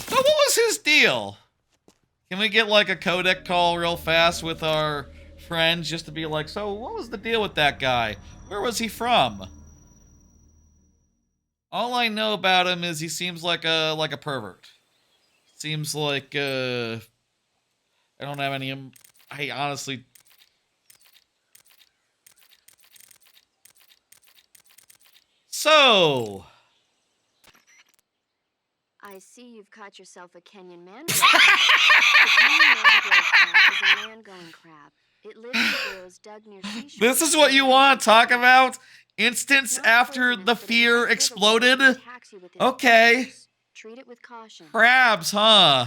So what was his deal? Can we get like a codec call real fast with our friends just to be like, so what was the deal with that guy? Where was he from? All I know about him is he seems like a pervert. Seems like I don't have any. I honestly. So. I see you've caught yourself a Kenyan mangrove. The Kenyan mangrove crab is a land-going crab. It lives in burrows dug near seashores. This is what you want to talk about? Instance after the fear exploded? Okay. Treat it with caution. Crabs, huh?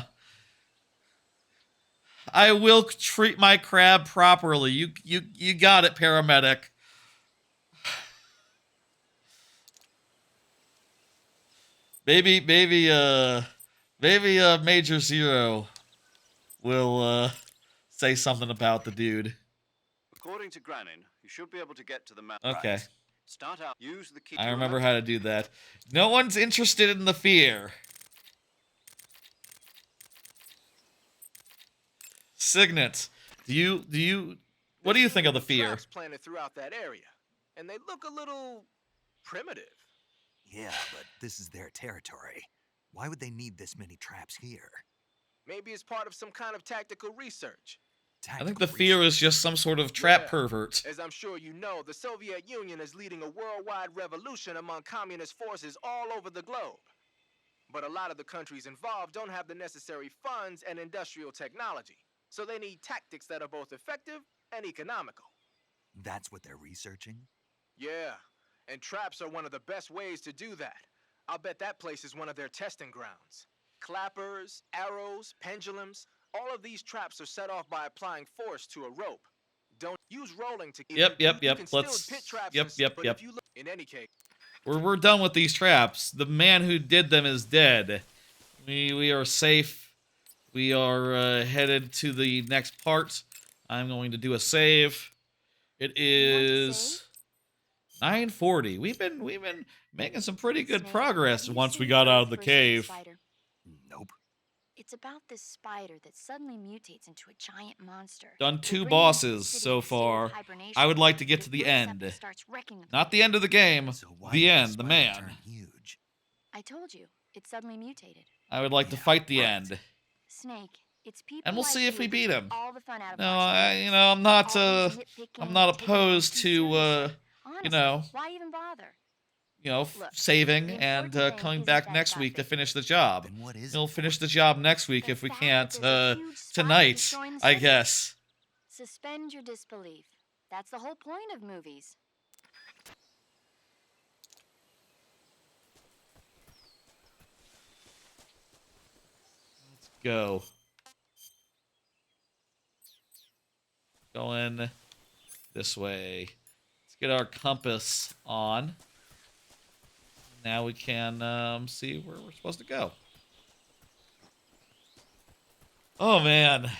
I will treat my crab properly. You got it, paramedic. Maybe Major Zero will say something about the dude. According to Granin, you should be able to get to the map. Okay. Right. Start out. Use the key. I remember how to do that. No one's interested in the fear. Signet, what do you think of the fear? Traps planted throughout that area, and they look a little primitive. Yeah, but this is their territory. Why would they need this many traps here? Maybe it's part of some kind of tactical research. I think the fear is just some sort of trap pervert. As I'm sure you know, the Soviet Union is leading a worldwide revolution among communist forces all over the globe. But a lot of the countries involved don't have the necessary funds and industrial technology, so they need tactics that are both effective and economical. That's what they're researching? Yeah, and traps are one of the best ways to do that. I'll bet that place is one of their testing grounds. Clappers, arrows, pendulums, all of these traps are set off by applying force to a rope. Don't use rolling to... Yep. Let's... Yep. In any case... We're done with these traps. The man who did them is dead. We are safe. We are headed to the next part. I'm going to do a save. It is 9:40. We've been making some pretty good progress once we got out of the cave. Nope. It's about this spider that suddenly mutates into a giant monster. Done 2 bosses so far. I would like to get to the end. Not the end of the game. The end, the man. Huge? I told you, it suddenly mutated. I would like to fight the end. Snake, it's people And we'll like see if we you beat that him. take all the fun out of No, watching I'm not all these nitpicking I'm not and taking opposed things to too seriously. you know, Honestly, why even bother? Look, saving the and important thing coming isn't back that next got week to fixed. finish the job. Then what is We'll finish the job next week The if we fact can't that there's a huge spider tonight, destroying the I city. guess. Suspend your disbelief. That's the whole point of movies. Let's go. Going this way. Let's get our compass on. Now we can see where we're supposed to go. Oh man.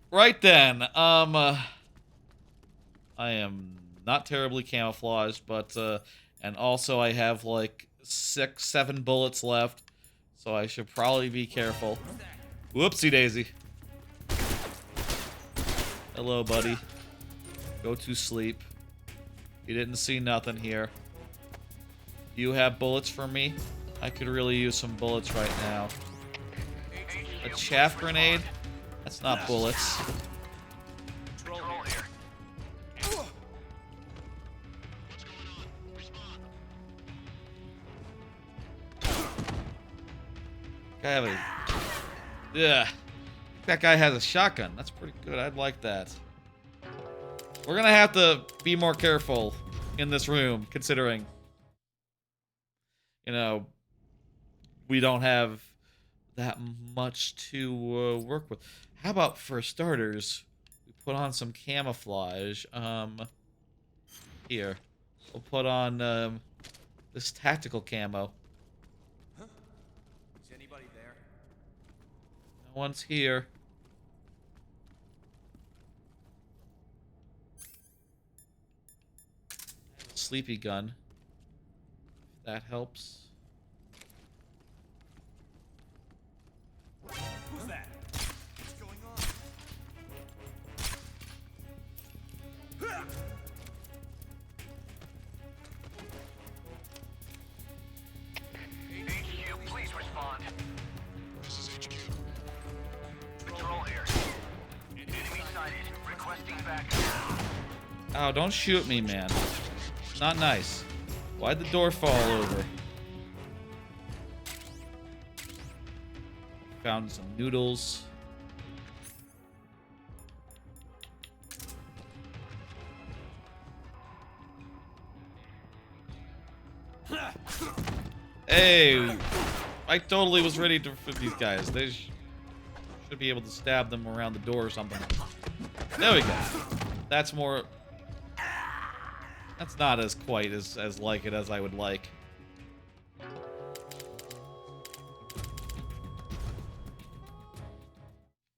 Right then. I am not terribly camouflaged, but and also I have like 6, 7 bullets left, so I should probably be careful. Whoopsie daisy. Hello, buddy. Go to sleep. You didn't see nothing here. You have bullets for me? I could really use some bullets right now. A chaff grenade? That's not bullets. Guy have a... Yeah. That guy has a shotgun. That's pretty good. I'd like that. We're gonna have to be more careful in this room, considering, you know, we don't have that much to work with. How about, for starters, we put on some camouflage? Here. We'll put on this tactical camo. Huh? Is anybody there? No one's here. Sleepy gun. If that helps. Who's that? What's going on? HQ, please respond. This is HQ. Patrol here. Enemy sighted. Requesting backup. Oh, don't shoot me, man. Not nice. Why'd the door fall over? Found some noodles. Hey, I totally was ready for these guys. They should be able to stab them around the door or something. There we go. That's more... That's not as quite as like it as I would like.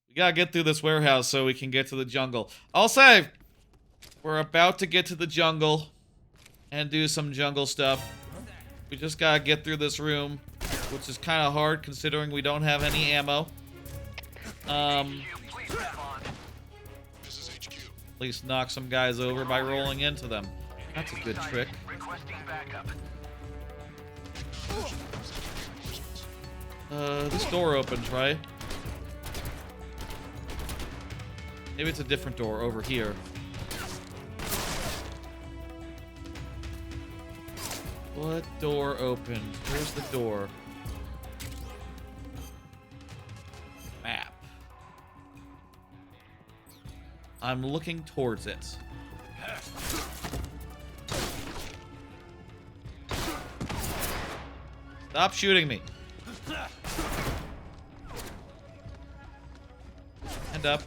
We gotta get through this warehouse so we can get to the jungle. I'll say, we're about to get to the jungle and do some jungle stuff. We just gotta get through this room, which is kind of hard considering we don't have any ammo. At least knock some guys over by rolling into them. That's a good trick. This door opens, right? Maybe it's a different door over here. What door opened? Where's the door? Map. I'm looking towards it. Stop shooting me. Hand up.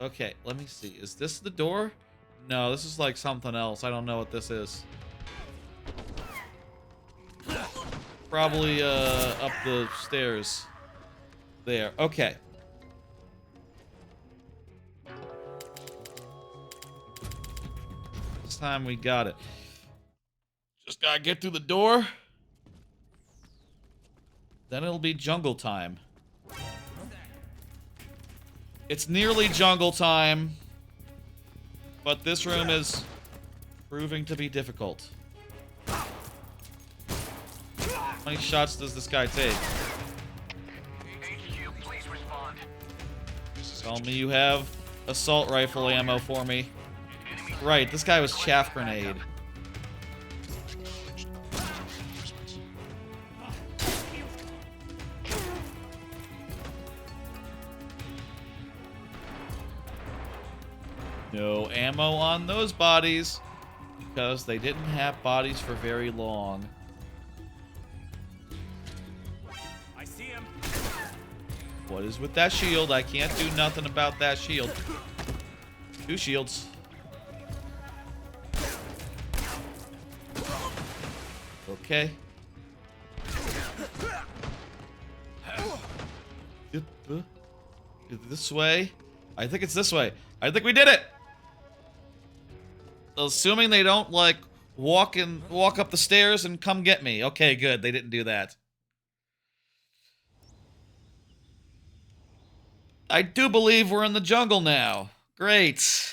Okay, let me see. Is this the door? No, this is like something else. I don't know what this is. Probably up the stairs. There. Okay. This time we got it. Just gotta get through the door. Then it'll be jungle time. It's nearly jungle time, but this room is proving to be difficult. How many shots does this guy take? Tell me you have assault rifle ammo for me. Right, this guy was chaff grenade. No ammo on those bodies, because they didn't have bodies for very long. I see him. What is with that shield? I can't do nothing about that shield. 2 shields. Okay. This way? I think it's this way. I think we did it! Assuming they don't, like, walk up the stairs and come get me. Okay, good. They didn't do that. I do believe we're in the jungle now. Great.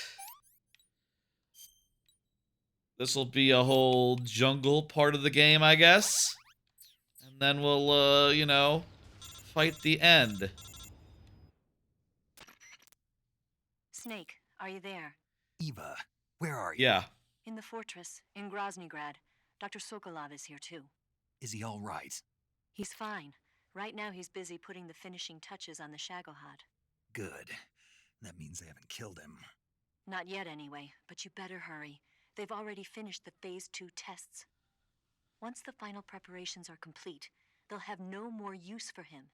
This will be a whole jungle part of the game, I guess. And then we'll, you know, fight the end. Snake, are you there? Eva, where are you? Yeah. In the fortress, in Groznygrad. Dr. Sokolov is here too. Is he all right? He's fine. Right now he's busy putting the finishing touches on the Shagohod. Good. That means they haven't killed him. Not yet anyway, but you better hurry. They've already finished the Phase 2 tests. Once the final preparations are complete, they'll have no more use for him.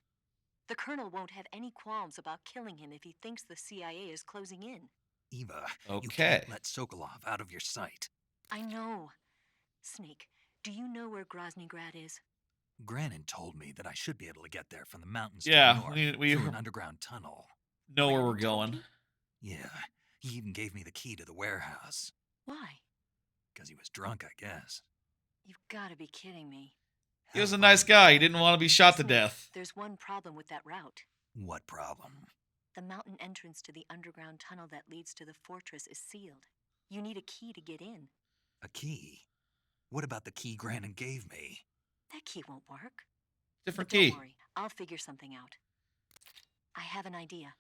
The Colonel won't have any qualms about killing him if he thinks the CIA is closing in. Eva, okay. You can't let Sokolov out of your sight. I know. Snake, do you know where Groznygrad is? Granin told me that I should be able to get there from the mountains yeah, to the north we through an underground tunnel. Know where we're going. Yeah, he even gave me the key to the warehouse. Why? Because he was drunk, I guess. You've got to be kidding me. He was a nice guy. He didn't want to be shot to death. There's one problem with that route. What problem? The mountain entrance to the underground tunnel that leads to the fortress is sealed. You need a key to get in. A key? What about the key Granin gave me? That key won't work. Different but key. Don't worry, I'll figure something out. I have an idea.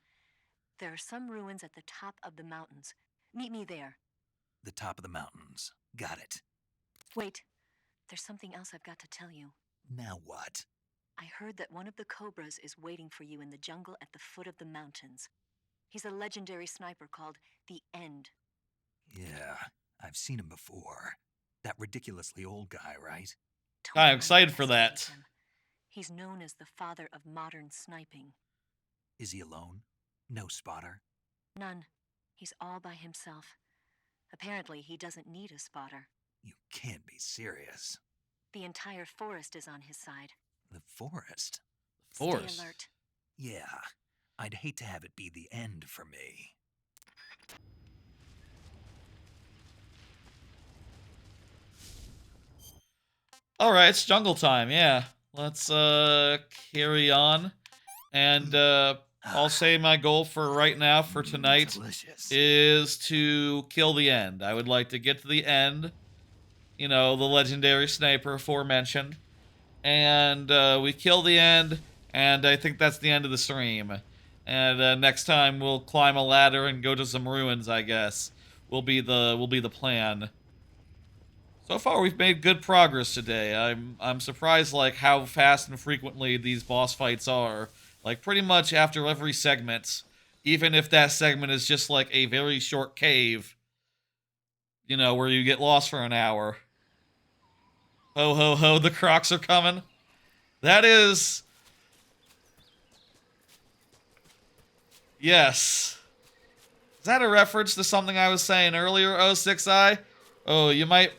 There are some ruins at the top of the mountains. Meet me there. The top of the mountains. Got it. Wait. There's something else I've got to tell you. Now what? I heard that one of the Cobras is waiting for you in the jungle at the foot of the mountains. He's a legendary sniper called the End. Yeah, I've seen him before. That ridiculously old guy, right? Kind of excited for that. underestimate him. He's known as the father of modern sniping. Is he alone? No spotter? None. He's all by himself. Apparently, he doesn't need a spotter. You can't be serious. The entire forest is on his side. The forest? Forest? Stay alert. Yeah. I'd hate to have it be the end for me. Alright, it's jungle time, yeah. Let's carry on. And I'll say my goal for right now, for tonight, Delicious. is to kill the end. I would like to get to the end. You know, the legendary sniper aforementioned. And we kill the end, and I think that's the end of the stream. And next time we'll climb a ladder and go to some ruins, I guess. Will be the plan. So far, we've made good progress today. I'm surprised, like, how fast and frequently these boss fights are. Like, pretty much after every segment, even if that segment is just, like, a very short cave, you know, where you get lost for an hour. Ho, ho, ho, the Crocs are coming. That is... Yes. Is that a reference to something I was saying earlier, 06i? Oh, you might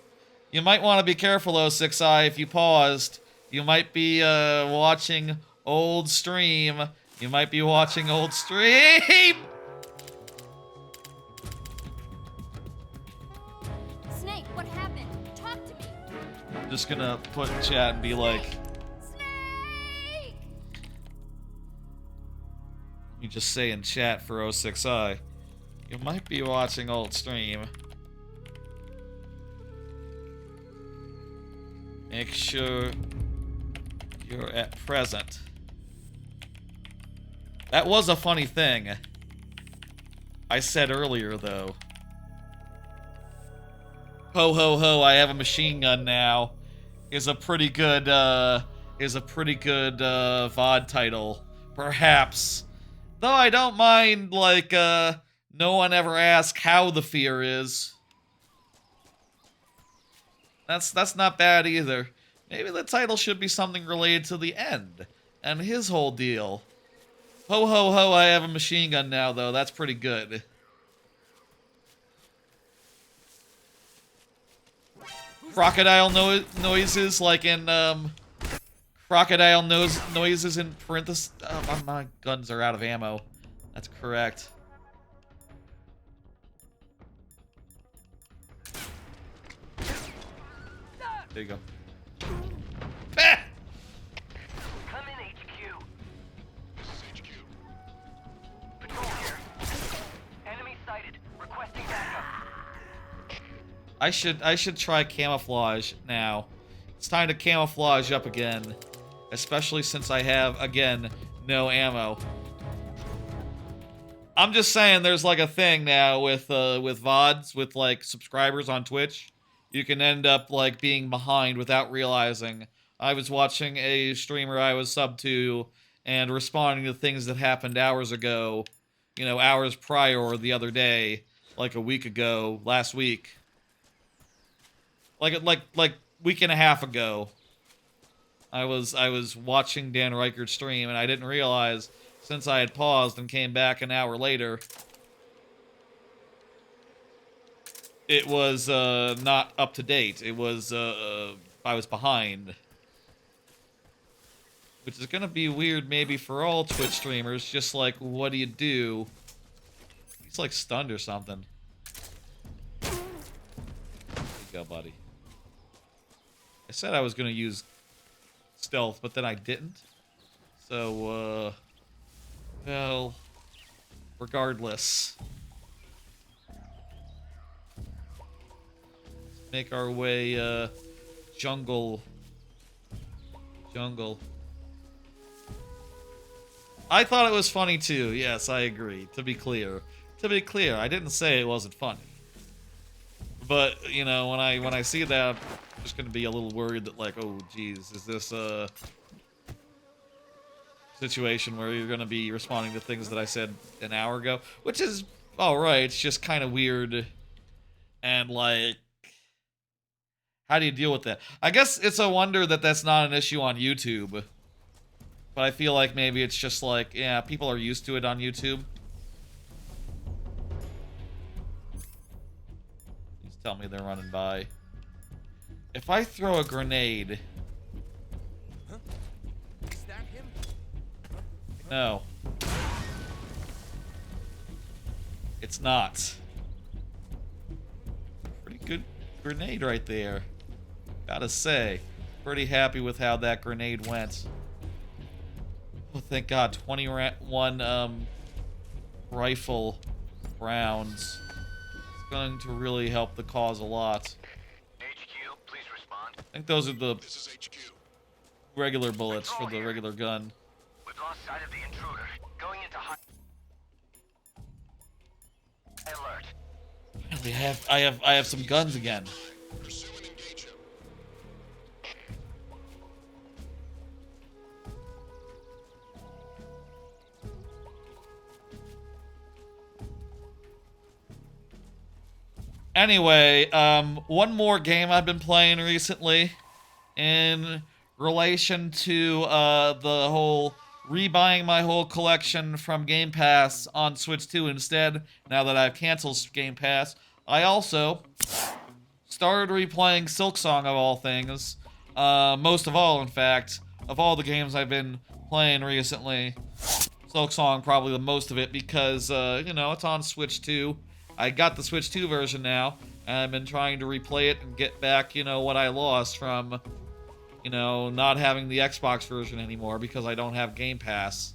want to be careful, 06i, if you paused. You might be watching old stream. You might be watching old stream! Snake, what happened? Talk to me. I'm just gonna put in chat and be like... Snake! Let me just say in chat for 06i. You might be watching old stream. Make sure you're at present. That was a funny thing I said earlier, though. Ho ho ho, I have a machine gun now. Is a pretty good VOD title, perhaps. Though I don't mind, like, no one ever asked how the fear is. That's not bad either. Maybe the title should be something related to the end and his whole deal. Ho ho ho, I have a machine gun now, though. That's pretty good. Crocodile noises, like in, Crocodile noises in parentheses. Oh, my guns are out of ammo. That's correct. There you go. Ah! Come in, HQ. This is HQ. Patrol here. Enemy sighted. Requesting backup. I should try camouflage now. It's time to camouflage up again. Especially since I have, again, no ammo. I'm just saying there's like a thing now with VODs, with like subscribers on Twitch. You can end up like being behind without realizing. I was watching a streamer I was subbed to and responding to things that happened hours ago. You know, hours prior or the other day. Like a week ago, last week. Like week and a half ago. I was watching Dan Reichert's stream and I didn't realize since I had paused and came back an hour later, it was not up to date. It was I was behind. Which is gonna be weird maybe for all Twitch streamers, just like what do you do? He's like stunned or something. There you go, buddy. I said I was gonna use stealth, but then I didn't. So, well, regardless. Make our way, jungle. I thought it was funny too. Yes, I agree. To be clear, I didn't say it wasn't funny. But you know, when I see that, I'm just gonna be a little worried that like, oh, geez, is this a situation where you're gonna be responding to things that I said an hour ago, which is all right. It's just kind of weird, and like, How do you deal with that? I guess it's a wonder that that's not an issue on YouTube. But I feel like maybe it's just like, yeah, people are used to it on YouTube. Please tell me they're running by. If I throw a grenade... No. It's not. Pretty good grenade right there. Gotta say. Pretty happy with how that grenade went. Oh, thank God. 21 rifle rounds. It's going to really help the cause a lot. HQ, please respond. I think those are the regular bullets for the regular gun. We've lost sight of the intruder. Going into high alert. Finally, I have some guns again. Anyway, one more game I've been playing recently in relation to the whole rebuying my whole collection from Game Pass on Switch 2 instead, now that I've canceled Game Pass. I also started replaying Silksong of all things. Most of all, in fact, of all the games I've been playing recently, Silksong probably the most of it because, you know, it's on Switch 2. I got the Switch 2 version now, and I've been trying to replay it and get back, you know, what I lost from, you know, not having the Xbox version anymore because I don't have Game Pass.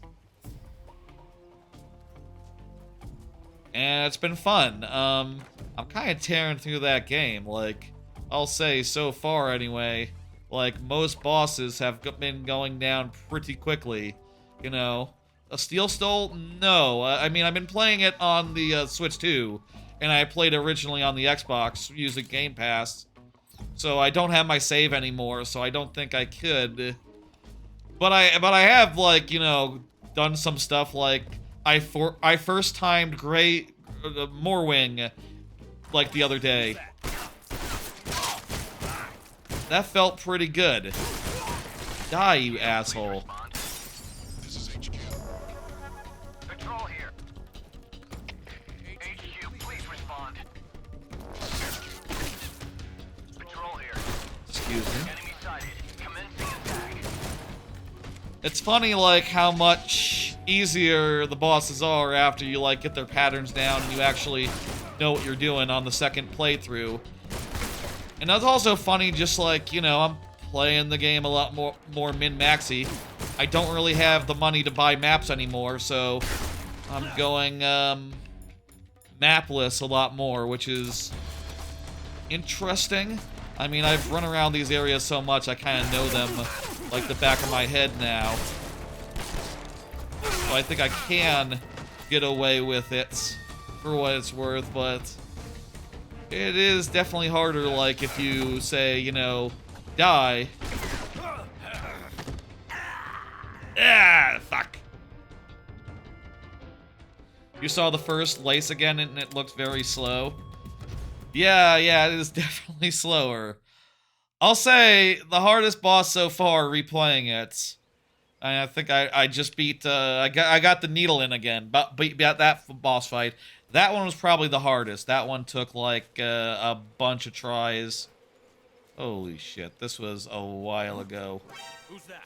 And it's been fun. I'm kind of tearing through that game. Like, I'll say so far anyway, like, most bosses have been going down pretty quickly, you know. A Steel Stole? No. I mean, I've been playing it on the Switch 2, and I played originally on the Xbox using Game Pass. So I don't have my save anymore, so I don't think I could. But I have, like, you know, done some stuff like I first timed Morwing like the other day. That felt pretty good. Die, you asshole. Patrol here. HQ, please respond. Patrol here. Excuse me. Enemy sighted. Commencing attack. It's funny, like, how much easier the bosses are after you, like, get their patterns down and you actually know what you're doing on the second playthrough. And that's also funny, just like, you know, I'm playing the game a lot more min-maxy. I don't really have the money to buy maps anymore, so I'm going, mapless a lot more, which is interesting. I mean, I've run around these areas so much, I kind of know them like the back of my head now. So I think I can get away with it for what it's worth, but it is definitely harder, like, if you say, you know, die. Ah, fuck. You saw the first lace again and it looked very slow. Yeah, it is definitely slower. I'll say the hardest boss so far replaying it. I think I just beat, I got the needle in again, but beat that boss fight. That one was probably the hardest. That one took like a bunch of tries. Holy shit, this was a while ago. Who's that?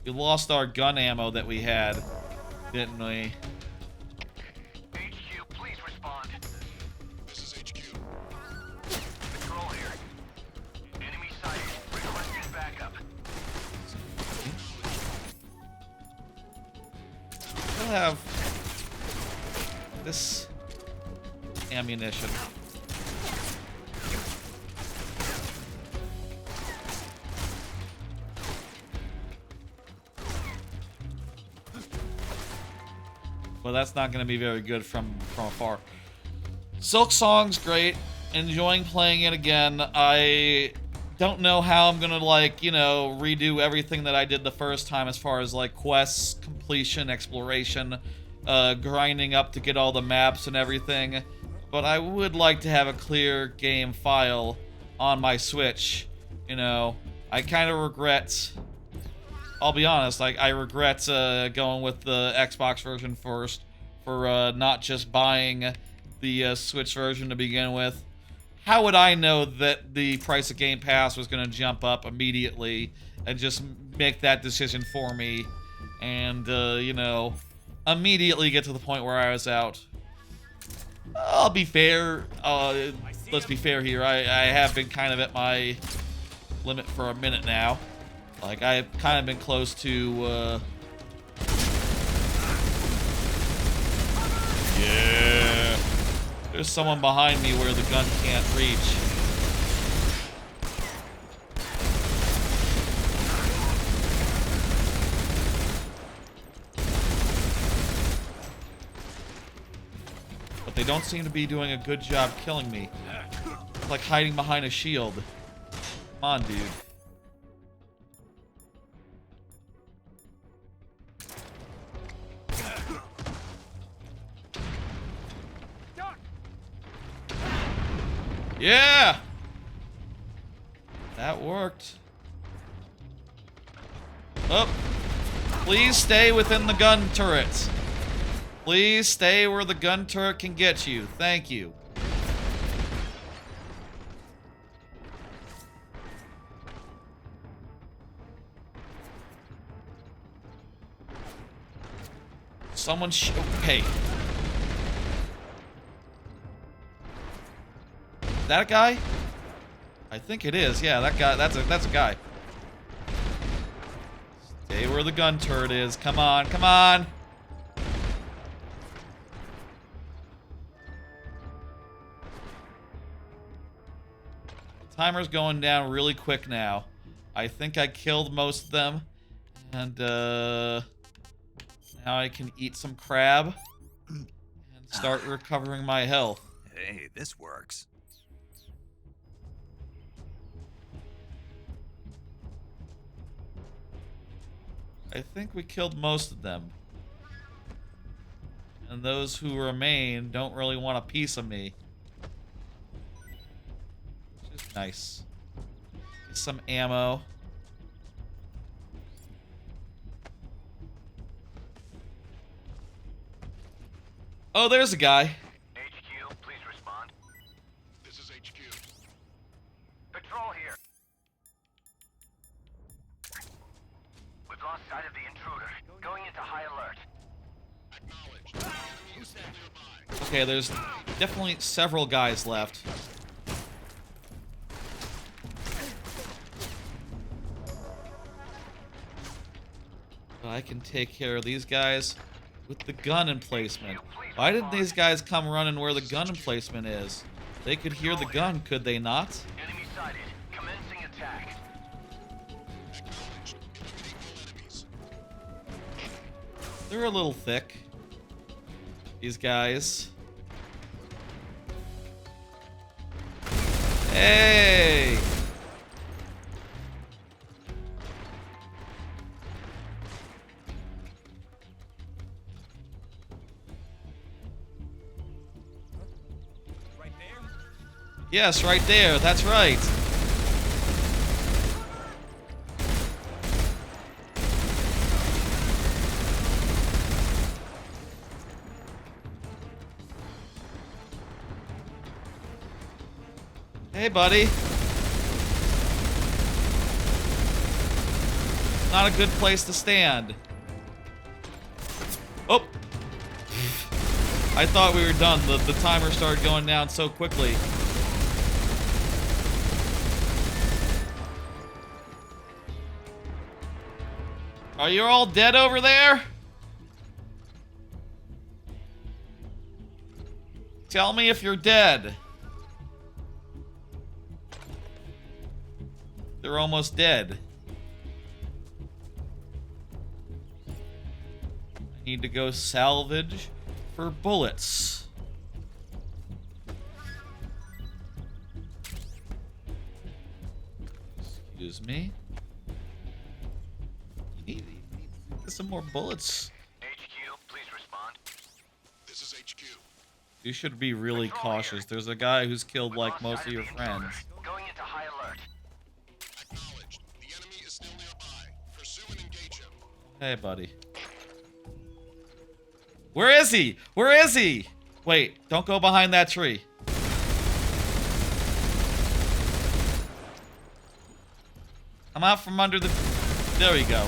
We lost our gun ammo that we had, didn't we? HQ, please respond. This is HQ. Patrol here. Enemy sighted. Requesting backup. We'll have this ammunition. Well, that's not going to be very good from afar. Silksong's great. Enjoying playing it again. I don't know how I'm going to, like, you know, redo everything that I did the first time as far as, like, quests, completion, exploration. grinding up to get all the maps and everything. But I would like to have a clear game file on my Switch. You know, I kind of regret... I'll be honest, I regret going with the Xbox version first for not just buying the Switch version to begin with. How would I know that the price of Game Pass was going to jump up immediately and just make that decision for me and, you know, immediately get to the point where I was out? I'll be fair. Let's be fair here. I have been kind of at my limit for a minute now. Like, I've kind of been close to, yeah. There's someone behind me where the gun can't reach. But they don't seem to be doing a good job killing me. It's like hiding behind a shield. Come on, dude. Yeah! That worked. Oh. Please stay within the gun turrets. Please stay where the gun turret can get you. Thank you. Someone okay. Is that a guy? I think it is. Yeah, that guy. That's a guy. Stay where the gun turret is. Come on, come on. The timer's going down really quick now. I think I killed most of them, and now I can eat some crab and start recovering my health. Hey, this works. I think we killed most of them. And those who remain don't really want a piece of me. Which is nice. Get some ammo. Oh, there's a guy. HQ, please respond. This is HQ. Patrol here. We've lost sight of the intruder. Going into high alert. Acknowledged. The enemy is still nearby. Okay, there's definitely several guys left. But I can take care of these guys with the gun emplacement. Why didn't these guys come running where the gun emplacement is? They could hear the gun, could they not? Enemy sighted. Commencing attack. Acknowledged. Eliminating all enemies. They're a little thick. These guys. Hey! Right there? Yes, right there. That's right. Hey, buddy. Not a good place to stand. Oh! I thought we were done. The timer started going down so quickly. Are you all dead over there? Tell me if you're dead. They're almost dead. I need to go salvage for bullets. Excuse me. You need some more bullets. HQ, please respond. You should be really cautious. There's a guy who's killed like most of your friends. Going into high alert. Acknowledged. The enemy is still nearby. Pursue and engage him. Hey, buddy. Where is he? Where is he? Wait, don't go behind that tree. I'm out from under the... There we go.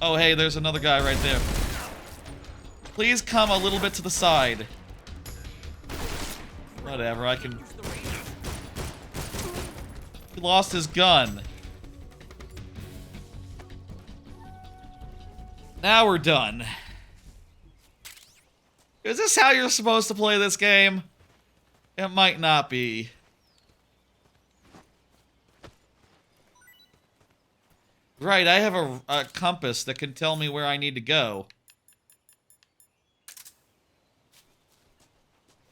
Oh, hey, there's another guy right there. Please come a little bit to the side. Whatever, I can... He lost his gun. Now we're done. Is this how you're supposed to play this game? It might not be. Right, I have a compass that can tell me where I need to go.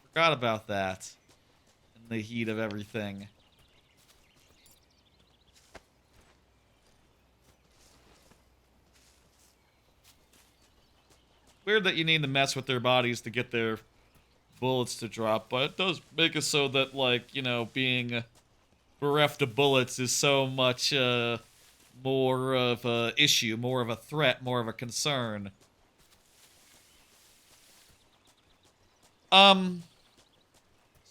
Forgot about that. In the heat of everything. Weird that you need to mess with their bodies to get their bullets to drop, but it does make it so that, like, you know, being bereft of bullets is so much, more of a issue, more of a threat, more of a concern.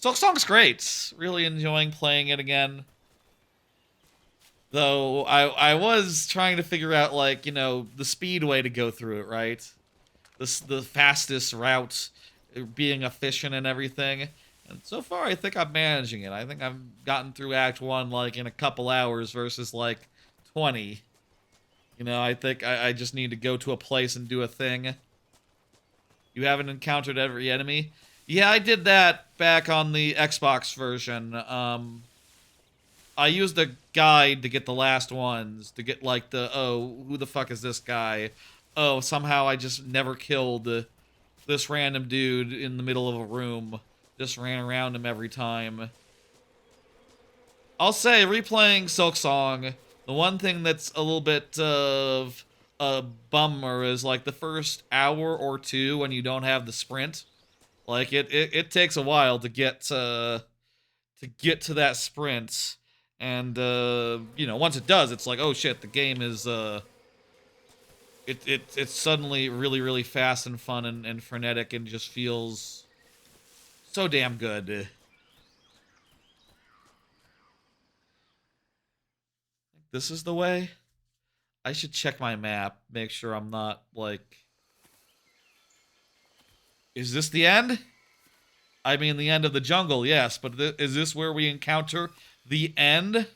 Silksong's great. Really enjoying playing it again. Though, I was trying to figure out, like, you know, the speed way to go through it, right? The fastest route, being efficient and everything. And so far, I think I'm managing it. I think I've gotten through Act 1, like, in a couple hours versus, like, 20. You know, I think I just need to go to a place and do a thing. You haven't encountered every enemy? Yeah, I did that back on the Xbox version. I used a guide to get the last ones, to get, like, the, oh, who the fuck is this guy? Oh, somehow I just never killed this random dude in the middle of a room. Just ran around him every time. I'll say, replaying Silksong, the one thing that's a little bit of a bummer is, like, the first hour or two when you don't have the sprint. Like, it takes a while to get to that sprint. And, you know, once it does, it's like, oh shit, the game is, it's suddenly really, really fast and fun and frenetic and just feels so damn good. This is the way? I should check my map, make sure I'm not, like... Is this the end? I mean, the end of the jungle, yes, but is this where we encounter the end?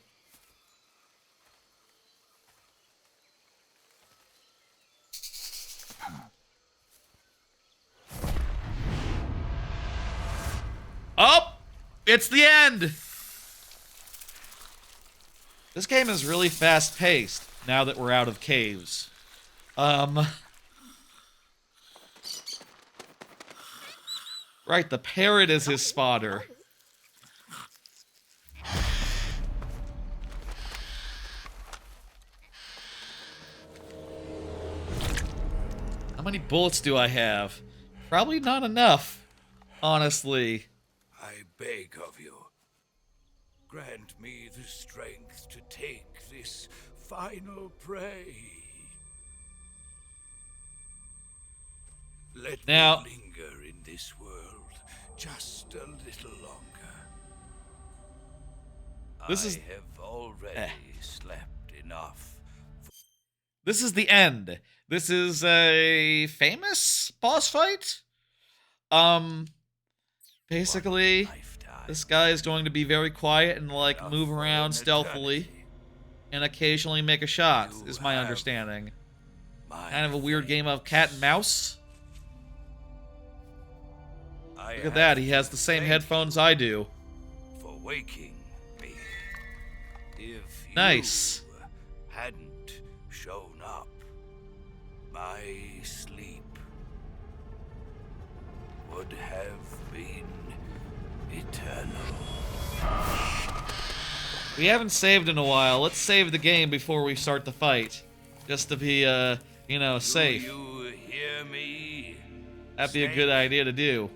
Oh! It's the end! This game is really fast-paced, now that we're out of caves. Right, the parrot is his spotter. How many bullets do I have? Probably not enough, honestly. I beg of you, grant me the strength to take this final prey. Let me linger in this world just a little longer. I have already slept enough. This is the end. This is a famous boss fight. Basically, this guy is going to be very quiet and, like, move around stealthily and occasionally make a shot, is my understanding. Kind of a weird game of cat and mouse. Look at that, he has the same headphones I do. For waking me. If nice. You hadn't shown up, my sleep would have been eternal. We haven't saved in a while. Let's save the game before we start the fight. Just to be, you know, safe. Do you hear me? That'd be a good idea to do.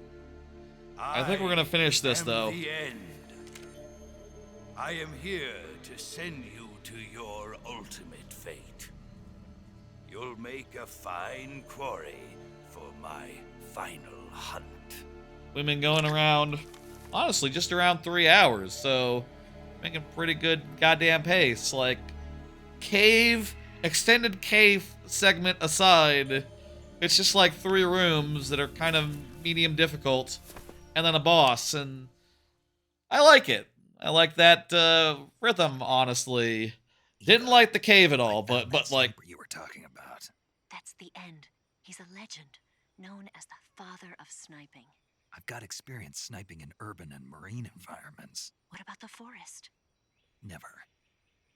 I think we're gonna finish this, am though. The end. I am here to send you to your ultimate fate. You'll make a fine quarry for my final hunt. We've been going around, honestly, just around 3 hours, so making pretty good goddamn pace. Like, extended cave segment aside, it's just like 3 rooms that are kind of medium difficult, and then a boss, and I like it. I like that rhythm, honestly. Didn't like the cave at all, but like you were talking about. That's the end. He's a legend, known as the father of sniping. I've got experience sniping in urban and marine environments. What about the forest? Never.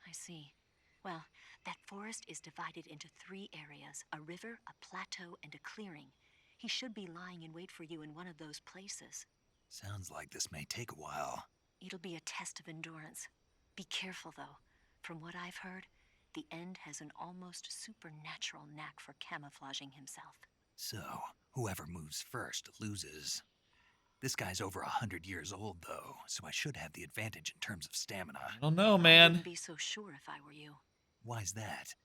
I see. Well, that forest is divided into 3 areas, a river, a plateau, and a clearing. He should be lying in wait for you in one of those places. Sounds like this may take a while. It'll be a test of endurance. Be careful, though. From what I've heard, the End has an almost supernatural knack for camouflaging himself. So, whoever moves first loses. This guy's over 100 years old, though, so I should have the advantage in terms of stamina. I don't know, I man. wouldn't be so sure if I were you. Why's that?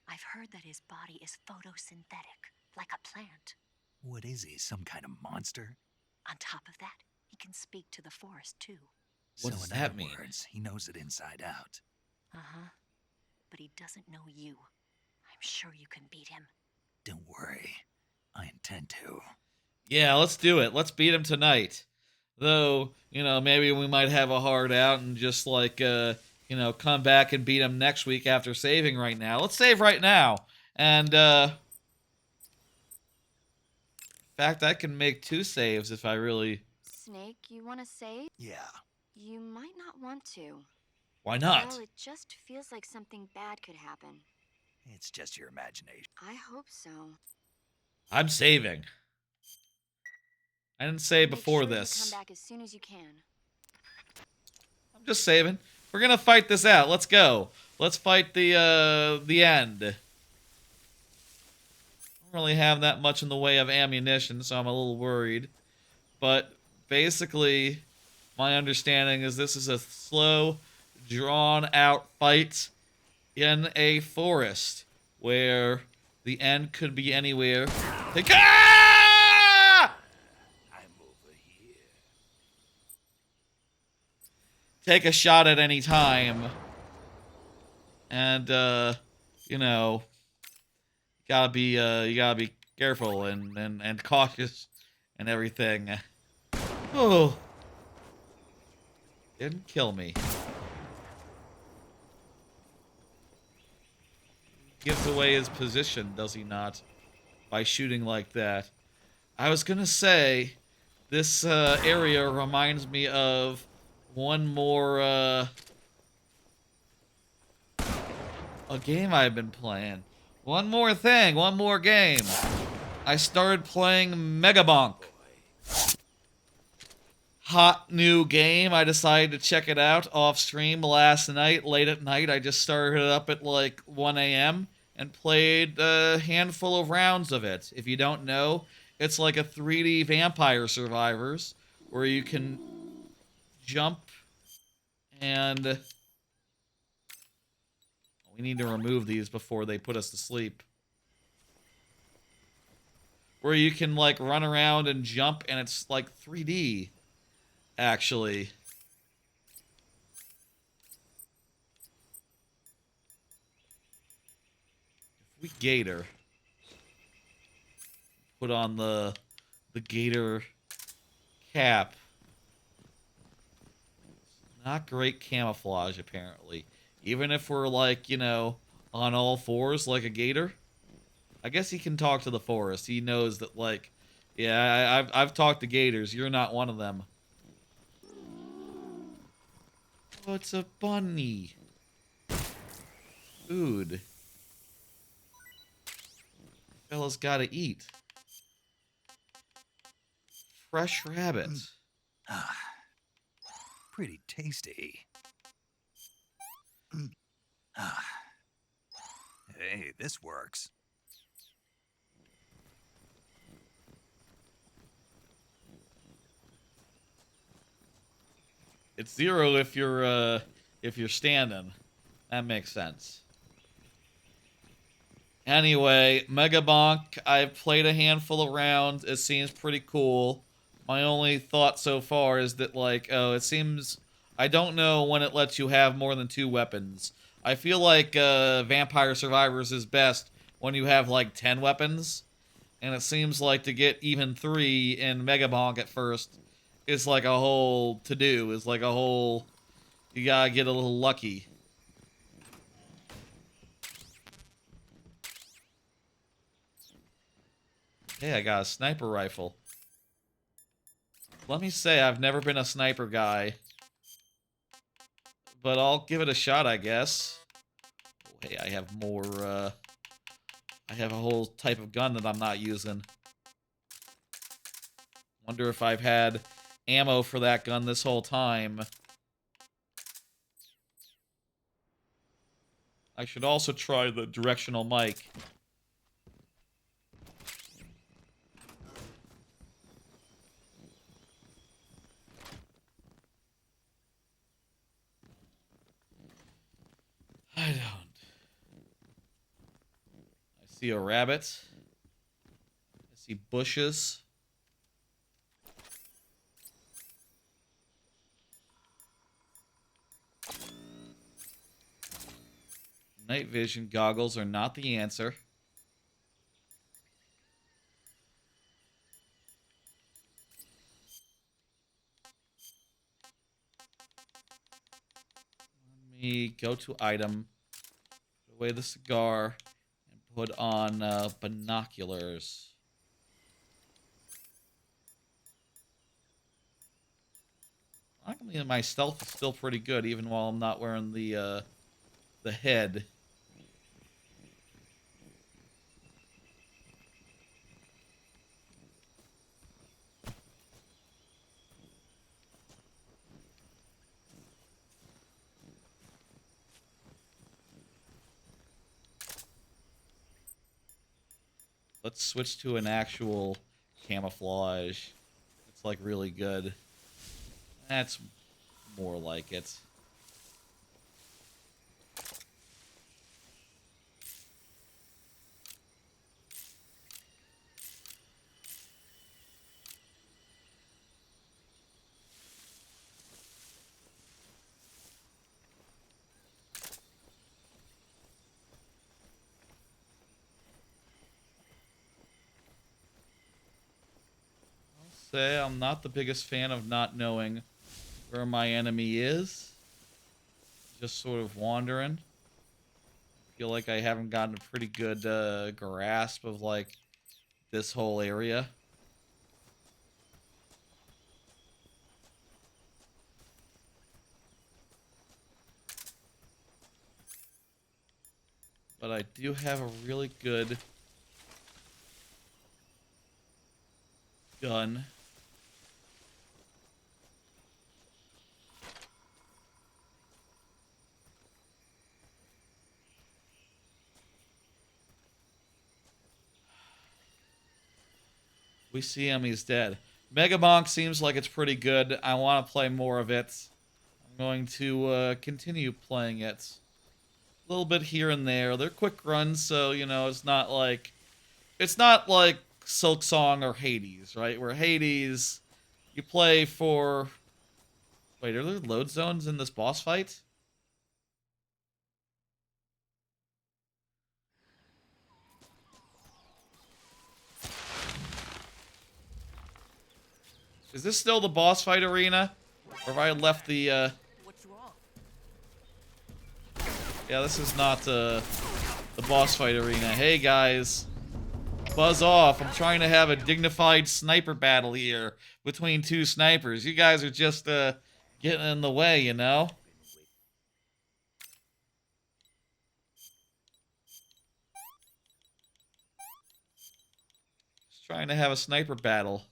I've heard that his body is photosynthetic, like a plant. What is he, some kind of monster? On top of that, he can speak to the forest, too. What so does in that other mean? words, he knows it inside out. Uh-huh. But he doesn't know you. I'm sure you can beat him. Don't worry. I intend to. Yeah, let's do it. Let's beat him tonight. Though, you know, maybe we might have a hard out and just like, you know, come back and beat him next week after saving right now. Let's save right now. And, in fact, I can make 2 saves if I really... Snake, you want to save? Yeah. You might not want to. Why not? Well, it just feels like something bad could happen. It's just your imagination. I hope so. I'm saving. I didn't save Make before sure this. You come back as soon as you can. I'm just saving. We're gonna fight this out. Let's go. Let's fight the end. I don't really have that much in the way of ammunition, so I'm a little worried. But basically, my understanding is this is a slow, drawn-out fight in a forest where the end could be anywhere. Take a shot at any time. And, you know, you gotta be careful and cautious and everything. Oh. Didn't kill me. Gives away his position, does he not? By shooting like that. I was gonna say, this area reminds me of one more, a game I've been playing. One more game. I started playing Megabonk. Hot new game. I decided to check it out off stream last night, late at night. I just started it up at like 1 a.m. and played a handful of rounds of it. If you don't know, it's like a 3D Vampire Survivors where you can jump and... We need to remove these before they put us to sleep. Where you can like run around and jump and it's like 3D. Actually. If we gator. Put on the gator cap. Not great camouflage, apparently. Even if we're like, you know, on all fours like a gator. I guess he can talk to the forest. He knows that, like, yeah, I've talked to gators. You're not one of them. Oh, it's a bunny. Food. Fella's gotta eat. Fresh rabbit. Pretty tasty. Hey, this works. It's 0 if you're standing. That makes sense. Anyway, Mega Bonk, I've played a handful of rounds. It seems pretty cool. My only thought so far is that, like, oh, it seems... I don't know when it lets you have more than 2 weapons. I feel like Vampire Survivors is best when you have, like, 10 weapons. And it seems like to get even 3 in Mega Bonk at first is like a whole to-do. Is like a whole... You gotta get a little lucky. Hey, I got a sniper rifle. Let me say, I've never been a sniper guy. But I'll give it a shot, I guess. Oh, hey, I have more, I have a whole type of gun that I'm not using. Wonder if I've had ammo for that gun this whole time. I should also try the directional mic. I don't. I see a rabbit. I see bushes. Night vision goggles are not the answer. Let me go to item, put away the cigar, and put on binoculars. Luckily, my stealth is still pretty good, even while I'm not wearing the head. Let's switch to an actual camouflage. It's like really good. That's more like it. Say I'm not the biggest fan of not knowing where my enemy is. Just sort of wandering. I feel like I haven't gotten a pretty good grasp of like this whole area. But I do have a really good gun. We see him, he's dead. Mega Bonk seems like it's pretty good. I want to play more of it. I'm going to continue playing it. A little bit here and there. They're quick runs, so, you know, it's not like... It's not like Silk Song or Hades, right? Where Hades, you play for... Wait, are there load zones in this boss fight? Is this still the boss fight arena? Or have I left the, What's wrong? Yeah, this is not, the boss fight arena. Hey, guys. Buzz off. I'm trying to have a dignified sniper battle here between 2 snipers. You guys are just, getting in the way, you know? Just trying to have a sniper battle.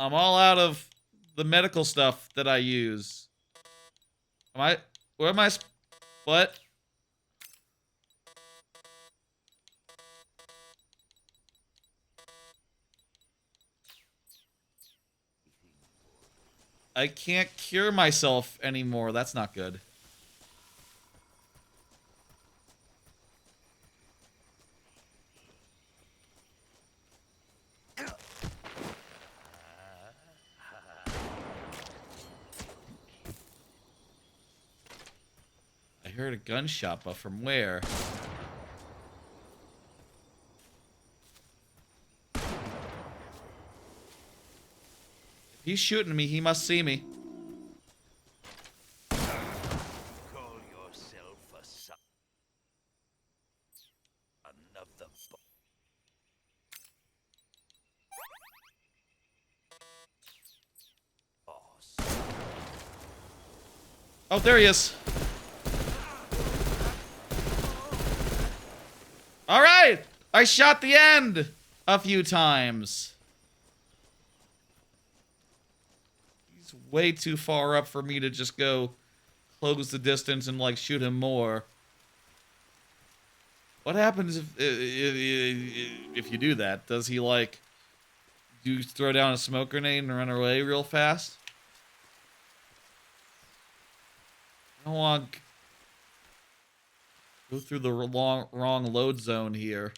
I'm all out of the medical stuff that I use. Where am I? What? I can't cure myself anymore. That's not good. I heard a gunshot, but from where? If he's shooting me, he must see me. Call yourself a son. Another boss. Oh, there he is. All right, I shot the end a few times. He's way too far up for me to just go close the distance and like shoot him more. What happens if you do that? Does he like throw down a smoke grenade and run away real fast? I don't want to go through the wrong load zone here.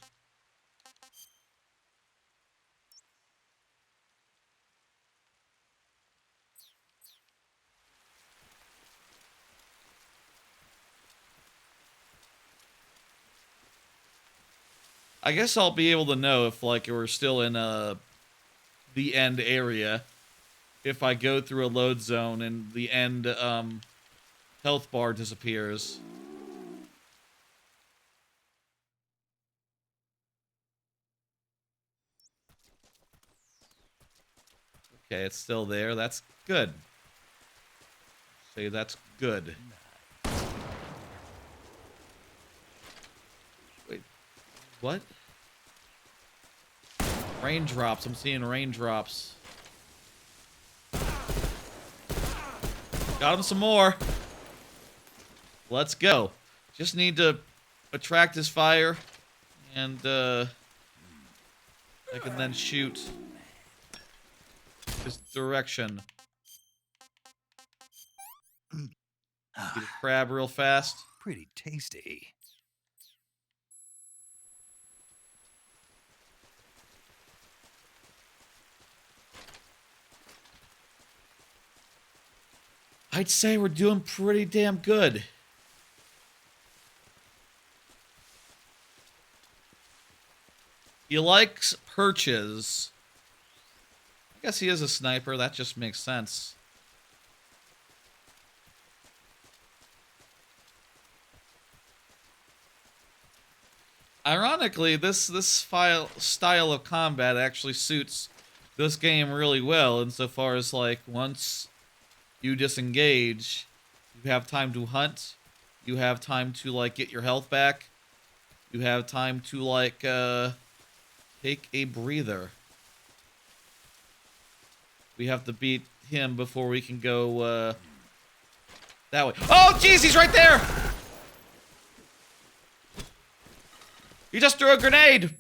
I guess I'll be able to know if like we're still in the end area if I go through a load zone and the end health bar disappears. Okay, it's still there. That's good. Say that's good. Wait, what? Raindrops. I'm seeing raindrops. Got him some more. Let's go. Just need to attract his fire, and I can then shoot this direction. Get a crab real fast. Pretty tasty. I'd say we're doing pretty damn good. He likes perches. I guess he is a sniper. That just makes sense. Ironically, this style of combat actually suits this game really well insofar as, like, once you disengage, you have time to hunt, you have time to, like, get your health back, you have time to, like, take a breather. We have to beat him before we can go, that way. Oh, jeez, he's right there! He just threw a grenade!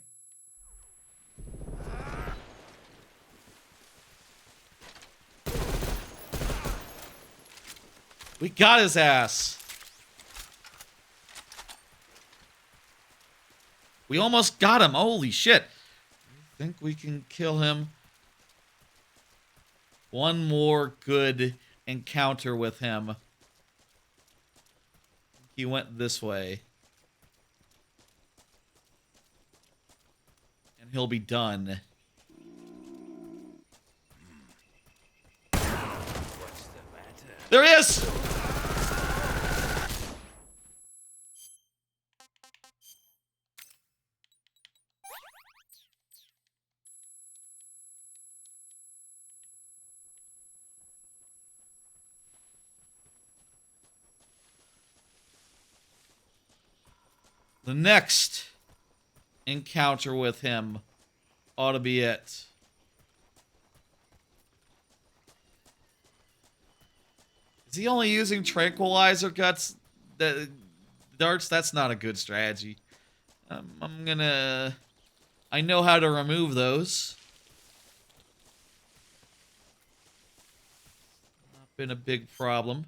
We got his ass. We almost got him. Holy shit. I think we can kill him. One more good encounter with him. He went this way. And he'll be done. What's the matter? There he is! The next encounter with him ought to be it. Is he only using tranquilizer darts? That's not a good strategy. I'm gonna... I know how to remove those. been a big problem.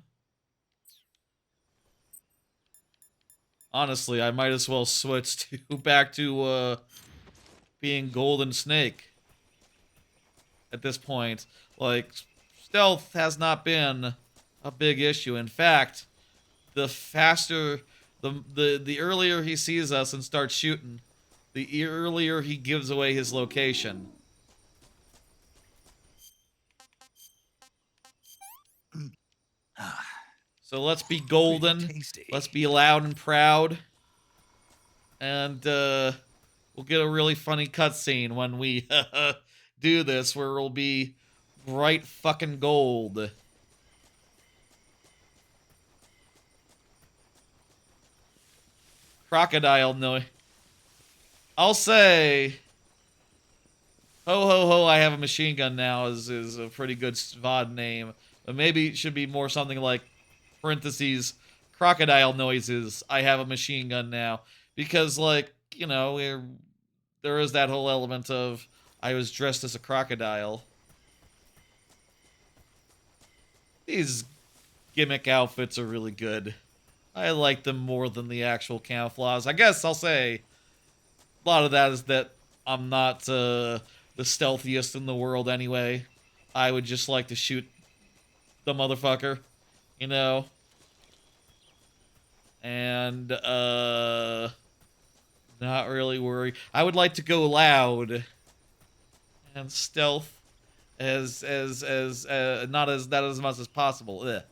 Honestly, I might as well switch to back to being Golden Snake. At this point, like, stealth has not been a big issue. In fact, the faster, the earlier he sees us and starts shooting, the earlier he gives away his location. So let's be golden. Let's be loud and proud. And we'll get a really funny cutscene when we do this, where it'll be bright fucking gold. Crocodile noise. I'll say, ho ho ho, I have a machine gun now is a pretty good VOD name. But maybe it should be more something like, parentheses, crocodile noises, I have a machine gun now. Because, like, you know, there is that whole element of, I was dressed as a crocodile. These gimmick outfits are really good. I like them more than the actual camouflage. I guess I'll say a lot of that is that I'm not the stealthiest in the world anyway. I would just like to shoot the motherfucker, you know? And, not really worry. I would like to go loud and stealth not as much as possible. Ugh.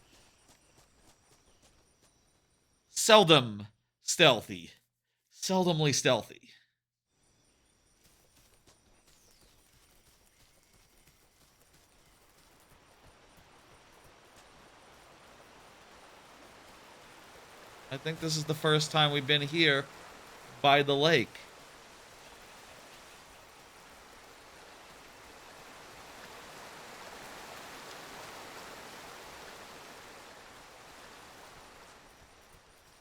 Seldom stealthy. Seldomly stealthy. I think this is the first time we've been here by the lake.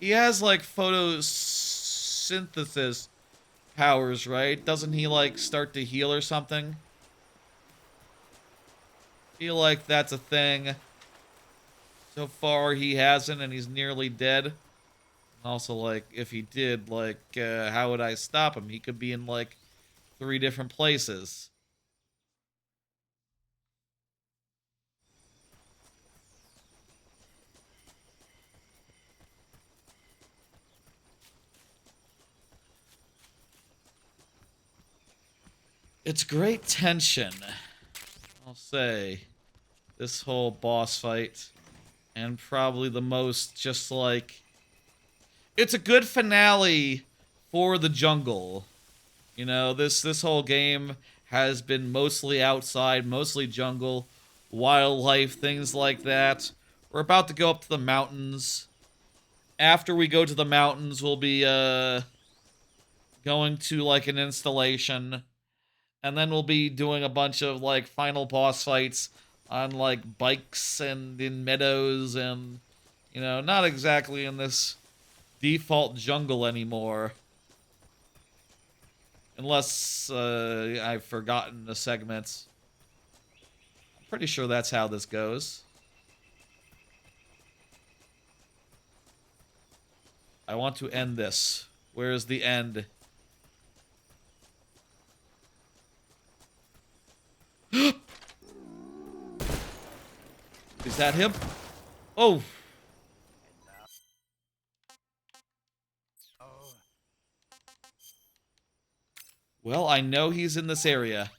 He has, like, photosynthesis powers, right? Doesn't he, like, start to heal or something? Feel like that's a thing. So far, he hasn't, and he's nearly dead. Also, like, if he did, like, how would I stop him? He could be in, like, 3 different places. It's great tension, I'll say, this whole boss fight. And probably the most just like... It's a good finale for the jungle. You know, this whole game has been mostly outside, mostly jungle, wildlife, things like that. We're about to go up to the mountains. After we go to the mountains, we'll be going to, like, an installation. And then we'll be doing a bunch of, like, final boss fights on, like, bikes and in meadows and, you know, not exactly in this default jungle anymore. Unless I've forgotten the segments. I'm pretty sure that's how this goes. I want to end this. Where is the end? Is that him? Oh! Well, I know he's in this area.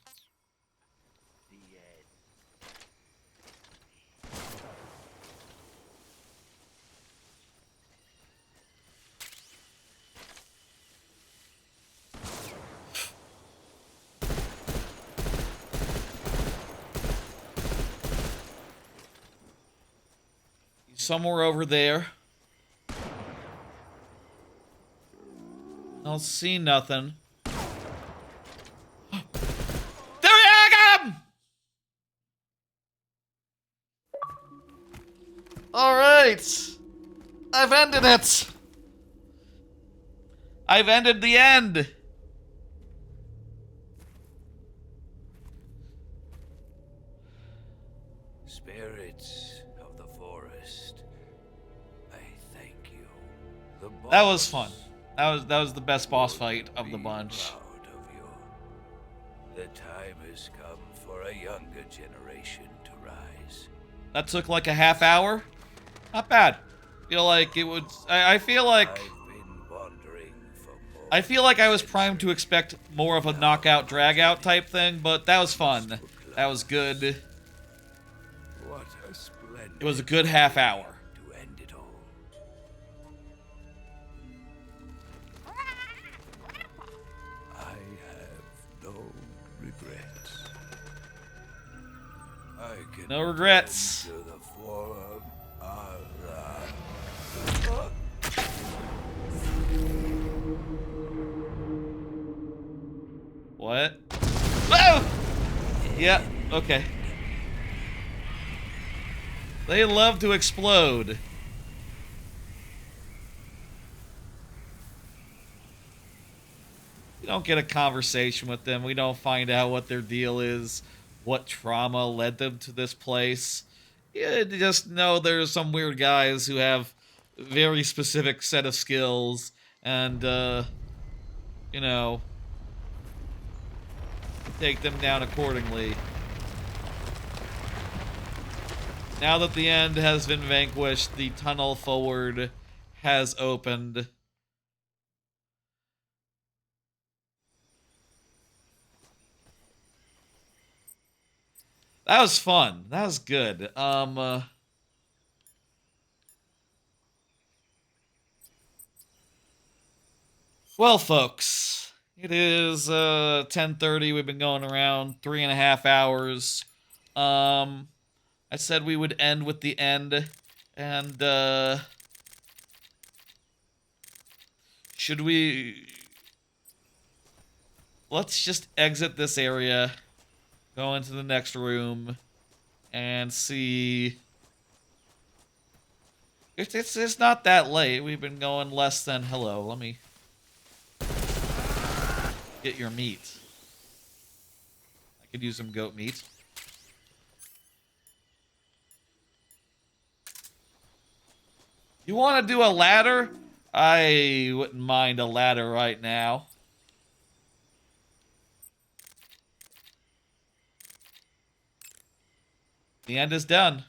He's somewhere over there. I don't see nothing. Alright! I've ended it! I've ended the end! Spirits of That was fun. That was the best boss fight of the bunch. Proud of you. The time has come for a younger generation to rise. That took like a half hour. Not bad. Feel like it would. I feel like. I've been wandering for more. I feel like I was primed to expect more of a knockout, drag-out type thing, but that was fun. That was good. What a splendid It was a good half hour. to end it all. I have no regrets. I can No regrets. return to the form Allah. What? Oh! Yeah, okay. They love to explode. We don't get a conversation with them. We don't find out what their deal is, what trauma led them to this place. You just know there's some weird guys who have a very specific set of skills and, you know, take them down accordingly. Now that the end has been vanquished, the tunnel forward has opened. That was fun. That was good. Well, folks, it is 10:30. We've been going around 3.5 hours. I said we would end with the end, and should we? Let's just exit this area, go into the next room, and see. It's not that late. We've been going less than. Hello, let me get your meat. I could use some goat meat. You want to do a ladder? I wouldn't mind a ladder right now. The end is done.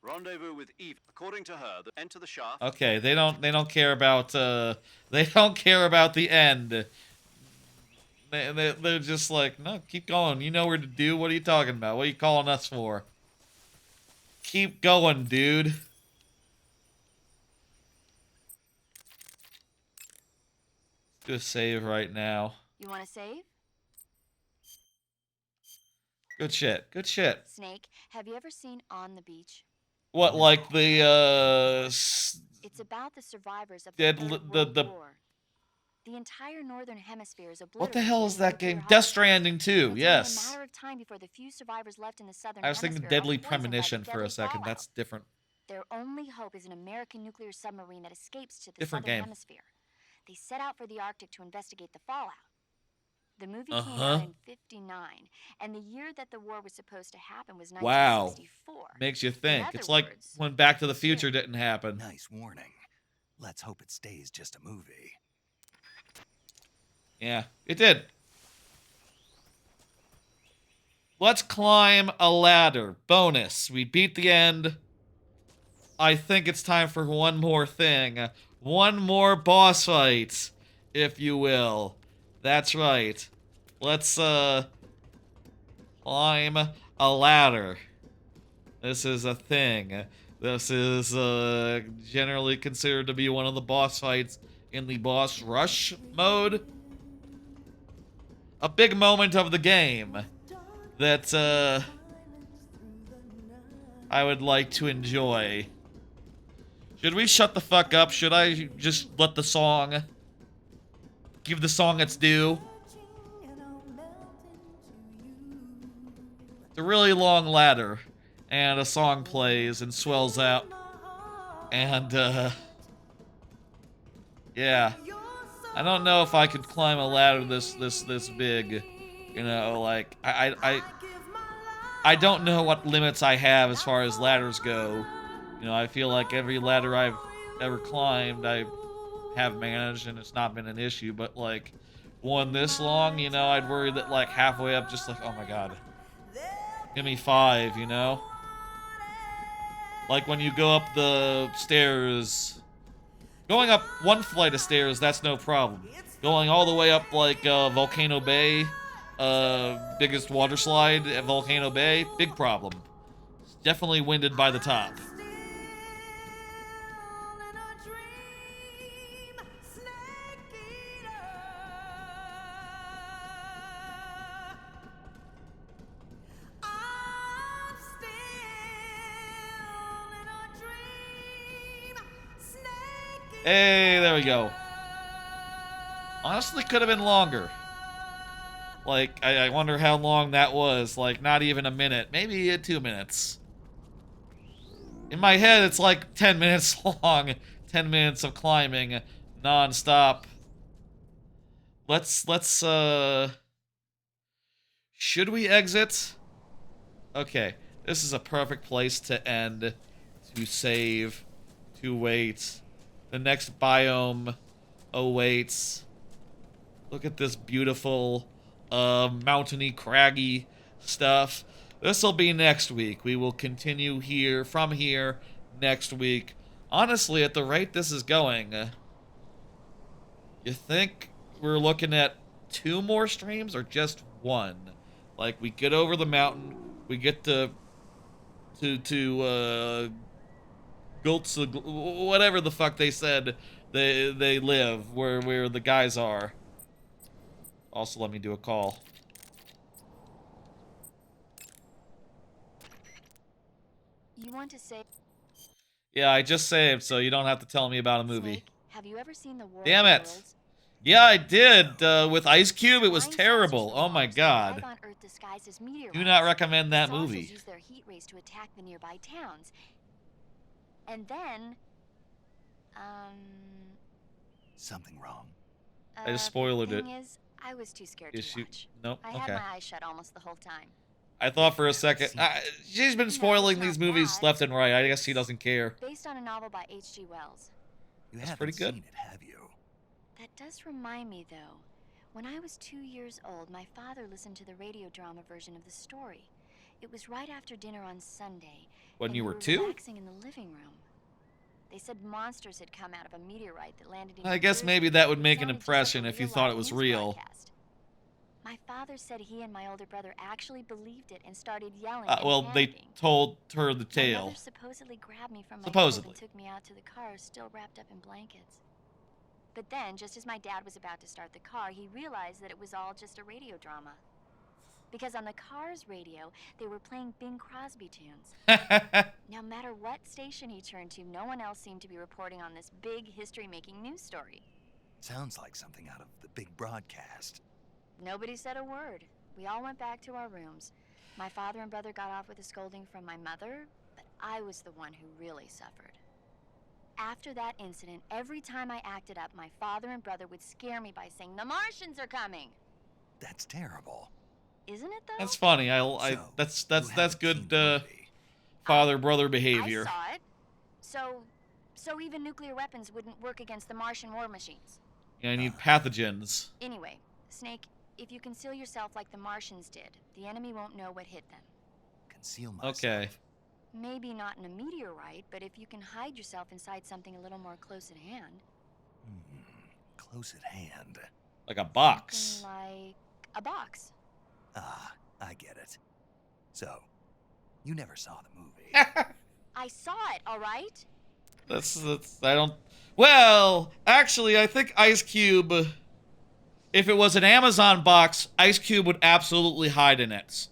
Rendezvous with Eve. According to her, enter the shaft. Okay, they don't care about they don't care about the end. They're just like, no, keep going. You know where to do. What are you talking about? What are you calling us for? Keep going, dude. Do a save right now. You want to save? Good shit. Good shit. Snake, have you ever seen On the Beach? What, like the It's about the survivors of dead the Third World War. The entire northern hemisphere is obliterated. what the hell is in that nuclear game? holocaust. Death Stranding 2. It's only Yes. a matter of time before the few survivors left in the southern I was thinking hemisphere are Deadly poisoned by the Premonition for deadly a second. fallout. That's different. Their only hope is an American nuclear submarine that escapes to the Different southern game. hemisphere. They set out for the Arctic to investigate the fallout. The movie came out in '59, and the year that the war was supposed to happen was Wow. 1964. Makes you In think. other It's like words, when Back to the Future didn't happen. Nice warning. Let's hope it stays just a movie. Yeah, it did. Let's climb a ladder. Bonus. We beat the end. I think it's time for one more thing. One more boss fight, if you will. That's right. Let's, climb a ladder. This is a thing. This is, generally considered to be one of the boss fights in the boss rush mode. A big moment of the game that, I would like to enjoy. Should we shut the fuck up? Should I just let the song... give the song its due? It's a really long ladder, and a song plays and swells out, and yeah, I don't know if I could climb a ladder this big, you know, like I don't know what limits I have as far as ladders go. You know, I feel like every ladder I've ever climbed, I have managed, and it's not been an issue. But like one this long, you know, I'd worry that like halfway up, just like, oh my god, give me 5, you know. Like when you go up the stairs, going up one flight of stairs, that's no problem. Going all the way up like Volcano Bay, biggest water slide at Volcano Bay, big problem. Definitely winded by the top. Hey, there we go. Honestly, could have been longer. Like, I wonder how long that was. Like, not even a minute. Maybe 2 minutes. In my head, it's like 10 minutes long. 10 minutes of climbing non-stop. Let's, should we exit? Okay, this is a perfect place to end, to save, to wait. The next biome awaits. Look at this beautiful, mountainy, craggy stuff. This'll be next week. We will continue from here next week. Honestly, at the rate this is going, you think we're looking at 2 more streams or just 1? Like, we get over the mountain, we get to whatever the fuck they said they live, where the guys are. Also, let me do a call. You want to say? Yeah, I just saved, so you don't have to tell me about a movie. Snake, have you ever seen the War Damn of the it! Worlds? Yeah, I did. With Ice Cube, it was terrible. Oh my god. On Earth disguised as meteorites. Do not recommend that Saucers movie. use their heat rays to attack the nearby towns. And then, Something wrong. I just spoiled the it. thing is, I was too scared Is to she? watch. Nope. I had Okay. my eyes shut almost the whole time. I thought for a second. She's been spoiling these movies left and right. I guess she doesn't care. Based on a novel by H.G. Wells. You That's haven't pretty good. seen it, have you? That does remind me, though. When I was 2 years old, my father listened to the radio drama version of the story. It was right after dinner on Sunday. When and you we were 2? relaxing in the living room. They said monsters had come out of a meteorite that landed in I New guess Jersey. maybe that would make an Sounded just impression like a if you real thought it live was news real. broadcast. My father said he and my older brother actually believed it and started yelling. Well, and they panicking. told her the My tale. mother supposedly grabbed me from my Supposedly. crib and took me out to the car, still wrapped up in blankets. But then, just as my dad was about to start the car, he realized that it was all just a radio drama. Because on the car's radio, they were playing Bing Crosby tunes. No matter what station he turned to, no one else seemed to be reporting on this big history-making news story. Sounds like something out of the big broadcast. Nobody said a word. We all went back to our rooms. My father and brother got off with a scolding from my mother, but I was the one who really suffered. After that incident, every time I acted up, my father and brother would scare me by saying, "The Martians are coming!" That's terrible. Isn't it, though? That's funny. That's good father-brother behavior. I saw it. So even nuclear weapons wouldn't work against the Martian war machines. Yeah, I need pathogens. Anyway, Snake, if you conceal yourself like the Martians did, the enemy won't know what hit them. Conceal myself. Okay. Maybe not in a meteorite, but if you can hide yourself inside something a little more close at hand. Close at hand. Like a box. Something like a box. Ah, I get it. So, you never saw the movie. I saw it, all right? I don't... Well, actually, I think Ice Cube... If it was an Amazon box, Ice Cube would absolutely hide in it.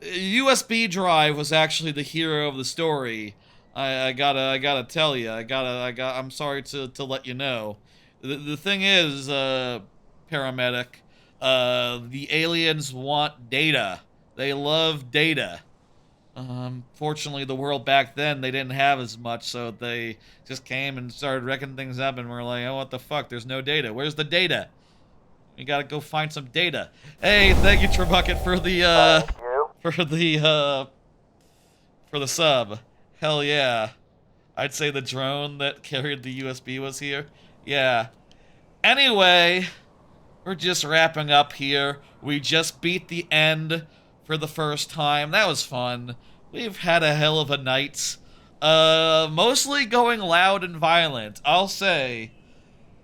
USB drive was actually the hero of the story. I gotta tell you. I'm sorry to let you know. The thing is, paramedic, the aliens want data. They love data. Fortunately, the world back then, they didn't have as much, so they just came and started wrecking things up, and we're like, oh, what the fuck? There's no data. Where's the data? We gotta go find some data. Hey, thank you, Trebucket, for the sub. Hell yeah. I'd say the drone that carried the USB was here. Yeah. Anyway, we're just wrapping up here. We just beat the end for the first time. That was fun. We've had a hell of a night. Mostly going loud and violent. I'll say.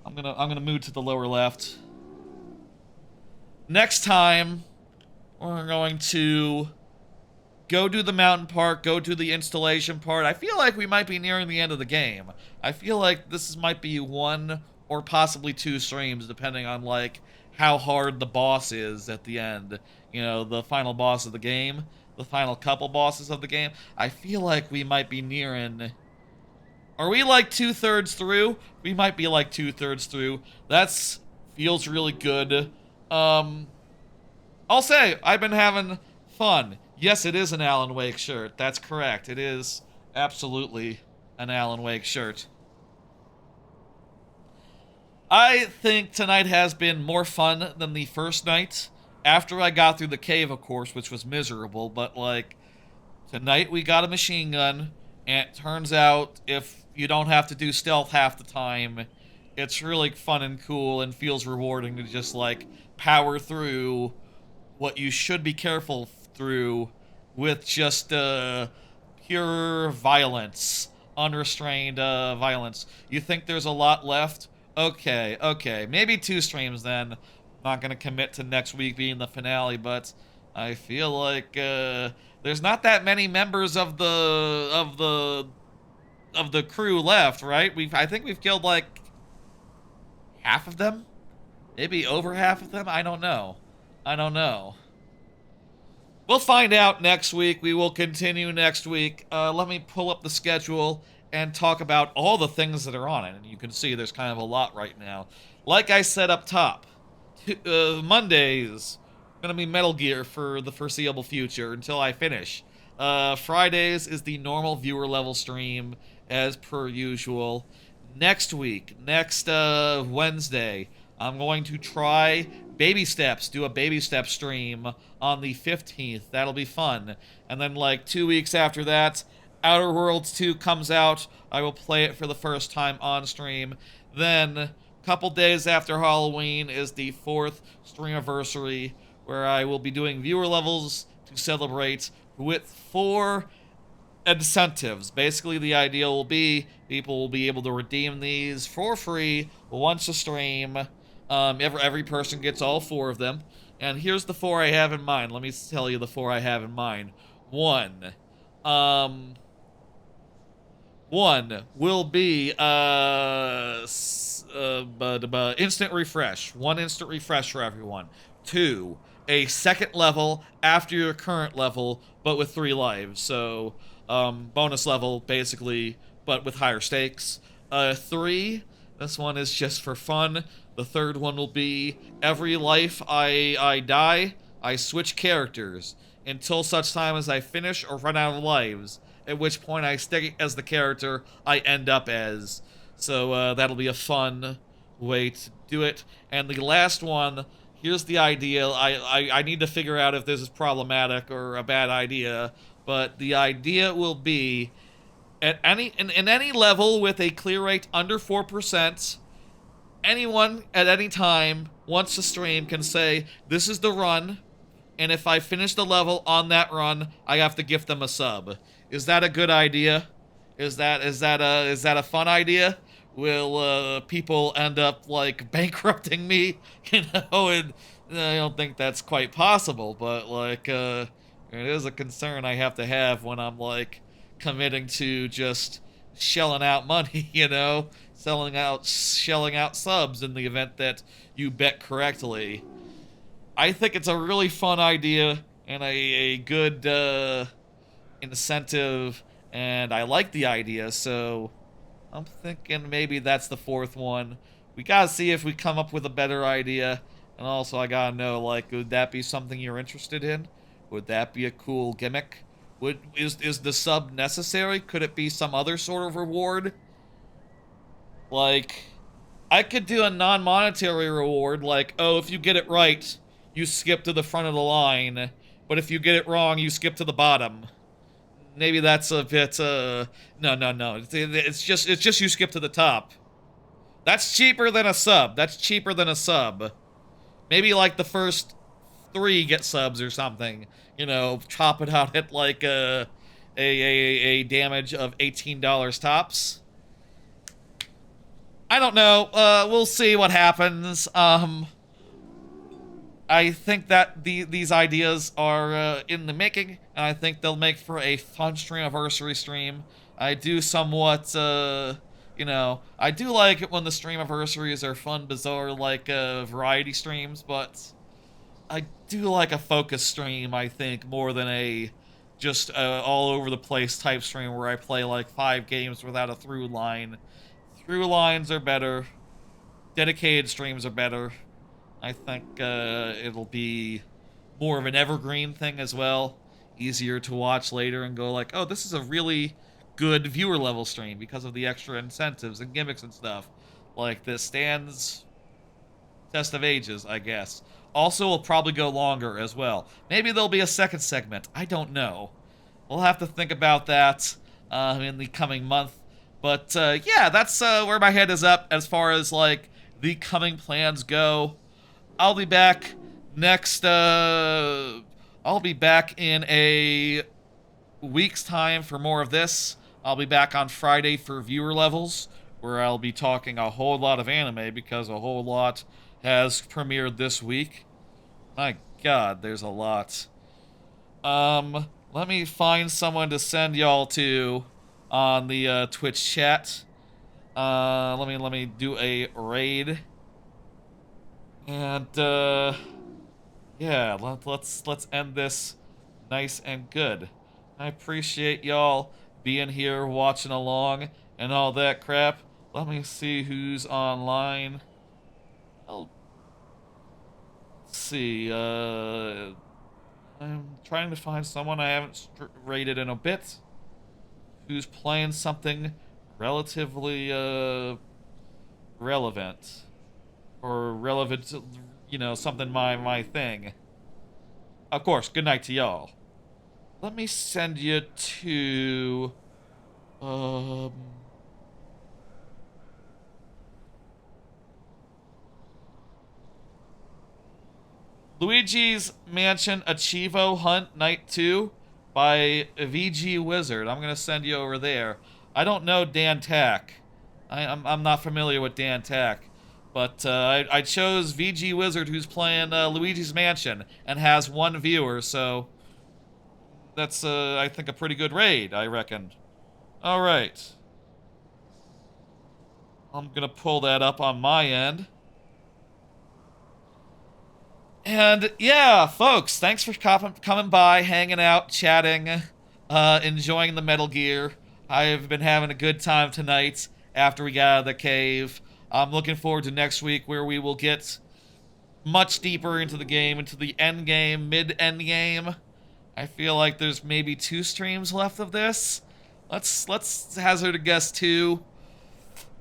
I'm gonna move to the lower left. Next time, we're going to go do the mountain part, go do the installation part. I feel like we might be nearing the end of the game. I feel like this might be 1 or possibly 2 streams, depending on, like, how hard the boss is at the end. You know, the final boss of the game, the final couple bosses of the game. I feel like we might be nearing... Are we like 2/3 through? We might be like 2/3 through. That's feels really good. I'll say, I've been having fun. Yes, it is an Alan Wake shirt. That's correct. It is absolutely an Alan Wake shirt. I think tonight has been more fun than the first night. After I got through the cave, of course, which was miserable, but, like, tonight we got a machine gun, and it turns out if you don't have to do stealth half the time, it's really fun and cool and feels rewarding to just, like, power through what you should be careful through with just pure violence, unrestrained violence. You think there's a lot left? Okay, maybe 2 streams then. Not gonna commit to next week being the finale, but I feel like there's not that many members of the crew left, right? I think we've killed like half of them, maybe over half of them. I don't know. We'll find out next week. We will continue next week. Let me pull up the schedule and talk about all the things that are on it. And you can see there's kind of a lot right now. Like I said up top, Mondays, gonna be Metal Gear for the foreseeable future until I finish. Fridays is the normal viewer level stream as per usual. Next week, Wednesday, I'm going to try Baby Steps, do a Baby Steps stream on the 15th. That'll be fun. And then like 2 weeks after that, Outer Worlds 2 comes out. I will play it for the first time on stream. Then, a couple days after Halloween is the 4th streamiversary, where I will be doing viewer levels to celebrate with 4 incentives. Basically, the idea will be people will be able to redeem these for free once a stream. Every person gets all 4 of them. And here's the 4 I have in mind. Let me tell you the 4 I have in mind. One will be instant refresh. 1 instant refresh for everyone. 2, a second level after your current level, but with 3 lives. So, bonus level, basically, but with higher stakes. 3, this one is just for fun. The 3rd one will be every life I die, I switch characters until such time as I finish or run out of lives, at which point I stay as the character I end up as. So that'll be a fun way to do it. And the last one, here's the idea. I need to figure out if this is problematic or a bad idea, but the idea will be at in any level with a clear rate under 4%, anyone at any time wants to stream can say, this is the run, and if I finish the level on that run, I have to gift them a sub. Is that a good idea? Is that a fun idea? Will people end up like bankrupting me? You know, and I don't think that's quite possible, but like it is a concern I have to have when I'm like committing to just shelling out money, you know, shelling out subs in the event that you bet correctly. I think it's a really fun idea and a good incentive, and I like the idea, so I'm thinking maybe that's the 4th one. We gotta see if we come up with a better idea, and also I gotta know, like, would that be something you're interested in? Would that be a cool gimmick? Is the sub necessary? Could it be some other sort of reward? Like, I could do a non-monetary reward, like, oh, if you get it right, you skip to the front of the line, but if you get it wrong, you skip to the bottom. maybe that's a bit, no. It's just you skip to the top. That's cheaper than a sub. That's cheaper than a sub. Maybe like the first 3 get subs or something. You know, chop it out at like a damage of $18 tops. I don't know. We'll see what happens. I think that these ideas are in the making, and I think they'll make for a fun streamiversary stream. I do somewhat, you know, I do like it when the streamiversaries are fun, bizarre, like variety streams, but I do like a focus stream, I think, more than a just all over the place type stream where I play like 5 games without a through line. Through lines are better. Dedicated streams are better. I think it'll be more of an evergreen thing as well. Easier to watch later and go like, oh, this is a really good viewer level stream because of the extra incentives and gimmicks and stuff. Like, this stands test of ages, I guess. Also, will probably go longer as well. Maybe there'll be a second segment. I don't know. We'll have to think about that in the coming month. But, yeah, that's where my head is up as far as, like, the coming plans go. I'll be back next, I'll be back in a week's time for more of this. I'll be back on Friday for viewer levels, where I'll be talking a whole lot of anime because a whole lot has premiered this week. My God, there's a lot. Let me find someone to send y'all to on the Twitch chat. Let me do a raid. And yeah, let's end this nice and good. I appreciate y'all being here, watching along, and all that crap. Let me see who's online. Let's see. I'm trying to find someone I haven't rated in a bit who's playing something relatively relevant. Or relevant to, you know, something my thing. Of course, good night to y'all. Let me send you to... Luigi's Mansion Achivo Hunt Night 2 by VG Wizard. I'm going to send you over there. I don't know Dan Tack. I'm not familiar with Dan Tack. But I chose VG Wizard, who's playing Luigi's Mansion and has 1 viewer, so that's, I think, a pretty good raid, I reckon. Alright. I'm gonna pull that up on my end. And, yeah, folks, thanks for coming by, hanging out, chatting, enjoying the Metal Gear. I've been having a good time tonight after we got out of the cave. I'm looking forward to next week where we will get much deeper into the game, into the end game, mid-end game. I feel like there's maybe 2 streams left of this. Let's hazard a guess 2.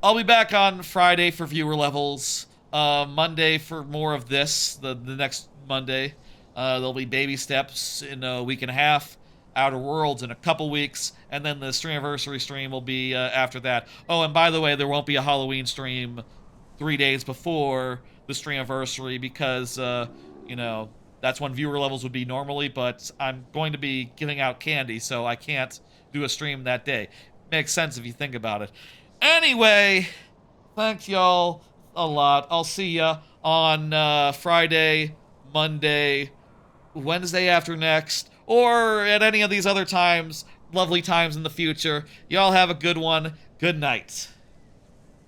I'll be back on Friday for viewer levels. Monday for more of this, the next Monday. There'll be Baby Steps in a week and a half. Outer Worlds in a couple weeks, and then the Streamiversary stream will be after that. Oh, and by the way, there won't be a Halloween stream 3 days before the Streamiversary because, you know, that's when viewer levels would be normally, but I'm going to be giving out candy, so I can't do a stream that day. Makes sense if you think about it. Anyway, thank y'all a lot. I'll see ya on Friday, Monday, Wednesday after next, or at any of these other times, lovely times in the future. Y'all have a good one. Good night.